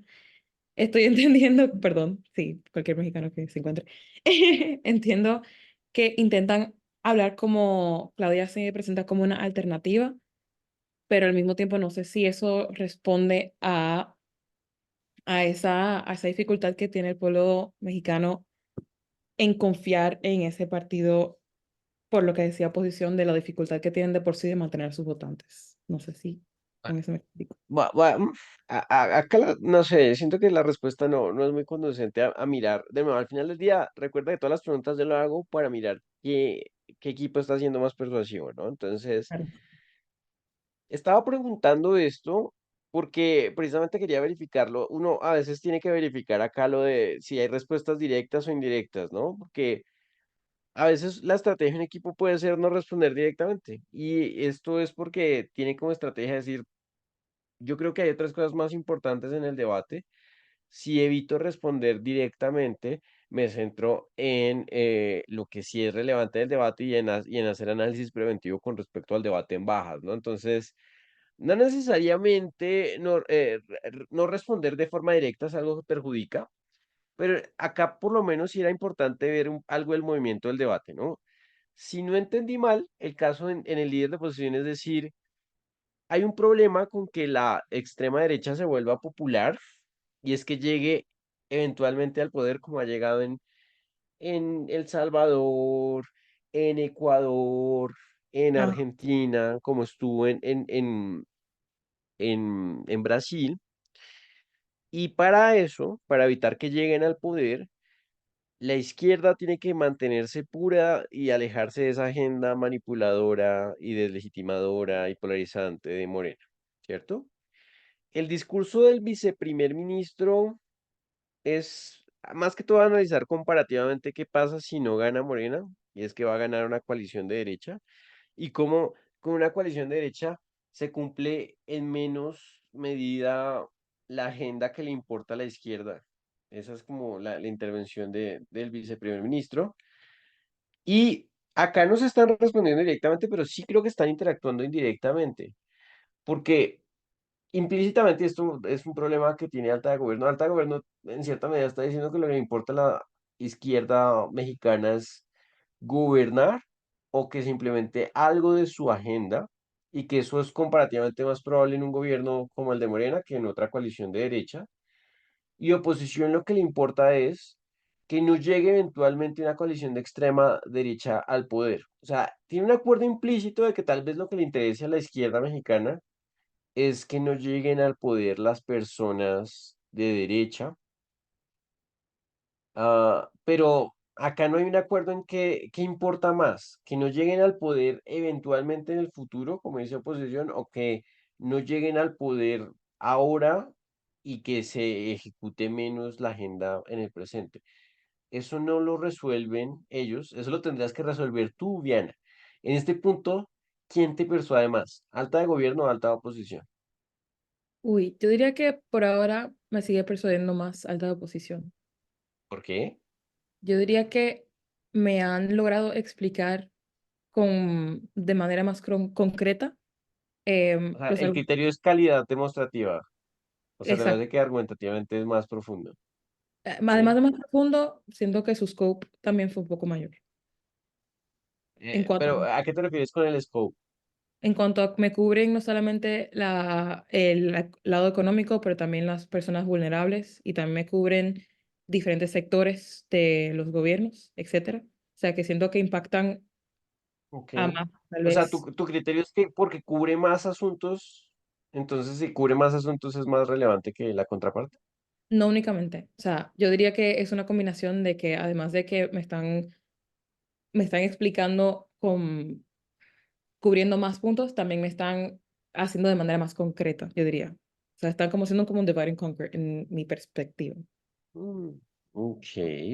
Estoy entendiendo, perdón, sí, cualquier mexicano que se encuentre, entiendo que intentan hablar como Claudia se presenta como una alternativa, pero al mismo tiempo no sé si eso responde a esa dificultad que tiene el pueblo mexicano en confiar en ese partido por lo que decía oposición de la dificultad que tienen de por sí de mantener a sus votantes. No sé si con eso me explico. Acá no sé, siento que la respuesta no es muy conducente a mirar. De nuevo, al final del día, recuerda que todas las preguntas yo lo hago para mirar qué equipo está haciendo más persuasivo, ¿no? Entonces, Claro. estaba preguntando esto porque precisamente quería verificarlo. Uno a veces tiene que verificar acá lo de si hay respuestas directas o indirectas, ¿no? Porque a veces la estrategia de un equipo puede ser no responder directamente. Y esto es porque tiene como estrategia decir, yo creo que hay otras cosas más importantes en el debate. Si evito responder directamente, me centro en lo que sí es relevante del debate y en hacer análisis preventivo con respecto al debate en bajas, ¿no? Entonces, no necesariamente no responder de forma directa es algo que perjudica, pero acá por lo menos sí era importante ver algo del movimiento del debate, ¿no? Si no entendí mal, el caso en el líder de posición es decir, hay un problema con que la extrema derecha se vuelva popular y es que llegue eventualmente al poder como ha llegado en El Salvador, en Ecuador, en Ah, Argentina, como estuvo en Brasil. Y para eso, para evitar que lleguen al poder, la izquierda tiene que mantenerse pura y alejarse de esa agenda manipuladora y deslegitimadora y polarizante de Morena, ¿cierto? el discurso del viceprimer ministro es más que todo analizar comparativamente qué pasa si no gana Morena, y es que va a ganar una coalición de derecha, y cómo con una coalición de derecha se cumple en menos medida la agenda que le importa a la izquierda. Esa es como la intervención del viceprimer ministro. Y acá no se están respondiendo directamente, pero sí creo que están interactuando indirectamente, porque implícitamente esto es un problema que tiene Alta de Gobierno. Alta de Gobierno en cierta medida está diciendo que lo que le importa a la izquierda mexicana es gobernar o que se implemente algo de su agenda y que eso es comparativamente más probable en un gobierno como el de Morena que en otra coalición de derecha. Y oposición lo que le importa es que no llegue eventualmente una coalición de extrema derecha al poder. O sea, tiene un acuerdo implícito de que tal vez lo que le interese a la izquierda mexicana es que no lleguen al poder las personas de derecha. Pero acá no hay un acuerdo en qué importa más, que no lleguen al poder eventualmente en el futuro, como dice oposición, o que no lleguen al poder ahora y que se ejecute menos la agenda en el presente. Eso no lo resuelven ellos, eso lo tendrás que resolver tú, Viana. En este punto, ¿quién te persuade más? ¿Alta de gobierno o alta de oposición? Uy, yo diría que por ahora me sigue persuadiendo más alta de oposición. ¿Por qué? Yo diría que me han logrado explicar de manera más concreta O sea, los el criterio es calidad demostrativa. O sea, te exacto. parece que argumentativamente es más profundo. Además ¿Sí? de más profundo, siento que su scope también fue un poco mayor. En cuanto, Pero, ¿a qué te refieres con el scope? en cuanto a me cubren no solamente el lado económico, pero también las personas vulnerables y también me cubren diferentes sectores de los gobiernos, etcétera. O sea, que siento que impactan Ok. a más, tal O sea, vez, tu criterio es que porque cubre más asuntos, entonces si cubre más asuntos es más relevante que la contraparte. no únicamente. O sea, yo diría que es una combinación de que además de que me están explicando cubriendo más puntos, también me están haciendo de manera más concreta, yo diría. O sea, están como siendo como un divide and conquer en mi perspectiva. Mm, ok,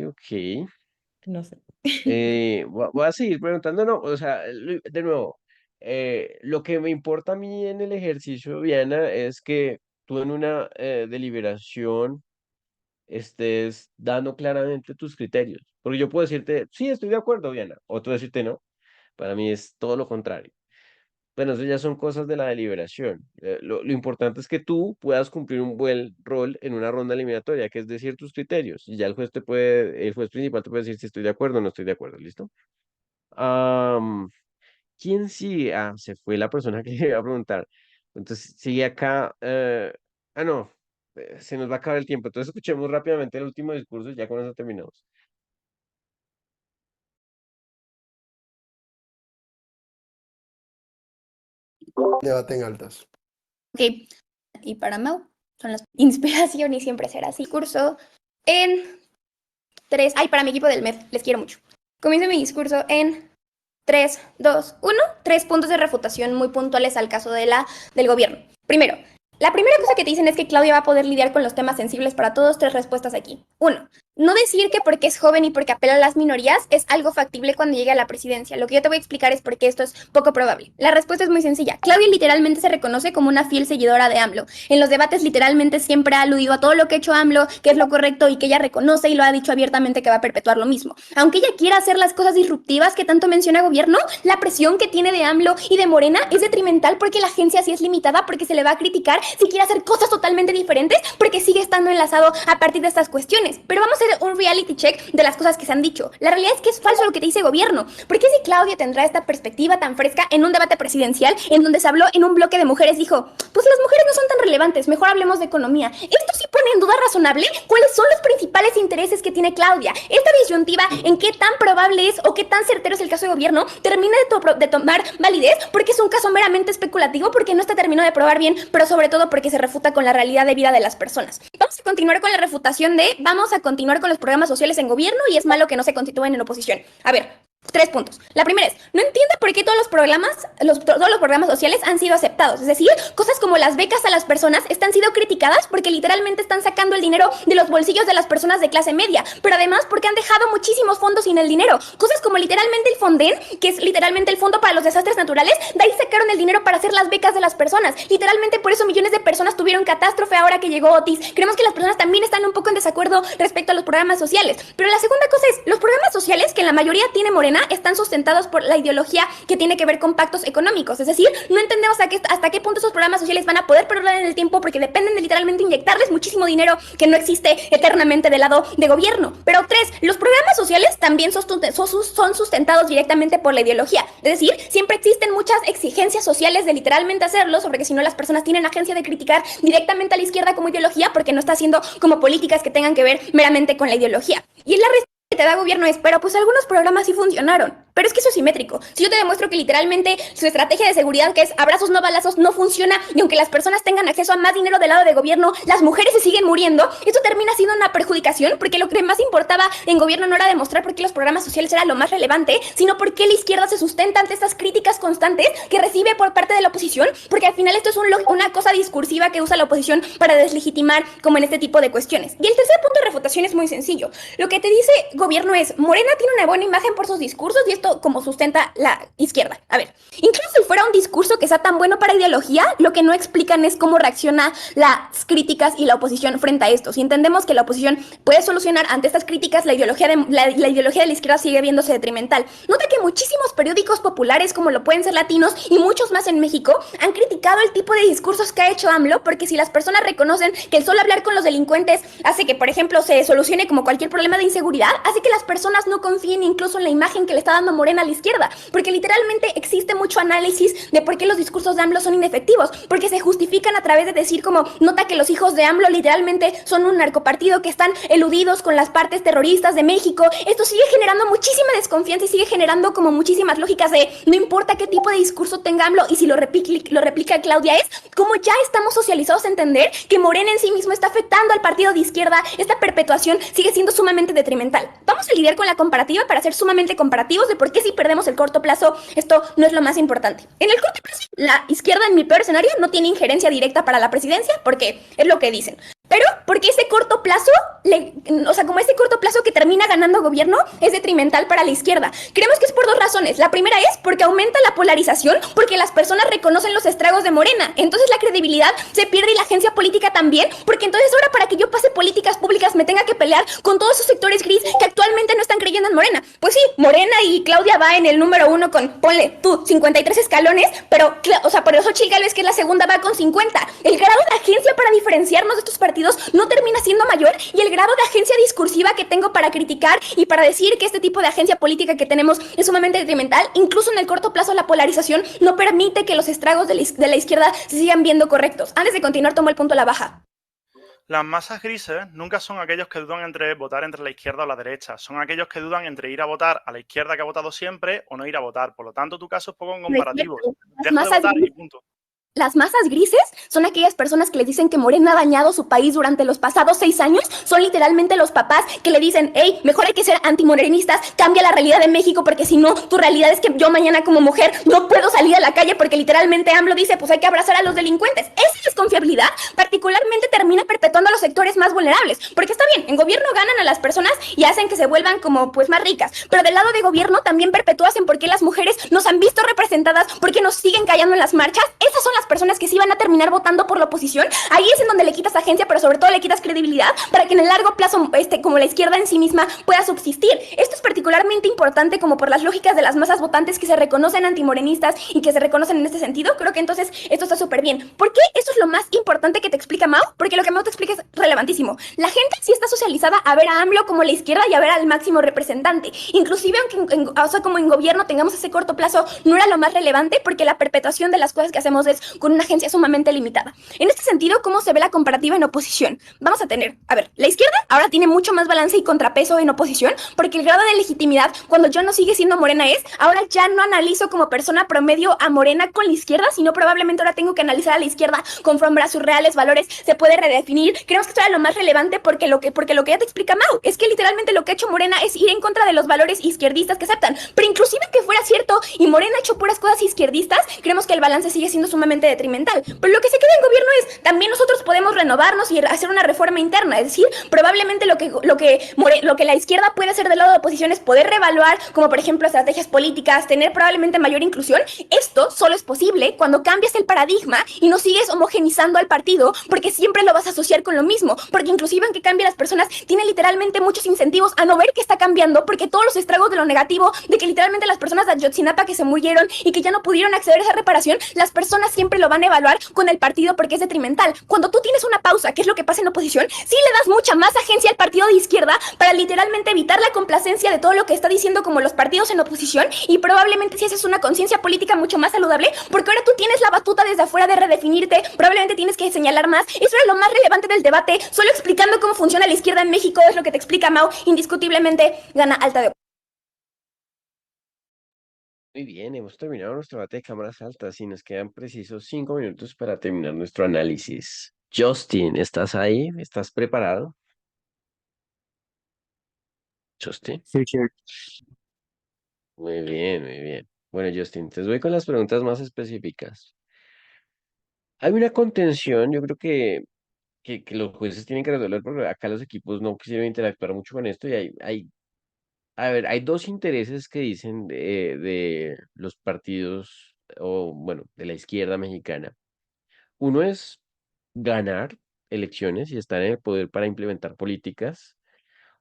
ok. No sé. Voy a seguir preguntando, no, o sea, de nuevo, lo que me importa a mí en el ejercicio, Viana, es que tú en una deliberación estés dando claramente tus criterios. Porque yo puedo decirte, sí, estoy de acuerdo, Diana, o tú decirte no. Para mí es todo lo contrario. Bueno, eso ya son cosas de la deliberación. Lo importante es que tú puedas cumplir un buen rol en una ronda eliminatoria, que es decir tus criterios. Y ya el juez principal te puede decir si estoy de acuerdo o no estoy de acuerdo, ¿listo? Am, ¿Quién sigue? Ah, se fue la persona que iba a preguntar. Entonces, sigue acá. No, se nos va a acabar el tiempo. Entonces, escuchemos rápidamente el último discurso y ya con eso terminamos. Debate en altas. Ok, y para Mau son las inspiración y siempre será así. Discurso en 3. Ay, para mi equipo del MED, les quiero mucho. Comienzo mi discurso en 3, 2, 1. 3 puntos de refutación muy puntuales al caso del gobierno. Primero, la primera cosa que te dicen es que Claudia va a poder lidiar con los temas sensibles para todos. 3 respuestas aquí. 1. No decir que porque es joven y porque apela a las minorías es algo factible cuando llegue a la presidencia. Lo que yo te voy a explicar es por qué esto es poco probable. La respuesta es muy sencilla. Claudia literalmente se reconoce como una fiel seguidora de AMLO. En los debates literalmente siempre ha aludido a todo lo que ha hecho AMLO, que es lo correcto y que ella reconoce y lo ha dicho abiertamente que va a perpetuar lo mismo. Aunque ella quiera hacer las cosas disruptivas que tanto menciona el gobierno, la presión que tiene de AMLO y de Morena es detrimental porque la agencia sí es limitada, porque se le va a criticar si quiere hacer cosas totalmente diferentes, porque sigue estando enlazado a partir de estas cuestiones. Pero vamos a hacer un reality check de las cosas que se han dicho. La realidad es que es falso lo que te dice el gobierno. ¿Por qué si Claudia tendrá esta perspectiva tan fresca en un debate presidencial en donde se habló en un bloque de mujeres, dijo, pues las mujeres no son tan relevantes, mejor hablemos de economía? Esto sí pone en duda razonable cuáles son los principales intereses que tiene Claudia. Esta disyuntiva en qué tan probable es o qué tan certero es el caso de gobierno termina de tomar validez porque es un caso meramente especulativo, porque no está terminado de probar bien, pero sobre todo porque se refuta con la realidad de vida de las personas. Vamos a continuar con la refutación vamos a continuar con los programas sociales en gobierno y es malo que no se constituyan en oposición. A ver, 3 puntos. La primera es, no entiende por qué todos los programas sociales han sido aceptados. Es decir, cosas como las becas a las personas están siendo criticadas porque literalmente están sacando el dinero de los bolsillos de las personas de clase media, pero además porque han dejado muchísimos fondos sin el dinero. Cosas como literalmente el Fonden, que es literalmente el Fondo para los Desastres Naturales, de ahí sacaron el dinero para hacer las becas de las personas. Literalmente por eso millones de personas tuvieron catástrofe ahora que llegó Otis. Creemos que las personas también están un poco en desacuerdo respecto a los programas sociales. Pero la segunda cosa es, los programas sociales, que en la mayoría tiene Morena, están sustentados por la ideología que tiene que ver con pactos económicos. Es decir, no entendemos hasta qué punto esos programas sociales van a poder perdurar en el tiempo porque dependen de literalmente inyectarles muchísimo dinero que no existe eternamente del lado de gobierno. Pero 3, los programas sociales también son sustentados directamente por la ideología. Es decir, siempre existen muchas exigencias sociales de literalmente hacerlo, sobre que si no las personas tienen agencia de criticar directamente a la izquierda como ideología porque no está haciendo como políticas que tengan que ver meramente con la ideología. Y la que te da gobierno es, pero pues algunos programas sí funcionaron. Pero es que eso es simétrico. Si yo te demuestro que literalmente su estrategia de seguridad, que es abrazos no balazos, no funciona, y aunque las personas tengan acceso a más dinero del lado de gobierno, las mujeres se siguen muriendo, esto termina siendo una perjudicación, porque lo que más importaba en gobierno no era demostrar por qué los programas sociales eran lo más relevante, sino por qué la izquierda se sustenta ante estas críticas constantes que recibe por parte de la oposición, porque al final esto es una cosa discursiva que usa la oposición para deslegitimar como en este tipo de cuestiones. Y el tercer punto de refutación es muy sencillo. Lo que te dice gobierno es, Morena tiene una buena imagen por sus discursos y esto como sustenta la izquierda. A ver, incluso si fuera un discurso que sea tan bueno para ideología, lo que no explican es cómo reacciona las críticas y la oposición frente a esto. Si entendemos que la oposición puede solucionar ante estas críticas, la ideología de la izquierda sigue viéndose detrimental. Nota que muchísimos periódicos populares, como lo pueden ser Latinos y muchos más en México, han criticado el tipo de discursos que ha hecho AMLO, porque si las personas reconocen que el solo hablar con los delincuentes hace que, por ejemplo, se solucione como cualquier problema de inseguridad, hace que las personas no confíen incluso en la imagen que le está dando Morena a la izquierda, porque literalmente existe mucho análisis de por qué los discursos de AMLO son inefectivos, porque se justifican a través de decir como, nota que los hijos de AMLO literalmente son un narcopartido que están eludidos con las partes terroristas de México. Esto sigue generando muchísima desconfianza y sigue generando como muchísimas lógicas de no importa qué tipo de discurso tenga AMLO y si lo replica Claudia, es como ya estamos socializados a entender que Morena en sí mismo está afectando al partido de izquierda. Esta perpetuación sigue siendo sumamente detrimental. Vamos a lidiar con la comparativa para ser sumamente comparativos de por qué si perdemos el corto plazo esto no es lo más importante. En el corto plazo, la izquierda en mi peor escenario no tiene injerencia directa para la presidencia porque es lo que dicen. Pero porque ese corto plazo, como ese corto plazo que termina ganando gobierno es detrimental para la izquierda. Creemos que es por 2 razones. La primera es porque aumenta la polarización, porque las personas reconocen los estragos de Morena. Entonces la credibilidad se pierde y la agencia política también, porque entonces ahora para que yo pase políticas públicas me tenga que pelear con todos esos sectores gris que actualmente no están creyendo en Morena. Pues sí, Morena y Claudia va en el número 1 con, ponle tú, 53 escalones, pero Xochitl Gálvez, que es la segunda, va con 50. El grado de agencia para diferenciarnos de estos partidos no termina siendo mayor y el grado de agencia discursiva que tengo para criticar y para decir que este tipo de agencia política que tenemos es sumamente detrimental, incluso en el corto plazo la polarización no permite que los estragos de la izquierda se sigan viendo correctos. Antes de continuar, tomo el punto a la baja. Las masas grises nunca son aquellos que dudan entre votar entre la izquierda o la derecha, son aquellos que dudan entre ir a votar a la izquierda que ha votado siempre o no ir a votar. Por lo tanto, tu caso es poco comparativo. Deja de votar y punto. Las masas grises son aquellas personas que les dicen que Morena ha dañado su país durante los pasados 6 años. Son literalmente los papás que le dicen, hey, mejor hay que ser antimorenistas, cambia la realidad de México porque si no, tu realidad es que yo mañana como mujer no puedo salir a la calle porque literalmente AMLO dice, pues hay que abrazar a los delincuentes. Esa desconfiabilidad particularmente termina perpetuando a los sectores más vulnerables, porque está bien, en gobierno ganan a las personas y hacen que se vuelvan como pues más ricas, pero del lado de gobierno también perpetúan por qué las mujeres nos han visto representadas, porque nos siguen callando en las marchas. Esas son las personas que sí van a terminar votando por la oposición. Ahí es en donde le quitas agencia, pero sobre todo le quitas credibilidad para que en el largo plazo, como la izquierda en sí misma pueda subsistir. Esto es particularmente importante como por las lógicas de las masas votantes que se reconocen antimorenistas y que se reconocen en este sentido. Creo que entonces esto está súper bien. ¿Por qué esto es lo más importante que te explica Mau? Porque lo que Mau te explica es relevantísimo. La gente sí está socializada a ver a AMLO como la izquierda y a ver al máximo representante. Inclusive aunque como en gobierno tengamos ese corto plazo, no era lo más relevante porque la perpetuación de las cosas que hacemos es con una agencia sumamente limitada. En este sentido, ¿cómo se ve la comparativa en oposición? Vamos a tener, la izquierda ahora tiene mucho más balance y contrapeso en oposición, porque el grado de legitimidad, cuando yo no sigue siendo Morena ahora ya no analizo como persona promedio a Morena con la izquierda, sino probablemente ahora tengo que analizar a la izquierda conforme a sus reales valores. Se puede redefinir, creemos que esto era lo más relevante porque lo que ya te explica Mau, es que literalmente lo que ha hecho Morena es ir en contra de los valores izquierdistas que aceptan. Pero inclusive que fuera cierto y Morena ha hecho puras cosas izquierdistas, creemos que el balance sigue siendo sumamente detrimental. Pero lo que se queda en gobierno es, también nosotros podemos renovarnos y hacer una reforma interna, es decir, probablemente lo que la izquierda puede hacer del lado de oposición es poder reevaluar, como por ejemplo estrategias políticas, tener probablemente mayor inclusión. Esto solo es posible cuando cambias el paradigma y no sigues homogenizando al partido, porque siempre lo vas a asociar con lo mismo, porque inclusive aunque cambie las personas, tiene literalmente muchos incentivos a no ver que está cambiando, porque todos los estragos de lo negativo, de que literalmente las personas de Ayotzinapa que se murieron y que ya no pudieron acceder a esa reparación, las personas siempre lo van a evaluar con el partido porque es detrimental. Cuando tú tienes una pausa, que es lo que pasa en oposición, sí le das mucha más agencia al partido de izquierda para literalmente evitar la complacencia de todo lo que está diciendo como los partidos en oposición, y probablemente si haces una conciencia política mucho más saludable, porque ahora tú tienes la batuta desde afuera de redefinirte, probablemente tienes que señalar más. Eso era lo más relevante del debate, solo explicando cómo funciona la izquierda en México es lo que te explica Mau, indiscutiblemente gana alta de... Muy bien, hemos terminado nuestro debate de cámaras altas y nos quedan precisos 5 minutos para terminar nuestro análisis. Justin, ¿estás ahí? ¿Estás preparado? Justin. Sí, sí. Muy bien, muy bien. Bueno, Justin, te voy con las preguntas más específicas. Hay una contención, yo creo que los jueces tienen que resolver porque acá los equipos no quisieron interactuar mucho con esto y a ver, hay dos intereses que dicen de los partidos o, bueno, de la izquierda mexicana. Uno es ganar elecciones y estar en el poder para implementar políticas.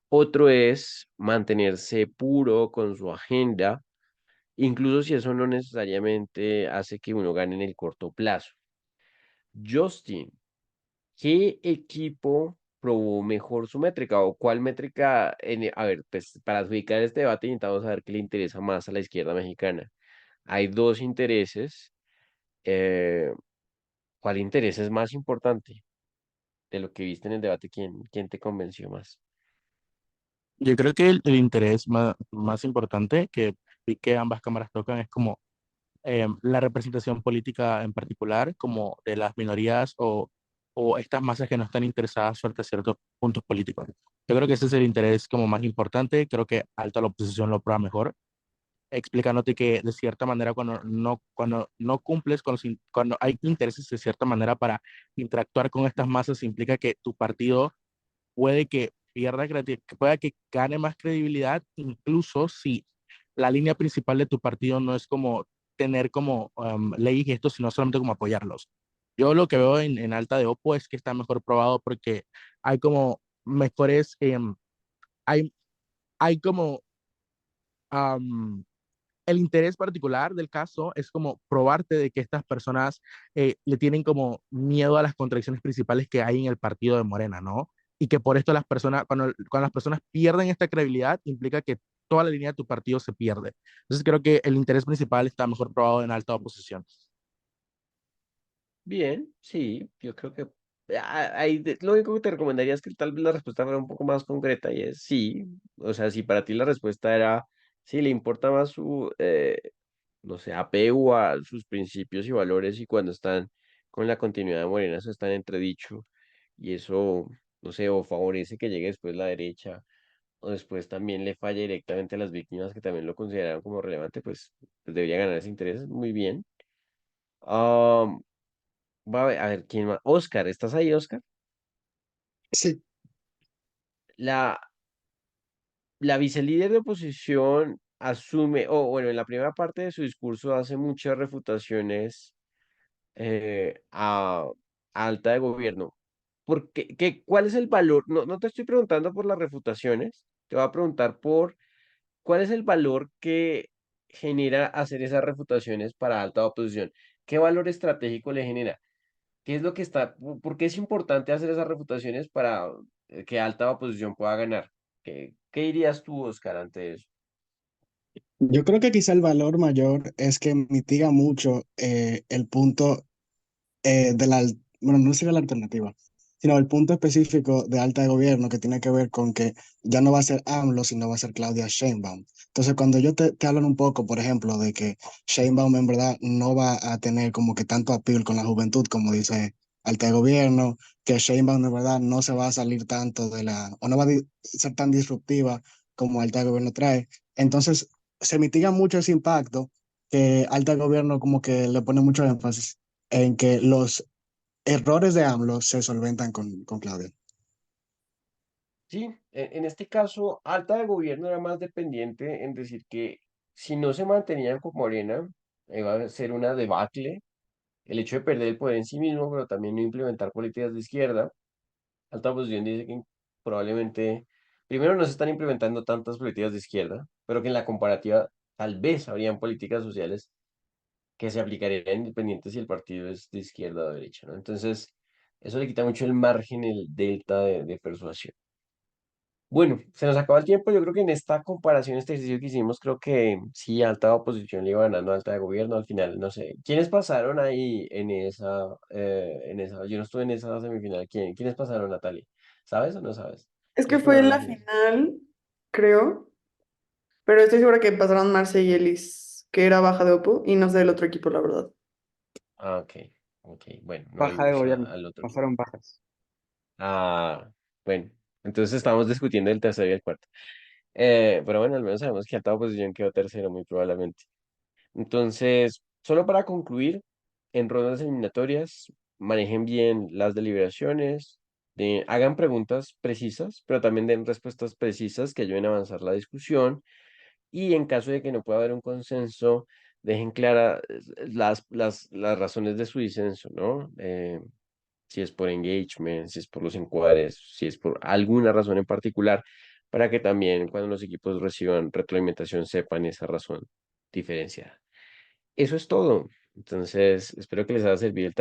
Otro es mantenerse puro con su agenda, incluso si eso no necesariamente hace que uno gane en el corto plazo. Justin, ¿qué equipo probó mejor su métrica o cuál métrica? A ver, pues para adjudicar este debate intentamos saber qué le interesa más a la izquierda mexicana. Hay dos intereses. eh, ¿Cuál interés es más importante de lo que viste en el debate? ¿Quién te convenció más? Yo creo que el interés más importante que vi que ambas cámaras tocan es como la representación política en particular, como de las minorías o estas masas que no están interesadas sobre ciertos puntos políticos. Yo creo que ese es el interés como más importante. Creo que alta la oposición lo prueba mejor, explicándote que de cierta manera cuando no cumples cuando hay intereses de cierta manera para interactuar con estas masas implica que tu partido puede que pierda que pueda que gane más credibilidad, incluso si la línea principal de tu partido no es como tener como ley y gestos, sino solamente como apoyarlos. Yo lo que veo en Alta de Opo es que está mejor probado porque hay como mejores, hay, hay como el interés particular del caso es como probarte de que estas personas le tienen como miedo a las contradicciones principales que hay en el partido de Morena, ¿no? Y que por esto las personas, cuando las personas pierden esta credibilidad, implica que toda la línea de tu partido se pierde. Entonces creo que el interés principal está mejor probado en alta oposición. Bien, sí, yo creo que lo único que te recomendaría es que tal vez la respuesta fuera un poco más concreta y es sí, o sea, si para ti la respuesta era sí, le importa más su, no sé, apego a sus principios y valores y cuando están con la continuidad de Morena, eso está en entredicho y eso, no sé, o favorece que llegue después la derecha o después también le falla directamente a las víctimas que también lo consideraron como relevante, pues debería ganar ese interés, muy bien. Ah, a ver, ¿quién más? Oscar, ¿estás ahí, Oscar? Sí, La, la vicelíder de oposición asume, o bueno, en la primera parte de su discurso hace muchas refutaciones a alta de gobierno. ¿Cuál es el valor? No, no te estoy preguntando por las refutaciones, te voy a preguntar por cuál es el valor que genera hacer esas refutaciones para alta oposición. ¿Qué valor estratégico le genera? ¿Qué es lo que por qué es importante hacer esas refutaciones para que alta oposición pueda ganar? ¿Qué dirías tú, Oscar, ante eso? yo creo que quizá el valor mayor es que mitiga mucho el punto bueno, no sería la alternativa, sino el punto específico de alta de gobierno que tiene que ver con que ya no va a ser AMLO, sino va a ser Claudia Sheinbaum. Entonces, cuando yo te hablan un poco, por ejemplo, de que Sheinbaum en verdad no va a tener como que tanto appeal con la juventud, como dice alta de gobierno, que Sheinbaum de verdad no se va a salir tanto o no va a ser tan disruptiva como alta de gobierno trae. Entonces, se mitiga mucho ese impacto que alta de gobierno como que le pone mucho énfasis en que los errores de AMLO se solventan con Claudia. Sí, en este caso, Alta de Gobierno era más dependiente en decir que si no se mantenían con Morena, iba a ser una debacle el hecho de perder el poder en sí mismo, pero también no implementar políticas de izquierda. Alta Posición dice que probablemente, primero no se están implementando tantas políticas de izquierda, pero que en la comparativa tal vez habrían políticas sociales que se aplicarían independientes si el partido es de izquierda o de derecha, ¿no? Entonces, eso le quita mucho el margen, el delta de persuasión. Bueno, se nos acaba el tiempo. Yo creo que en esta comparación, este ejercicio que hicimos, creo que sí, alta oposición le iba ganando a alta de gobierno al final. No sé, ¿quiénes pasaron ahí en esa? Yo no estuve en esa semifinal. ¿Quiénes pasaron, Natalia? ¿Sabes o no sabes? Es que ¿Quiénes fue pasaron en a la la final? final, creo, pero estoy segura que pasaron Marce y Elis, que era baja de Oppo, y no sé del otro equipo, la verdad. Ah, ok, ok. Bueno, no Baja de vimos gobierno. al otro equipo. Pasaron bajas. Ah, bueno. Entonces estamos discutiendo el tercero y el cuarto. Pero bueno, al menos sabemos que alta oposición quedó tercero, muy probablemente. Entonces, solo para concluir, en rondas eliminatorias, manejen bien las deliberaciones, hagan preguntas precisas, pero también den respuestas precisas que ayuden a avanzar la discusión. Y en caso de que no pueda haber un consenso, dejen claras las razones de su disenso, ¿no? Si es por engagement, si es por los encuadres, si es por alguna razón en particular, para que también cuando los equipos reciban retroalimentación sepan esa razón diferenciada. Eso es todo. Entonces, espero que les haya servido el